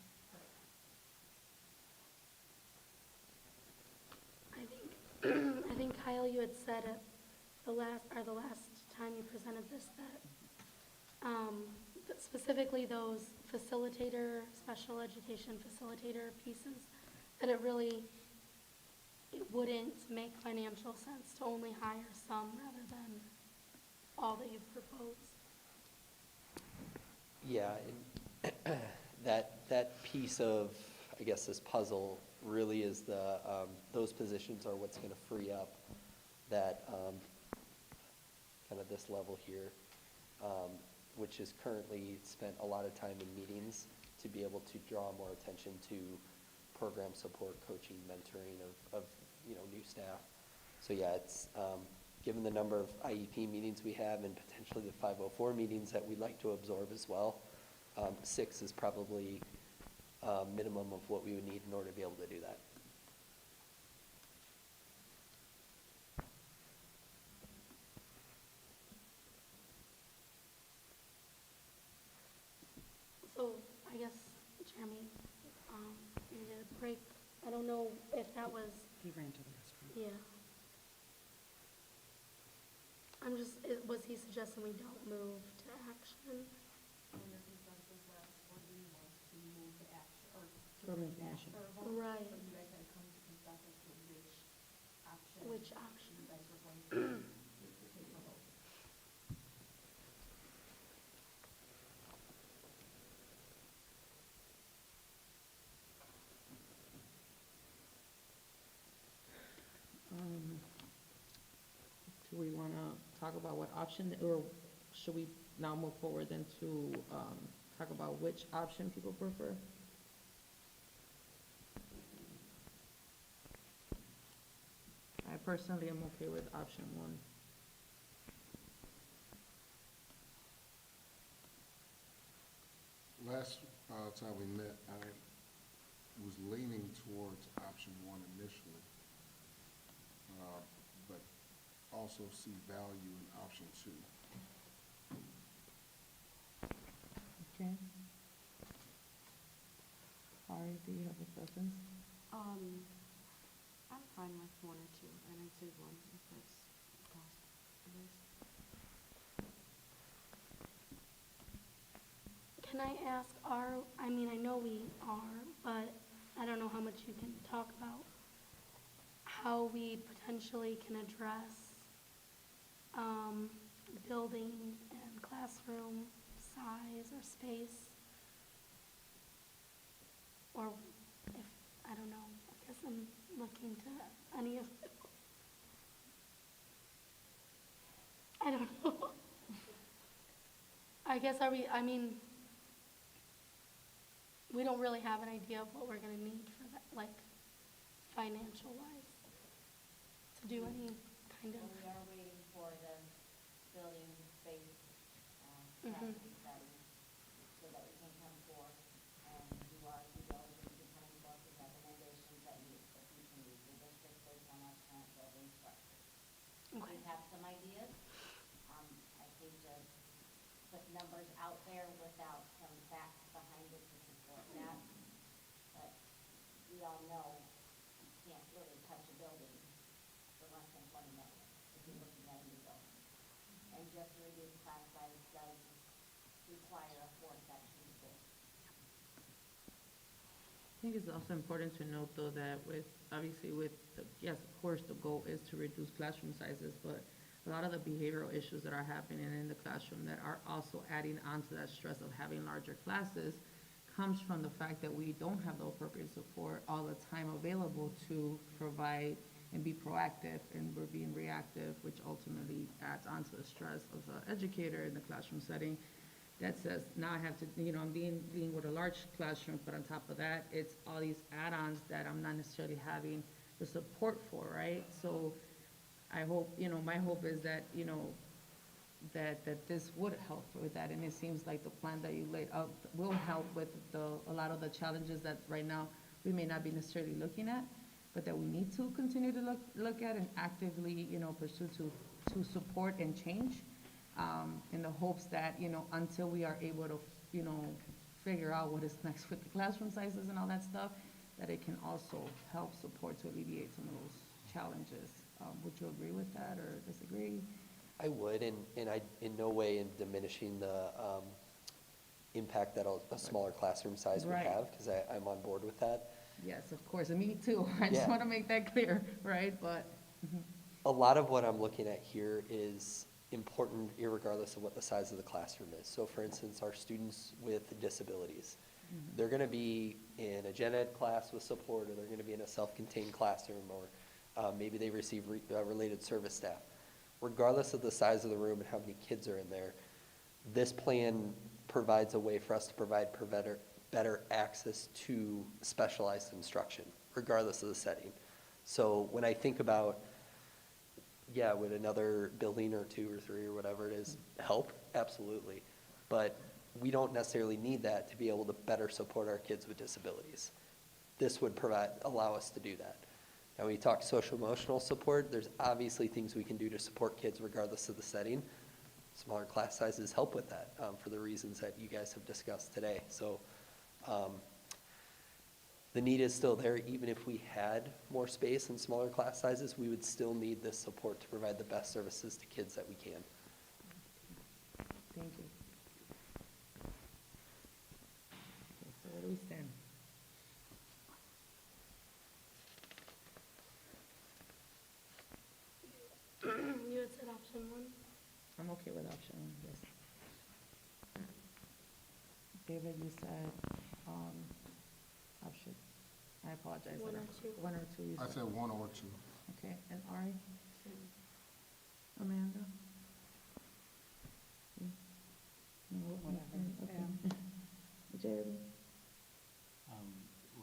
S3: I think Kyle, you had said at the last time you presented this, that specifically those special education facilitator pieces, that it wouldn't make financial sense to only hire some rather than all that you've proposed.
S11: Yeah, and that piece of, I guess, this puzzle really is those positions are what's gonna free up that, kind of this level here, which is currently spent a lot of time in meetings to be able to draw more attention to program support, coaching, mentoring of new staff. So yeah, it's, given the number of IEP meetings we have and potentially the 504 meetings that we'd like to absorb as well, 6 is probably minimum of what we would need in order to be able to do that.
S3: So I guess, Jeremy, needed a break. I don't know if that was,
S2: He ran to the restroom.
S3: yeah. I'm just, was he suggesting we don't move to action?
S20: Your consensus last board meeting was to move to action, or to
S2: Or
S20: move
S2: make
S20: to
S2: motion.
S20: action, or vote.
S3: Right.
S20: But you guys had to come to consensus with which option.
S3: Which option?
S20: You guys were going to take a vote.
S14: Do we want to talk about what option, or should we now move forward then to talk about which option people prefer? I personally am okay with option 1.
S4: Last time we met, I was leaning towards option 1 initially, but also see value in option 2.
S14: Okay. Ari, do you have a preference?
S2: I'm fine with 1 or 2, and I'd say 1 if that's possible.
S3: Can I ask, I mean, I know we are, but I don't know how much you can talk about how we potentially can address building and classroom size or space. Or if, I don't know, I guess I'm looking to any of, I don't know. I guess I mean, we don't really have an idea of what we're gonna need for that, like, financial wise, to do any kind of.
S8: And we are waiting for the building space,
S3: Mhm.
S8: classroom setting, so that we can come forth and do our due diligence and come forth with recommendations that meet the future needs of the district based on our current building structure.
S3: Okay.
S8: We have some ideas. I hate to put numbers out there without some facts behind it to support that. But we all know you can't really touch a building for less than 20 million if you're looking at a new building. And just to reduce class size does require a 4-section school.
S14: I think it's also important to note, though, that obviously with, yes, of course, the goal is to reduce classroom sizes, but a lot of the behavioral issues that are happening in the classroom that are also adding on to that stress of having larger classes comes from the fact that we don't have the appropriate support all the time available to provide and be proactive, and we're being reactive, which ultimately adds on to the stress of the educator in the classroom setting. That says, now I have to, I'm dealing with a large classroom, but on top of that, it's all these add-ons that I'm not necessarily having the support for, right? So I hope, my hope is that, that this would help with that, and it seems like the plan that you laid out will help with a lot of the challenges that right now we may not be necessarily looking at, but that we need to continue to look at and actively, pursue to support and change, in the hopes that, until we are able to, figure out what is next with the classroom sizes and all that stuff, that it can also help support to alleviate some of those challenges. Would you agree with that or disagree?
S11: I would, and I, in no way in diminishing the impact that a smaller classroom size would
S14: Right.
S11: have, because I'm on board with that.
S14: Yes, of course, and me too. I just
S11: Yeah.
S14: want to make that clear, right? But,
S11: A lot of what I'm looking at here is important irregardless of what the size of the classroom is. So for instance, our students with disabilities, they're going to be in a gen ed class with support, or they're going to be in a self-contained classroom, or maybe they receive related service staff. Regardless of the size of the room and how many kids are in there, this plan provides a way for us to provide better access to specialized instruction, regardless of the setting. So when I think about, yeah, would another building or 2 or 3 or whatever it is help? Absolutely. But we don't necessarily need that to be able to better support our kids with disabilities. This would allow us to do that. Now, when you talk social emotional support, there's obviously things we can do to support kids regardless of the setting. Smaller class sizes help with that for the reasons that you guys have discussed today. So the need is still there. Even if we had more space and smaller class sizes, we would still need this support to provide the best services to kids that we can.
S14: Thank you. Okay, so where do we stand?
S3: You had said option 1.
S14: I'm okay with option 1, yes. David, you said, option, I apologize.
S3: 1 or 2.
S14: 1 or 2, you
S4: I
S14: said.
S4: said 1 or 2.
S14: Okay, and Ari? Amanda? No,
S2: Whatever,
S14: okay. Jeremy?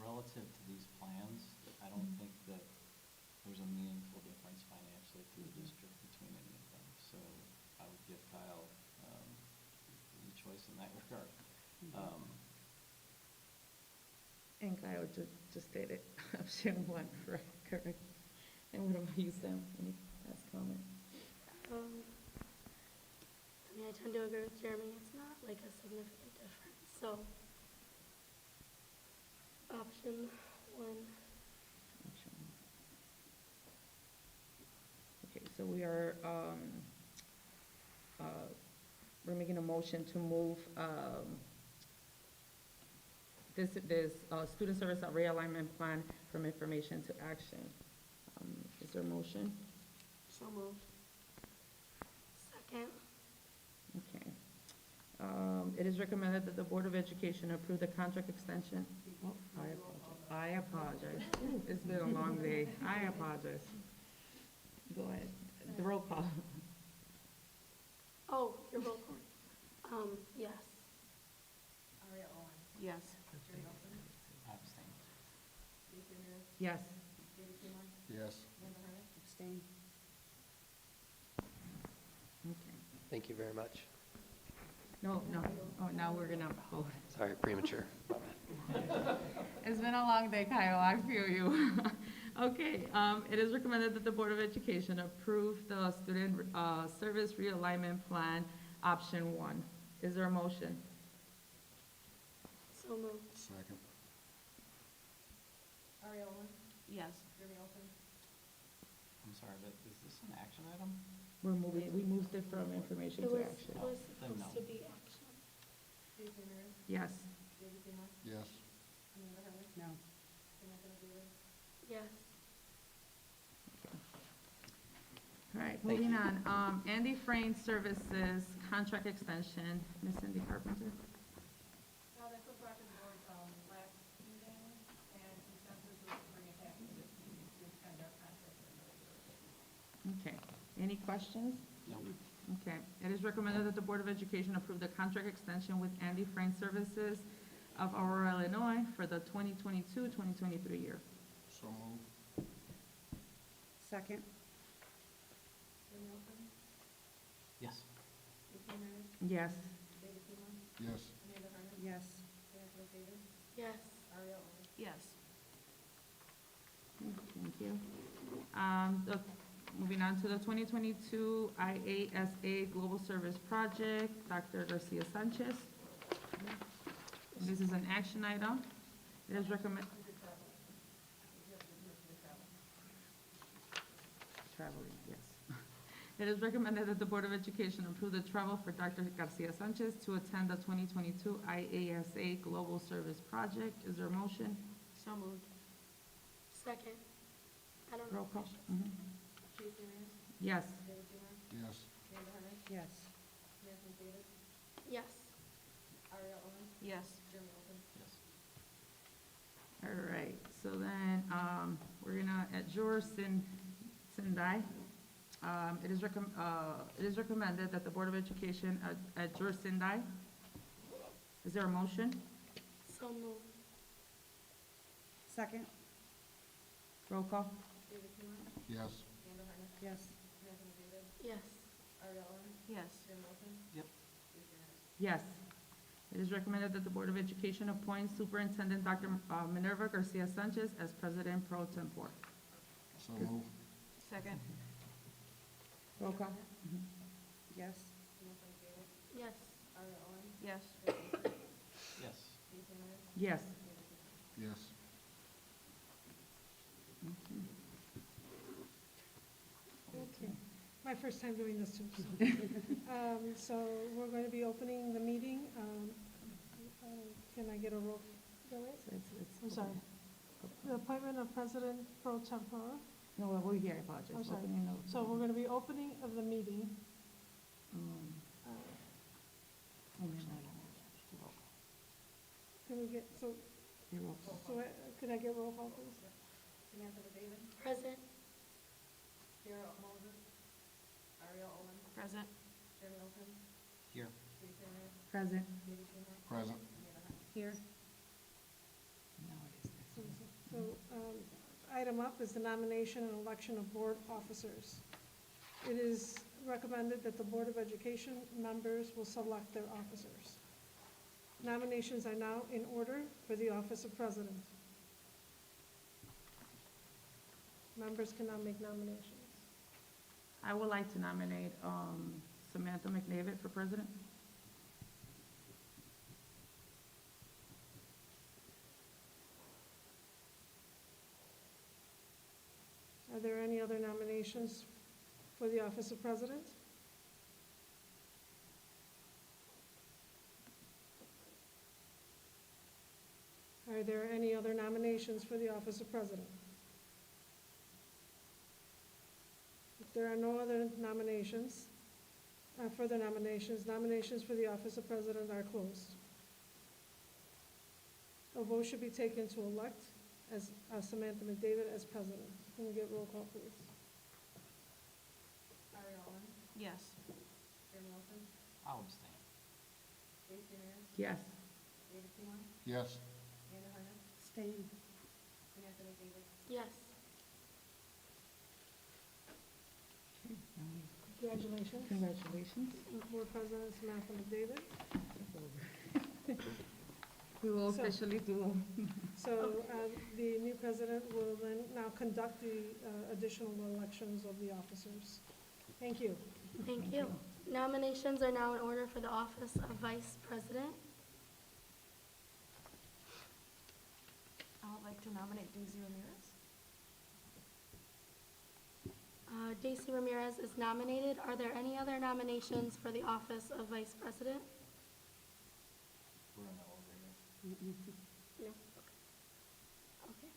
S19: Relative to these plans, I don't think that there's a meaningful difference financially to the district between any of them. So I would give Kyle the choice in that regard.
S14: And Kyle just stated option 1, correct? And what about you, Sam? Any last comment?
S3: I mean, I tend to agree with Jeremy. It's not like a significant difference. So, option 1.
S14: Option 1. Okay, so we are, we're making a motion to move, this student service realignment plan from information to action. Is there a motion?
S3: So moved. Second.
S14: Okay. It is recommended that the Board of Education approve the contract extension. Oh, I apologize. It's been a long day. I apologize. Go ahead. The roll call.
S3: Oh, your roll call. Yes.
S17: Aria Owen.
S2: Yes.
S17: Jerry Wilson.
S19: Abstain.
S17: Stacy Ramirez.
S14: Yes.
S17: David Seymour.
S4: Yes.
S17: Amanda Harmon.
S2: Abstain.
S14: Okay.
S11: Thank you very much.
S14: No. Oh, now we're gonna vote.
S11: Sorry, premature.
S14: It's been a long day, Kyle. I feel you. Okay, it is recommended that the Board of Education approve the student service realignment plan, option 1. Is there a motion?
S3: So moved.
S4: Second.
S17: Aria Owen.
S2: Yes.
S17: Jeremy Wilson.
S19: I'm sorry, but is this an action item?
S14: We moved it from information
S3: It
S14: to
S3: was,
S14: action.
S3: it was
S19: Then no.
S3: supposed to be action.
S17: Stacy Ramirez.
S14: Yes.
S17: David Seymour.
S4: Yes.
S17: Amanda Harmon.
S2: No.
S17: Samantha Davis.
S3: Yes.
S14: All right,
S11: Thank
S14: moving
S11: you.
S14: on. Andy Frain Services contract extension. Ms. Cindy Carpenter.
S20: Now, this was brought to the board, last meeting, and consensus was to bring it back to this meeting to extend our contract for another year.
S14: Okay, any questions?
S19: No.
S14: Okay, it is recommended that the Board of Education approve the contract extension with Andy Frain Services of Aurora, Illinois for the 2022-2023 year.
S4: So moved.
S2: Second.
S17: Jeremy Wilson.
S19: Yes.
S17: Stacy Ramirez.
S14: Yes.
S17: David Seymour.
S4: Yes.
S17: Amanda Harmon.
S2: Yes.
S17: Samantha Davis.
S3: Yes.
S17: Aria Owen.
S2: Yes.
S14: Thank you. Moving on to the 2022 IASA Global Service Project, Dr. Garcia Sanchez. This is an action item. It is recommended. Traveling, yes. It is recommended that the Board of Education approve the travel for Dr. Garcia Sanchez to attend the 2022 IASA Global Service Project. Is there a motion?
S3: So moved. Second. I don't know.
S14: Roll call.
S3: questions.
S14: Mhm.
S17: Stacy Ramirez.
S14: Yes.
S17: David Seymour.
S4: Yes.
S17: Amanda Harmon.
S2: Yes.
S17: Samantha Davis.
S3: Yes.
S17: Aria Owen.
S2: Yes.
S17: Jeremy Wilson.
S19: Yes.
S14: All right, so then, we're gonna adjourn Sendai. It is recommended that the Board of Education adjourn Sendai. Is there a motion?
S3: So moved.
S2: Second.
S14: Roll call.
S17: David Seymour.
S4: Yes.
S17: Amanda Harmon.
S2: Yes.
S17: Samantha
S3: Yes.
S17: Ariel Owens?
S15: Yes.
S17: Jim Wilson?
S19: Yep.
S17: Stacy Miller?
S1: Yes. It is recommended that the Board of Education appoints Superintendent Dr. Minerva Garcia Sanchez as President pro tempore.
S4: So move.
S15: Second.
S1: Roll call.
S2: Yes.
S17: Samantha McDavid?
S3: Yes.
S17: Ariel Owens?
S15: Yes.
S17: Jim Wilson?
S19: Yes.
S17: Stacy Miller?
S1: Yes.
S17: David Seymour?
S4: Yes.
S10: Okay. My first time doing this too. So we're going to be opening the meeting. Can I get a roll? I'm sorry. The appointment of President pro tempore.
S1: No, we're here, I apologize.
S10: I'm sorry.
S1: Opening the-
S10: So we're going to be opening of the meeting. Can we get, so, could I get roll call, please?
S17: Samantha McDavid?
S3: Present.
S17: Sarah Moses? Ariel Owens?
S15: Present.
S17: Jim Wilson?
S19: Here.
S17: Stacy Miller?
S1: Present.
S17: David Seymour?
S4: Present.
S17: Amanda Hunt?
S2: Here.
S10: So, item up is the nomination and election of board officers. It is recommended that the Board of Education members will select their officers. Nominations are now in order for the office of president. Members can now make nominations.
S1: I would like to nominate Samantha McDavid for president.
S10: Are there any other nominations for the office of president? Are there any other nominations for the office of president? If there are no other nominations, further nominations, nominations for the office of president are closed. A vote should be taken to elect as Samantha McDavid as president. Can we get roll call, please?
S17: Ariel Owens?
S15: Yes.
S17: Jim Wilson?
S19: I'll abstain.
S17: Stacy Miller?
S1: Yes.
S17: David Seymour?
S4: Yes.
S17: Amanda Hunt?
S2: Staying.
S17: Samantha McDavid?
S3: Yes.
S10: Congratulations.
S1: Congratulations.
S10: Board President Samantha McDavid.
S1: We will
S10: So-
S1: officially do.
S10: So the new president will then now conduct the additional elections of the officers. Thank you.
S3: Thank you. Nominations are now in order for the office of vice president.
S15: I would like to nominate Daisy Ramirez.
S3: Daisy Ramirez is nominated. Are there any other nominations for the office of vice president?
S19: We're in the order here.
S3: No. Okay.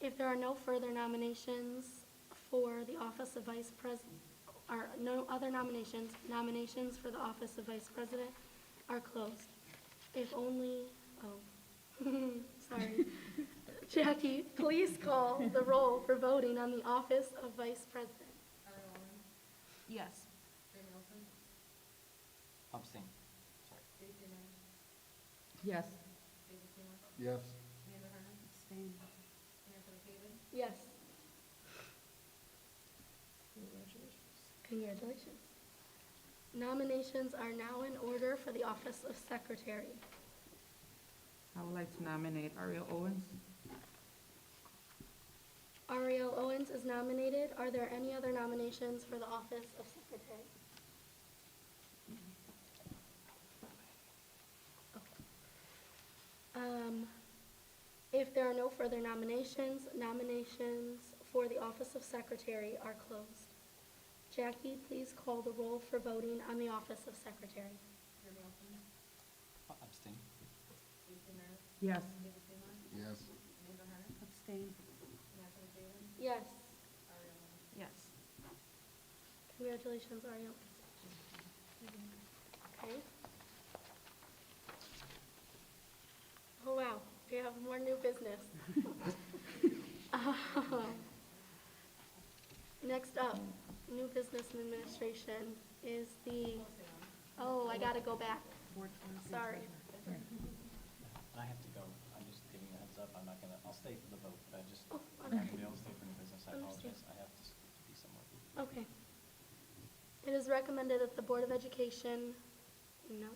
S3: If there are no further nominations for the office of vice president, or no other nominations, nominations for the office of vice president are closed. If only, sorry. Jackie, please call the roll for voting on the office of vice president.
S17: Ariel Owens?
S15: Yes.
S17: Jim Wilson?
S19: Abstain. Sorry.
S17: Stacy Miller?
S1: Yes.
S17: David Seymour?
S4: Yes.
S17: Amanda Hunt?
S2: Staying.
S17: Samantha McDavid?
S3: Yes.
S10: Congratulations.
S3: Congratulations. Nominations are now in order for the office of secretary.
S1: I would like to nominate Ariel Owens.
S3: Ariel Owens is nominated. Are there any other nominations for the office of secretary? Okay. If there are no further nominations, nominations for the office of secretary are closed. Jackie, please call the roll for voting on the office of secretary.
S17: Jim Wilson?
S19: Abstain.
S17: Stacy Miller?
S1: Yes.
S17: David Seymour?
S4: Yes.
S17: Amanda Hunt?
S2: Abstain.
S17: Samantha McDavid?
S3: Yes.
S17: Ariel Owens?
S15: Yes.
S3: Congratulations, Ariel. Okay. Oh, wow, we have more new business. Next up, new business and administration is the, oh, I gotta go back. Sorry.
S19: I have to go. I'm just giving you a heads stuff, I'm not gonna, I'll stay for the vote, but
S3: Oh,
S19: I'm not gonna be able to stay for new business, I
S3: Understand.
S19: apologize, I have to be somewhere.
S3: Okay. It is recommended that the Board of Education, no.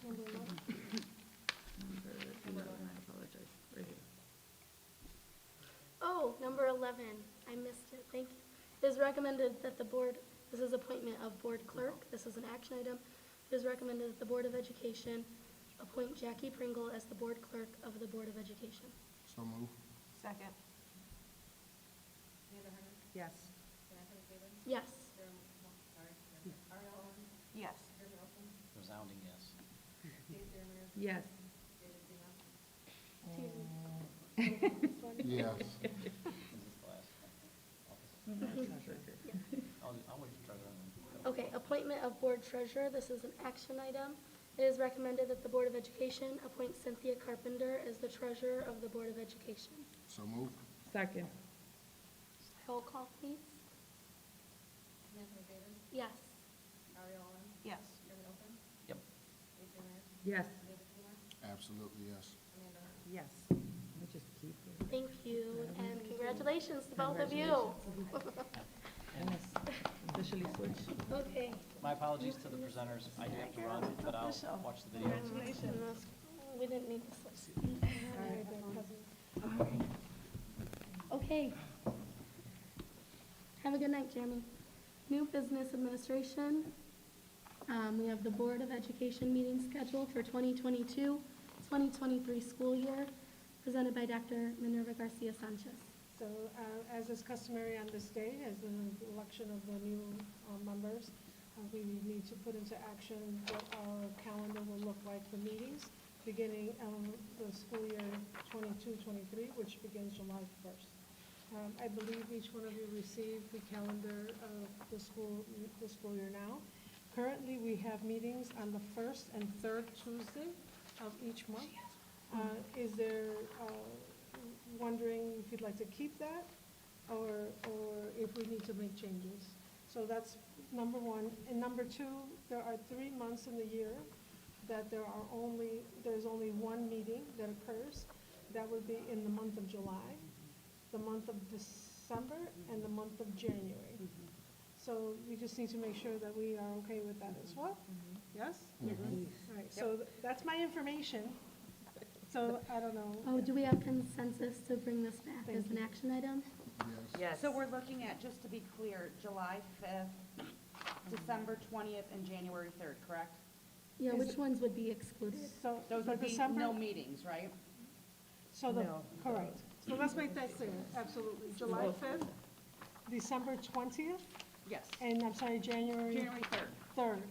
S3: Number 11.
S14: I apologize, right here.
S3: Oh, number 11, I missed it, thank you. It is recommended that the board, this is appointment of board clerk, this is an action item. It is recommended that the Board of Education appoint Jackie Pringle as the board clerk of the Board of Education.
S4: So move.
S20: Second.
S2: Yes.
S3: Yes.
S2: Yes.
S19: Resounding yes.
S14: Yes.
S4: Yes.
S19: Is this the last office? I'll wait for treasurer and then.
S3: Okay, appointment of board treasurer, this is an action item. It is recommended that the Board of Education appoint Cynthia Carpenter as the treasurer of the Board of Education.
S4: So move.
S14: Second.
S3: Roll call, please. Yes.
S2: Yes.
S19: Yep.
S14: Yes.
S4: Absolutely, yes.
S2: Yes.
S14: I just keep it.
S3: Thank you, and congratulations to both of you.
S14: Yes, officially switched.
S3: Okay.
S7: My apologies to the presenters, I do have to run, but I'll watch the video.
S3: Congratulations. We didn't need to switch. Okay. Have a good night, Jeremy. New business administration. We have the Board of Education meeting scheduled for 2022-2023 school year, presented by Dr. Minerva Garcia Sanchez.
S10: So, as is customary on this day, as an election of the new members, we need to put into action what our calendar will look like for meetings, beginning the school year 22-23, which begins July 1st. I believe each one of you received the calendar of the school year now. Currently, we have meetings on the first and third Tuesday of each month. Is there, wondering if you'd like to keep that, or if we need to make changes? So that's number one. And number two, there are 3 months in the year that there's only one meeting that occurs. That would be in the month of July, the month of December, and the month of January. So we just need to make sure that we are okay with that as well. Yes? All right, so that's my information. So I don't know.
S3: Oh, do we have consensus to bring this back as an action item?
S2: Yes. So we're looking at, just to be clear, July 5th, December 20th, and January 3rd, correct?
S3: Yeah, which ones would be excluded?
S10: So
S2: Those
S10: the
S2: would be
S10: December-
S2: no meetings, right?
S10: So correct. So let's make that clear, absolutely. July 5th, December 20th,
S2: Yes.
S10: and I'm sorry, January
S2: January 3rd.
S10: 3rd.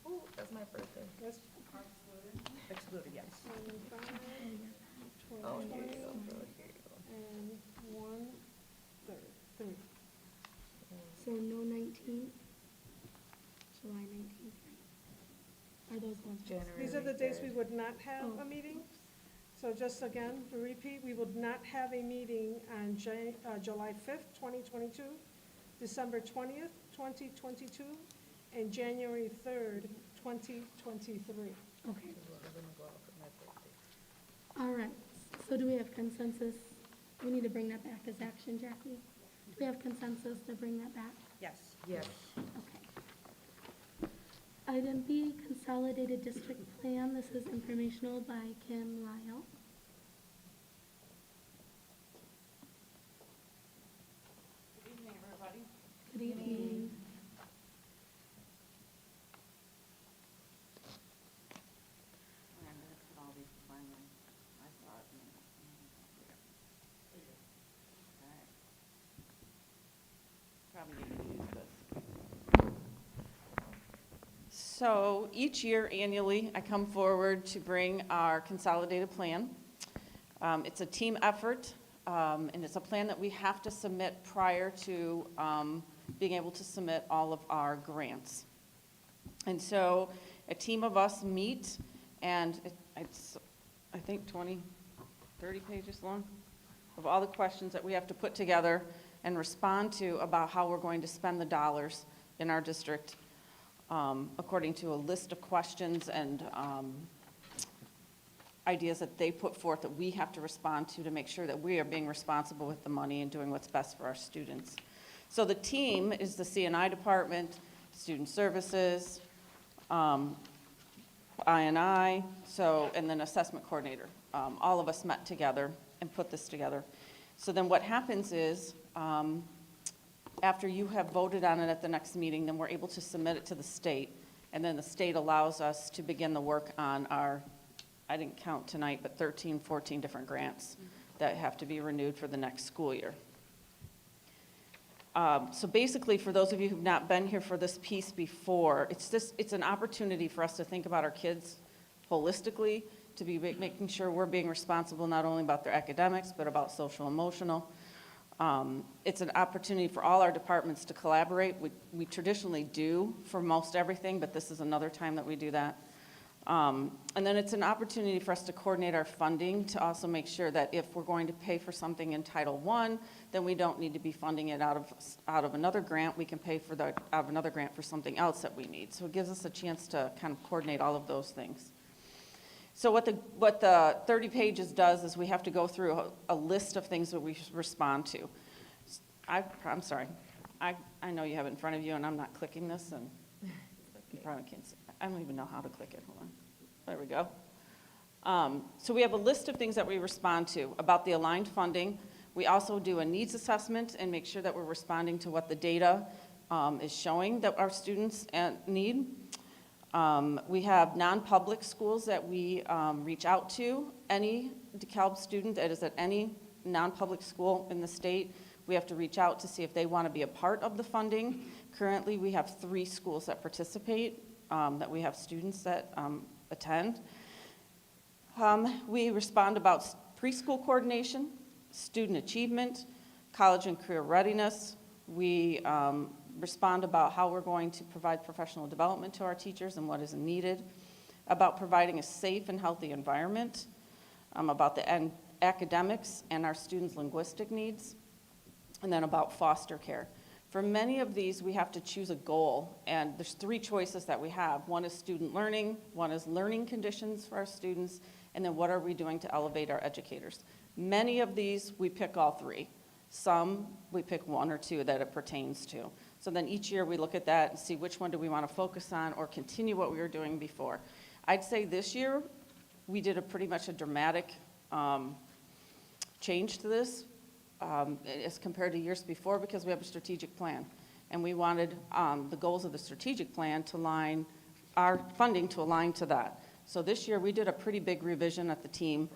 S14: Oh, that's my birthday.
S10: That's
S2: Excluded, yes.
S10: 25,
S14: Oh, here
S10: 20,
S14: you go,
S10: and 1/3.
S3: So no 19th, July 19th, right? Are those ones?
S10: These are the days we would not have a meeting. So just again, to repeat, we would not have a meeting on July 5th, 2022, December 20th, 2022, and January 3rd, 2023.
S3: Okay. All right, so do we have consensus? We need to bring that back as action, Jackie. Do we have consensus to bring that back?
S2: Yes.
S14: Yes.
S3: Okay. Item B, Consolidated District Plan. This is informational by Kim Lyle.
S17: Good evening, everybody.
S3: Good evening.
S2: I'm gonna put all these finally. I saw it. Alright. Probably need to use this. So each year annually, I come forward to bring our consolidated plan. It's a team effort, and it's a plan that we have to submit prior to being able to submit all of our grants. And so a team of us meet, and it's, I think, 20, 30 pages long of all the questions that we have to put together and respond to about how we're going to spend the dollars in our district, according to a list of questions and
S21: ideas that they put forth that we have to respond to make sure that we are being responsible with the money and doing what's best for our students. So the team is the C&I department, student services, I&I, and then assessment coordinator. All of us met together and put this together. So then what happens is, after you have voted on it at the next meeting, then we're able to submit it to the state, and then the state allows us to begin the work on our, I didn't count tonight, but 13, 14 different grants that have to be renewed for the next school year. So basically, for those of you who've not been here for this piece before, it's an opportunity for us to think about our kids holistically, to be making sure we're being responsible not only about their academics, but about social emotional. It's an opportunity for all our departments to collaborate. We traditionally do for most everything, but this is another time that we do that. And then it's an opportunity for us to coordinate our funding to also make sure that if we're going to pay for something in Title I, then we don't need to be funding it out of another grant. We can pay for out of another grant for something else that we need. So it gives us a chance to kind of coordinate all of those things. So what the 30 pages does is we have to go through a list of things that we respond to. I'm sorry. I know you have it in front of you, and I'm not clicking this, and you probably can't see. I don't even know how to click it. Hold on. There we go. So we have a list of things that we respond to about the aligned funding. We also do a needs assessment and make sure that we're responding to what the data is showing that our students need. We have non-public schools that we reach out to. Any DeKalb student that is at any non-public school in the state, we have to reach out to see if they want to be a part of the funding. Currently, we have 3 schools that participate, that we have students that attend. We respond about preschool coordination, student achievement, college and career readiness. We respond about how we're going to provide professional development to our teachers and what is needed, about providing a safe and healthy environment, about the academics and our students' linguistic needs, and then about foster care. For many of these, we have to choose a goal, and there's 3 choices that we have. One is student learning, one is learning conditions for our students, and then what are we doing to elevate our educators? Many of these, we pick all 3. Some, we pick 1 or 2 that it pertains to. So then each year we look at that and see which one do we want to focus on or continue what we were doing before. I'd say this year, we did pretty much a dramatic change to this. As compared to years before, because we have a strategic plan. And we wanted the goals of the strategic plan to align, our funding to align to that. So this year, we did a pretty big revision at the team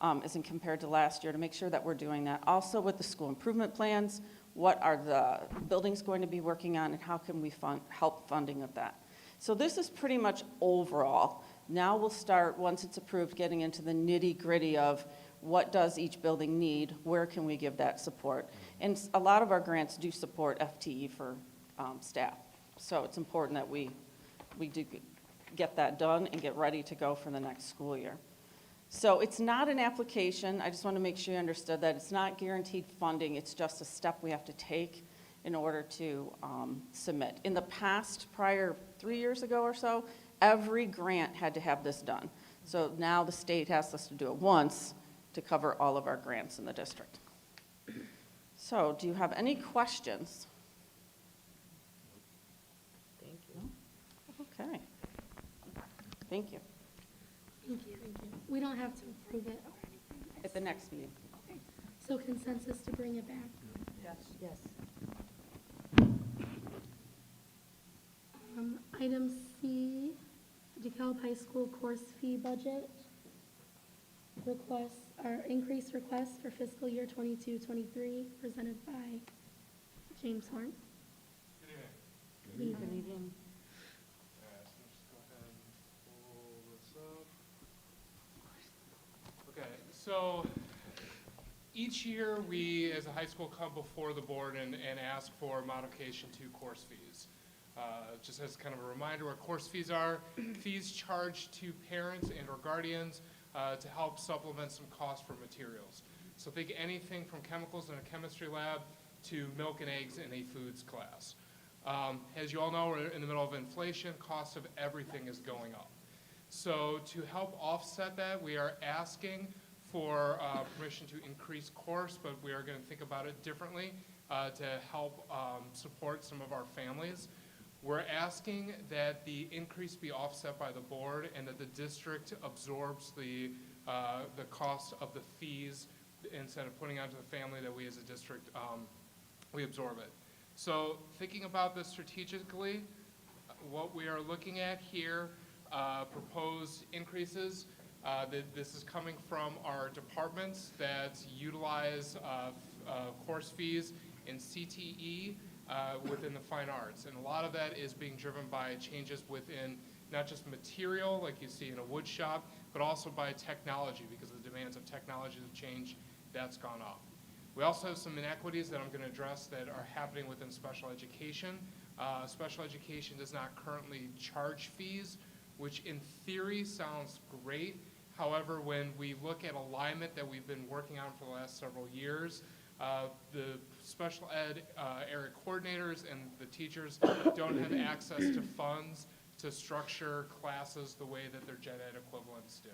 S21: as in compared to last year to make sure that we're doing that. Also with the school improvement plans, what are the buildings going to be working on and how can we help funding of that. So this is pretty much overall. Now we'll start, once it's approved, getting into the nitty-gritty of what does each building need, where can we give that support. And a lot of our grants do support FTE for staff. So it's important that we do get that done and get ready to go for the next school year. So it's not an application. I just want to make sure you understood that. It's not guaranteed funding. It's just a step we have to take in order to submit. In the past, prior 3 years ago or so, every grant had to have this done. So now the state asks us to do it once to cover all of our grants in the district. So do you have any questions?
S15: Thank you.
S21: Okay. Thank you.
S3: Thank you. We don't have to approve it or anything.
S21: At the next meeting.
S3: Okay. So consensus to bring it back.
S15: Yes. Yes.
S3: Item C, DeKalb High School course fee budget. Requests, our increased requests for fiscal year 22-23, presented by James Horn.
S22: Good evening.
S3: Good evening.
S22: All right, so let's just go ahead and pull this up. Okay, so each year we, as a high school, come before the board and ask for modification to course fees. Just as kind of a reminder, what course fees are, fees charged to parents and or guardians to help supplement some costs for materials. So think anything from chemicals in a chemistry lab to milk and eggs in a foods class. As you all know, we're in the middle of inflation. Cost of everything is going up. So to help offset that, we are asking for permission to increase course, but we are going to think about it differently to help support some of our families. We're asking that the increase be offset by the board and that the district absorbs the cost of the fees instead of putting onto the family, that we as a district, we absorb it. So thinking about this strategically, what we are looking at here, proposed increases, this is coming from our departments that utilize course fees in CTE within the fine arts. And a lot of that is being driven by changes within not just material, like you see in a wood shop, but also by technology, because the demands of technology have changed, that's gone up. We also have some inequities that I'm going to address that are happening within special education. Special education does not currently charge fees, which in theory sounds great. However, when we look at alignment that we've been working on for the last several years, the special ed area coordinators and the teachers don't have access to funds to structure classes the way that their gen ed equivalents do.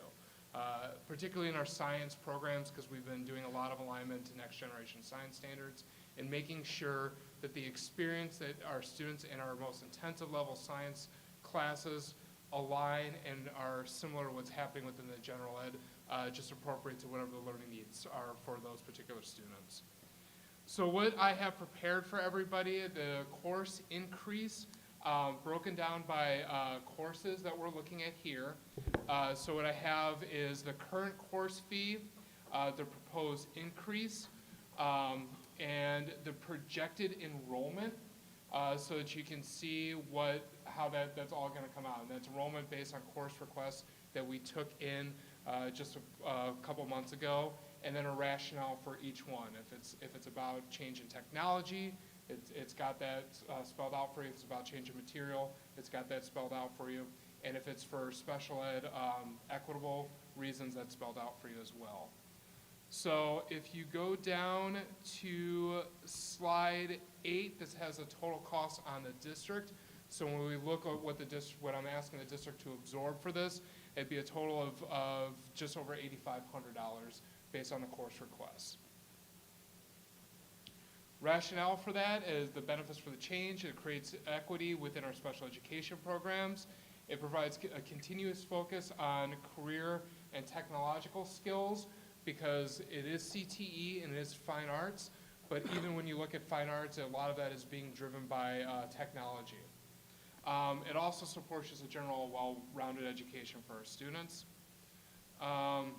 S22: Particularly in our science programs, because we've been doing a lot of alignment to next generation science standards and making sure that the experience that our students in our most intensive level science classes align and are similar to what's happening within the general ed, just appropriate to whatever the learning needs are for those particular students. So what I have prepared for everybody, the course increase, broken down by courses that we're looking at here. So what I have is the current course fee, the proposed increase, and the projected enrollment, so that you can see how that's all going to come out. And that's enrollment based on course requests that we took in just a couple months ago, and then a rationale for each one. If it's about change in technology, it's got that spelled out for you. If it's about change in material, it's got that spelled out for you. And if it's for special ed equitable reasons, that's spelled out for you as well. So if you go down to slide 8, this has a total cost on the district. So when we look at what I'm asking the district to absorb for this, it'd be a total of just over $8,500 based on the course requests. Rationale for that is the benefits for the change. It creates equity within our special education programs. It provides a continuous focus on career and technological skills, because it is CTE and it is fine arts, but even when you look at fine arts, a lot of that is being driven by technology. It also supports just a general well-rounded education for our students. And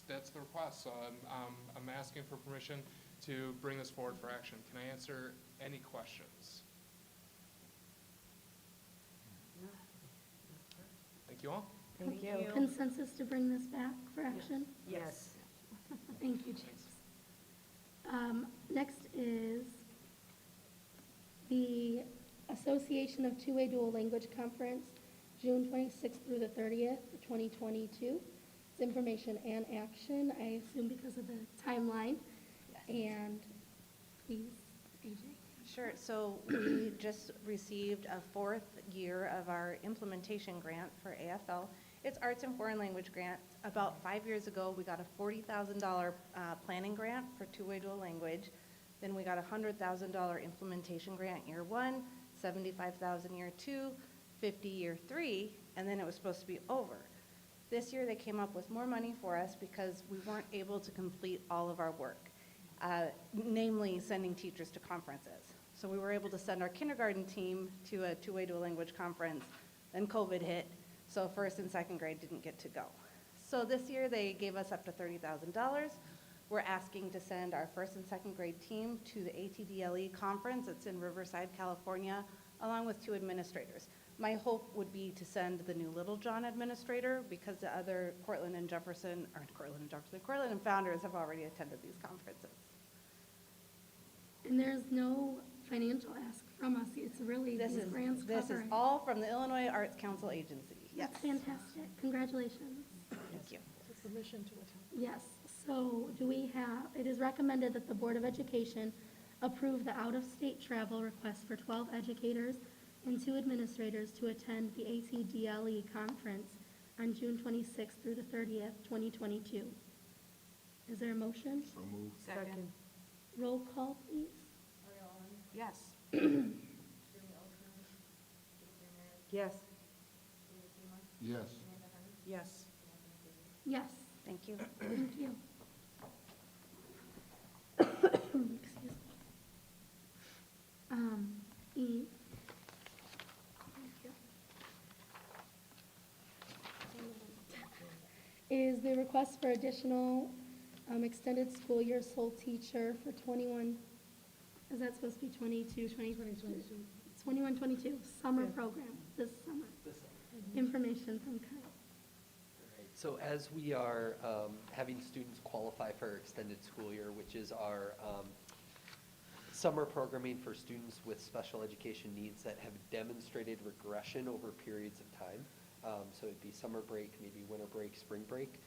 S22: that's the request. So I'm asking for permission to bring this forward for action. Can I answer any questions? Thank you all.
S15: Thank you.
S3: Consensus to bring this back for action?
S15: Yes.
S3: Thank you, James. Next is the Association of Two-Way Dual Language Conference, June 26th through the 30th, 2022. It's information and action, I assume because of the timeline. And please, AJ.
S9: Sure. So we just received a 4th year of our implementation grant for AFL. It's Arts and Foreign Language Grant. About 5 years ago, we got a $40,000 planning grant for two-way dual language. Then we got a $100,000 implementation grant year 1, $75,000 year 2, $50,000 year 3, and then it was supposed to be over. This year, they came up with more money for us because we weren't able to complete all of our work. Namely sending teachers to conferences. So we were able to send our kindergarten team to a two-way dual language conference, then COVID hit, so 1st and 2nd grade didn't get to go. So this year they gave us up to $30,000. We're asking to send our 1st and 2nd grade team to the ATDLE conference. It's in Riverside, California, along with 2 administrators. My hope would be to send the new Littlejohn administrator, because the other Cortland and Founders have already attended these conferences.
S3: And there's no financial ask from us. It's really these grants
S9: This is
S3: covering.
S9: all from the Illinois Arts Council Agency. Yes.
S3: That's fantastic. Congratulations.
S9: Thank you.
S10: Permission to attend.
S3: Yes. So do we have, it is recommended that the Board of Education approve the out-of-state travel request for 12 educators and 2 administrators to attend the ATDLE conference on June 26th through the 30th, 2022. Is there a motion?
S4: So moved.
S2: Second.
S3: Roll call, please.
S2: Yes.
S21: Yes.
S4: Yes.
S2: Yes.
S3: Yes.
S21: Thank you.
S3: Thank you. Excuse me. E. Thank you. Is the request for additional extended school year sole teacher for 21, is that supposed to be 22, 2022? 21, 22, summer program, this summer. Information from Kyle.
S11: So as we are having students qualify for our extended school year, which is our summer programming for students with special education needs that have demonstrated regression over periods of time. So it'd be summer break, maybe winter break, spring break.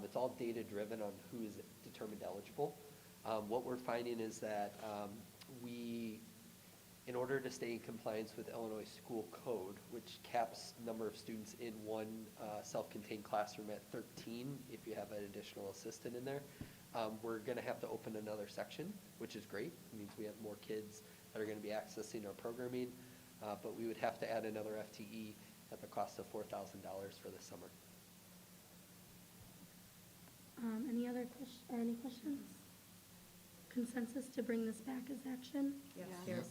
S11: It's all data-driven on who is determined eligible. What we're finding is that in order to stay in compliance with Illinois School Code, which caps number of students in one self-contained classroom at 13 if you have an additional assistant in there, we're going to have to open another section, which is great. It means we have more kids that are going to be accessing our programming, but we would have to add another FTE at the cost of $4,000 for the summer.
S3: Any other any questions? Consensus to bring this back as action?
S2: Yes.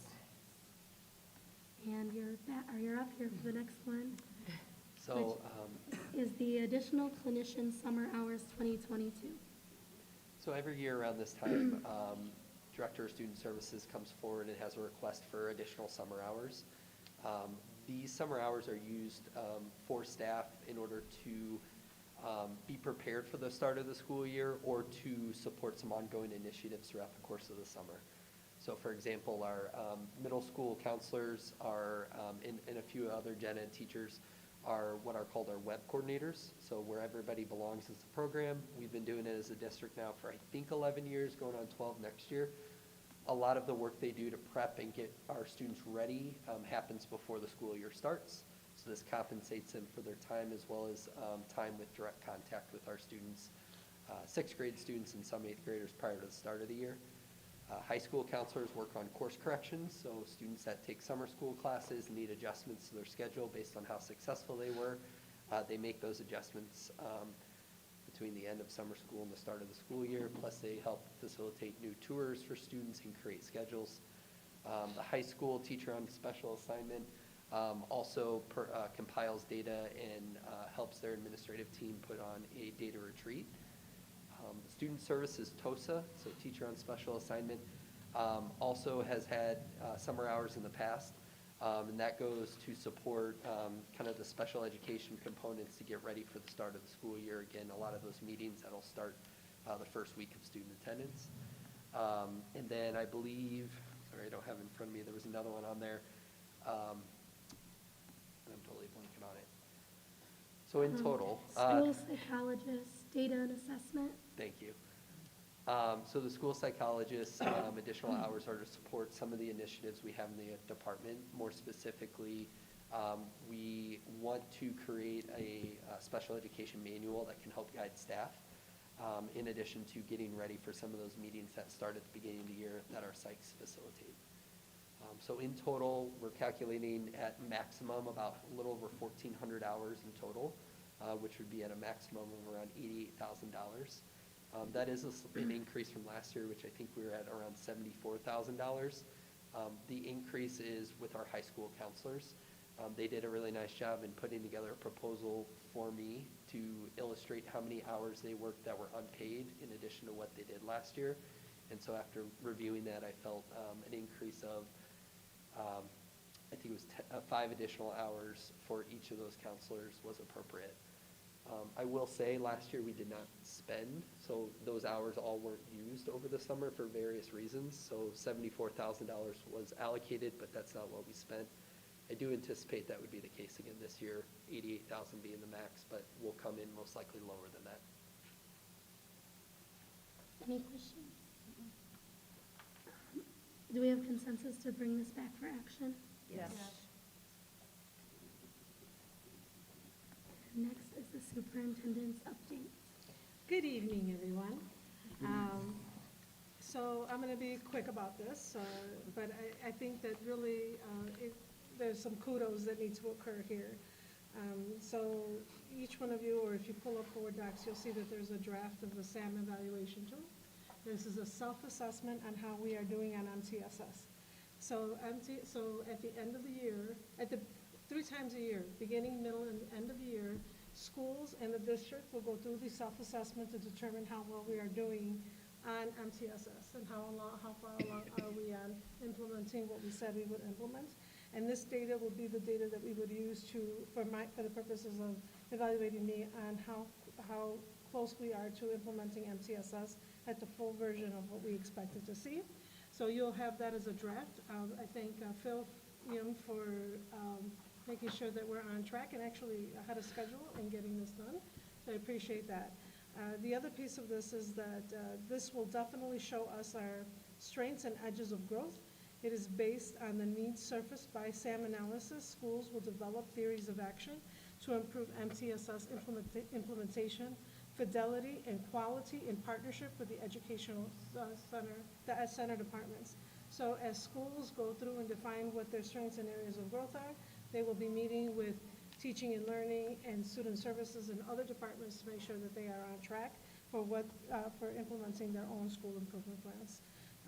S3: And you're up here for the next one.
S11: So,
S3: Is the additional clinician summer hours 2022?
S11: So every year around this time, Director of Student Services comes forward and has a request for additional summer hours. These summer hours are used for staff in order to be prepared for the start of the school year or to support some ongoing initiatives throughout the course of the summer. So for example, our middle school counselors are, and a few other gen ed teachers are what are called our web coordinators. So where everybody belongs as a program. We've been doing it as a district now for I think 11 years, going on 12 next year. A lot of the work they do to prep and get our students ready happens before the school year starts. So this compensates them for their time as well as time with direct contact with our students, 6th grade students and some 8th graders prior to the start of the year. High school counselors work on course corrections, so students that take summer school classes and need adjustments to their schedule based on how successful they were, they make those adjustments between the end of summer school and the start of the school year, plus they help facilitate new tours for students and create schedules. The high school teacher on special assignment also compiles data and helps their administrative team put on a data retreat. Student services TOSA, so teacher on special assignment, also has had summer hours in the past, and that goes to support kind of the special education components to get ready for the start of the school year. Again, a lot of those meetings that'll start the first week of student attendance. And then I believe, sorry, I don't have it in front of me, there was another one on there, and I'm totally blanking on it. So in total.
S3: School psychologist, data and assessment.
S11: Thank you. So the school psychologists, additional hours are to support some of the initiatives we have in the department. More specifically, we want to create a special education manual that can help guide staff, in addition to getting ready for some of those meetings that start at the beginning of the year that our psychs facilitate. So in total, we're calculating at maximum about a little over 1,400 hours in total, which would be at a maximum of around $88,000. That is an increase from last year, which I think we were at around $74,000. The increase is with our high school counselors. They did a really nice job in putting together a proposal for me to illustrate how many hours they worked that were unpaid in addition to what they did last year. And so after reviewing that, I felt an increase of, I think it was 5 additional hours for each of those counselors was appropriate. I will say last year we did not spend, so those hours all weren't used over the summer for various reasons. So $74,000 was allocated, but that's not what we spent. I do anticipate that would be the case again this year, $88,000 being the max, but we'll come in most likely lower than that.
S3: Any questions? Do we have consensus to bring this back for action?
S2: Yes.
S3: superintendent's updates.
S10: Good evening, everyone. So I'm going to be quick about this, but I think that really there's some kudos that need to occur here. So each one of you, or if you pull up board docs, you'll see that there's a draft of the SAM evaluation tool. This is a self-assessment on how we are doing on MTSS. So at the end of the year, 3 times a year, beginning, middle, and end of the year, schools and the district will go through the self-assessment to determine how well we are doing on MTSS and how far along are we on implementing what we said we would implement. And this data will be the data that we would use for the purposes of evaluating me on how close we are to implementing MTSS at the full version of what we expected to see. So you'll have that as a draft. I thank Phil for making sure that we're on track and actually ahead of schedule in getting this done. So I appreciate that. The other piece of this is that this will definitely show us our strengths and edges of growth. It is based on the needs surfaced by SAM analysis. Schools will develop theories of action to improve MTSS implementation, fidelity, and quality in partnership with the educational center departments. So as schools go through and define what their strengths and areas of growth are, they will be meeting with teaching and learning and student services and other departments to make sure that they are on track for implementing their own school improvement plans.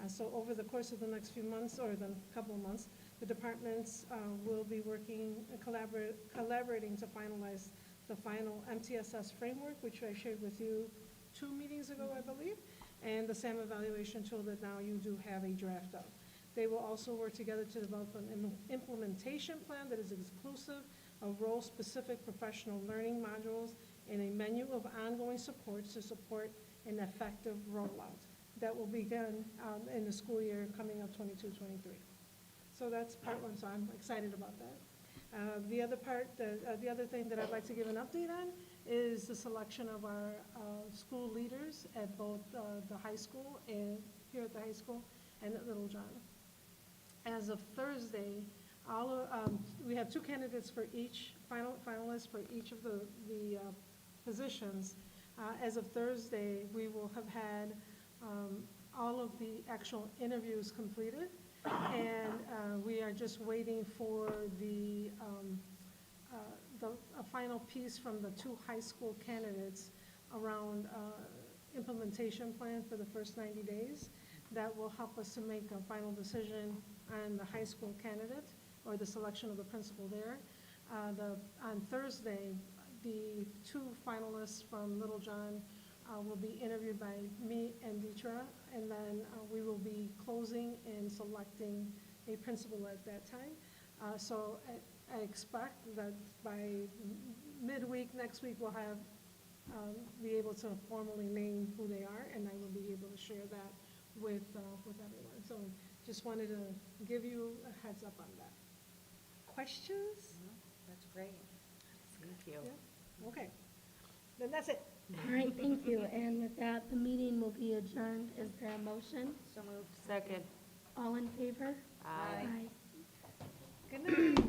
S10: So over the course of the next few months, or the couple of months, the departments will be working, collaborating to finalize the final MTSS framework, which I shared with you 2 meetings ago, I believe, and the SAM evaluation tool that now you do have a draft of. They will also work together to develop an implementation plan that is exclusive of role-specific professional learning modules and a menu of ongoing supports to support an effective rollout. That will begin in the school year coming up 22-23. So that's part 1, so I'm excited about that. The other thing that I'd like to give an update on is the selection of our school leaders at both the high school and here at the high school and at Little John. As of Thursday, we have 2 candidates for each, finalists for each of the positions. As of Thursday, we will have had all of the actual interviews completed, and we are just waiting for a final piece from the 2 high school candidates around implementation plan for the first 90 days. That will help us to make a final decision on the high school candidate or the selection of the principal there. On Thursday, the 2 finalists from Little John will be interviewed by me and Deetra, and then we will be closing and selecting a principal at that time. So I expect that by midweek next week we'll have be able to formally name who they are, and I will be able to share that with everyone. So just wanted to give you a heads up on that. Questions?
S15: That's great. Thank you.
S10: Yeah? Okay. Then that's it.
S3: All right, thank you. And with that, the meeting will be adjourned. Is there a motion?
S15: So moved. Second.
S3: All in favor?
S15: Aye.
S10: Good night.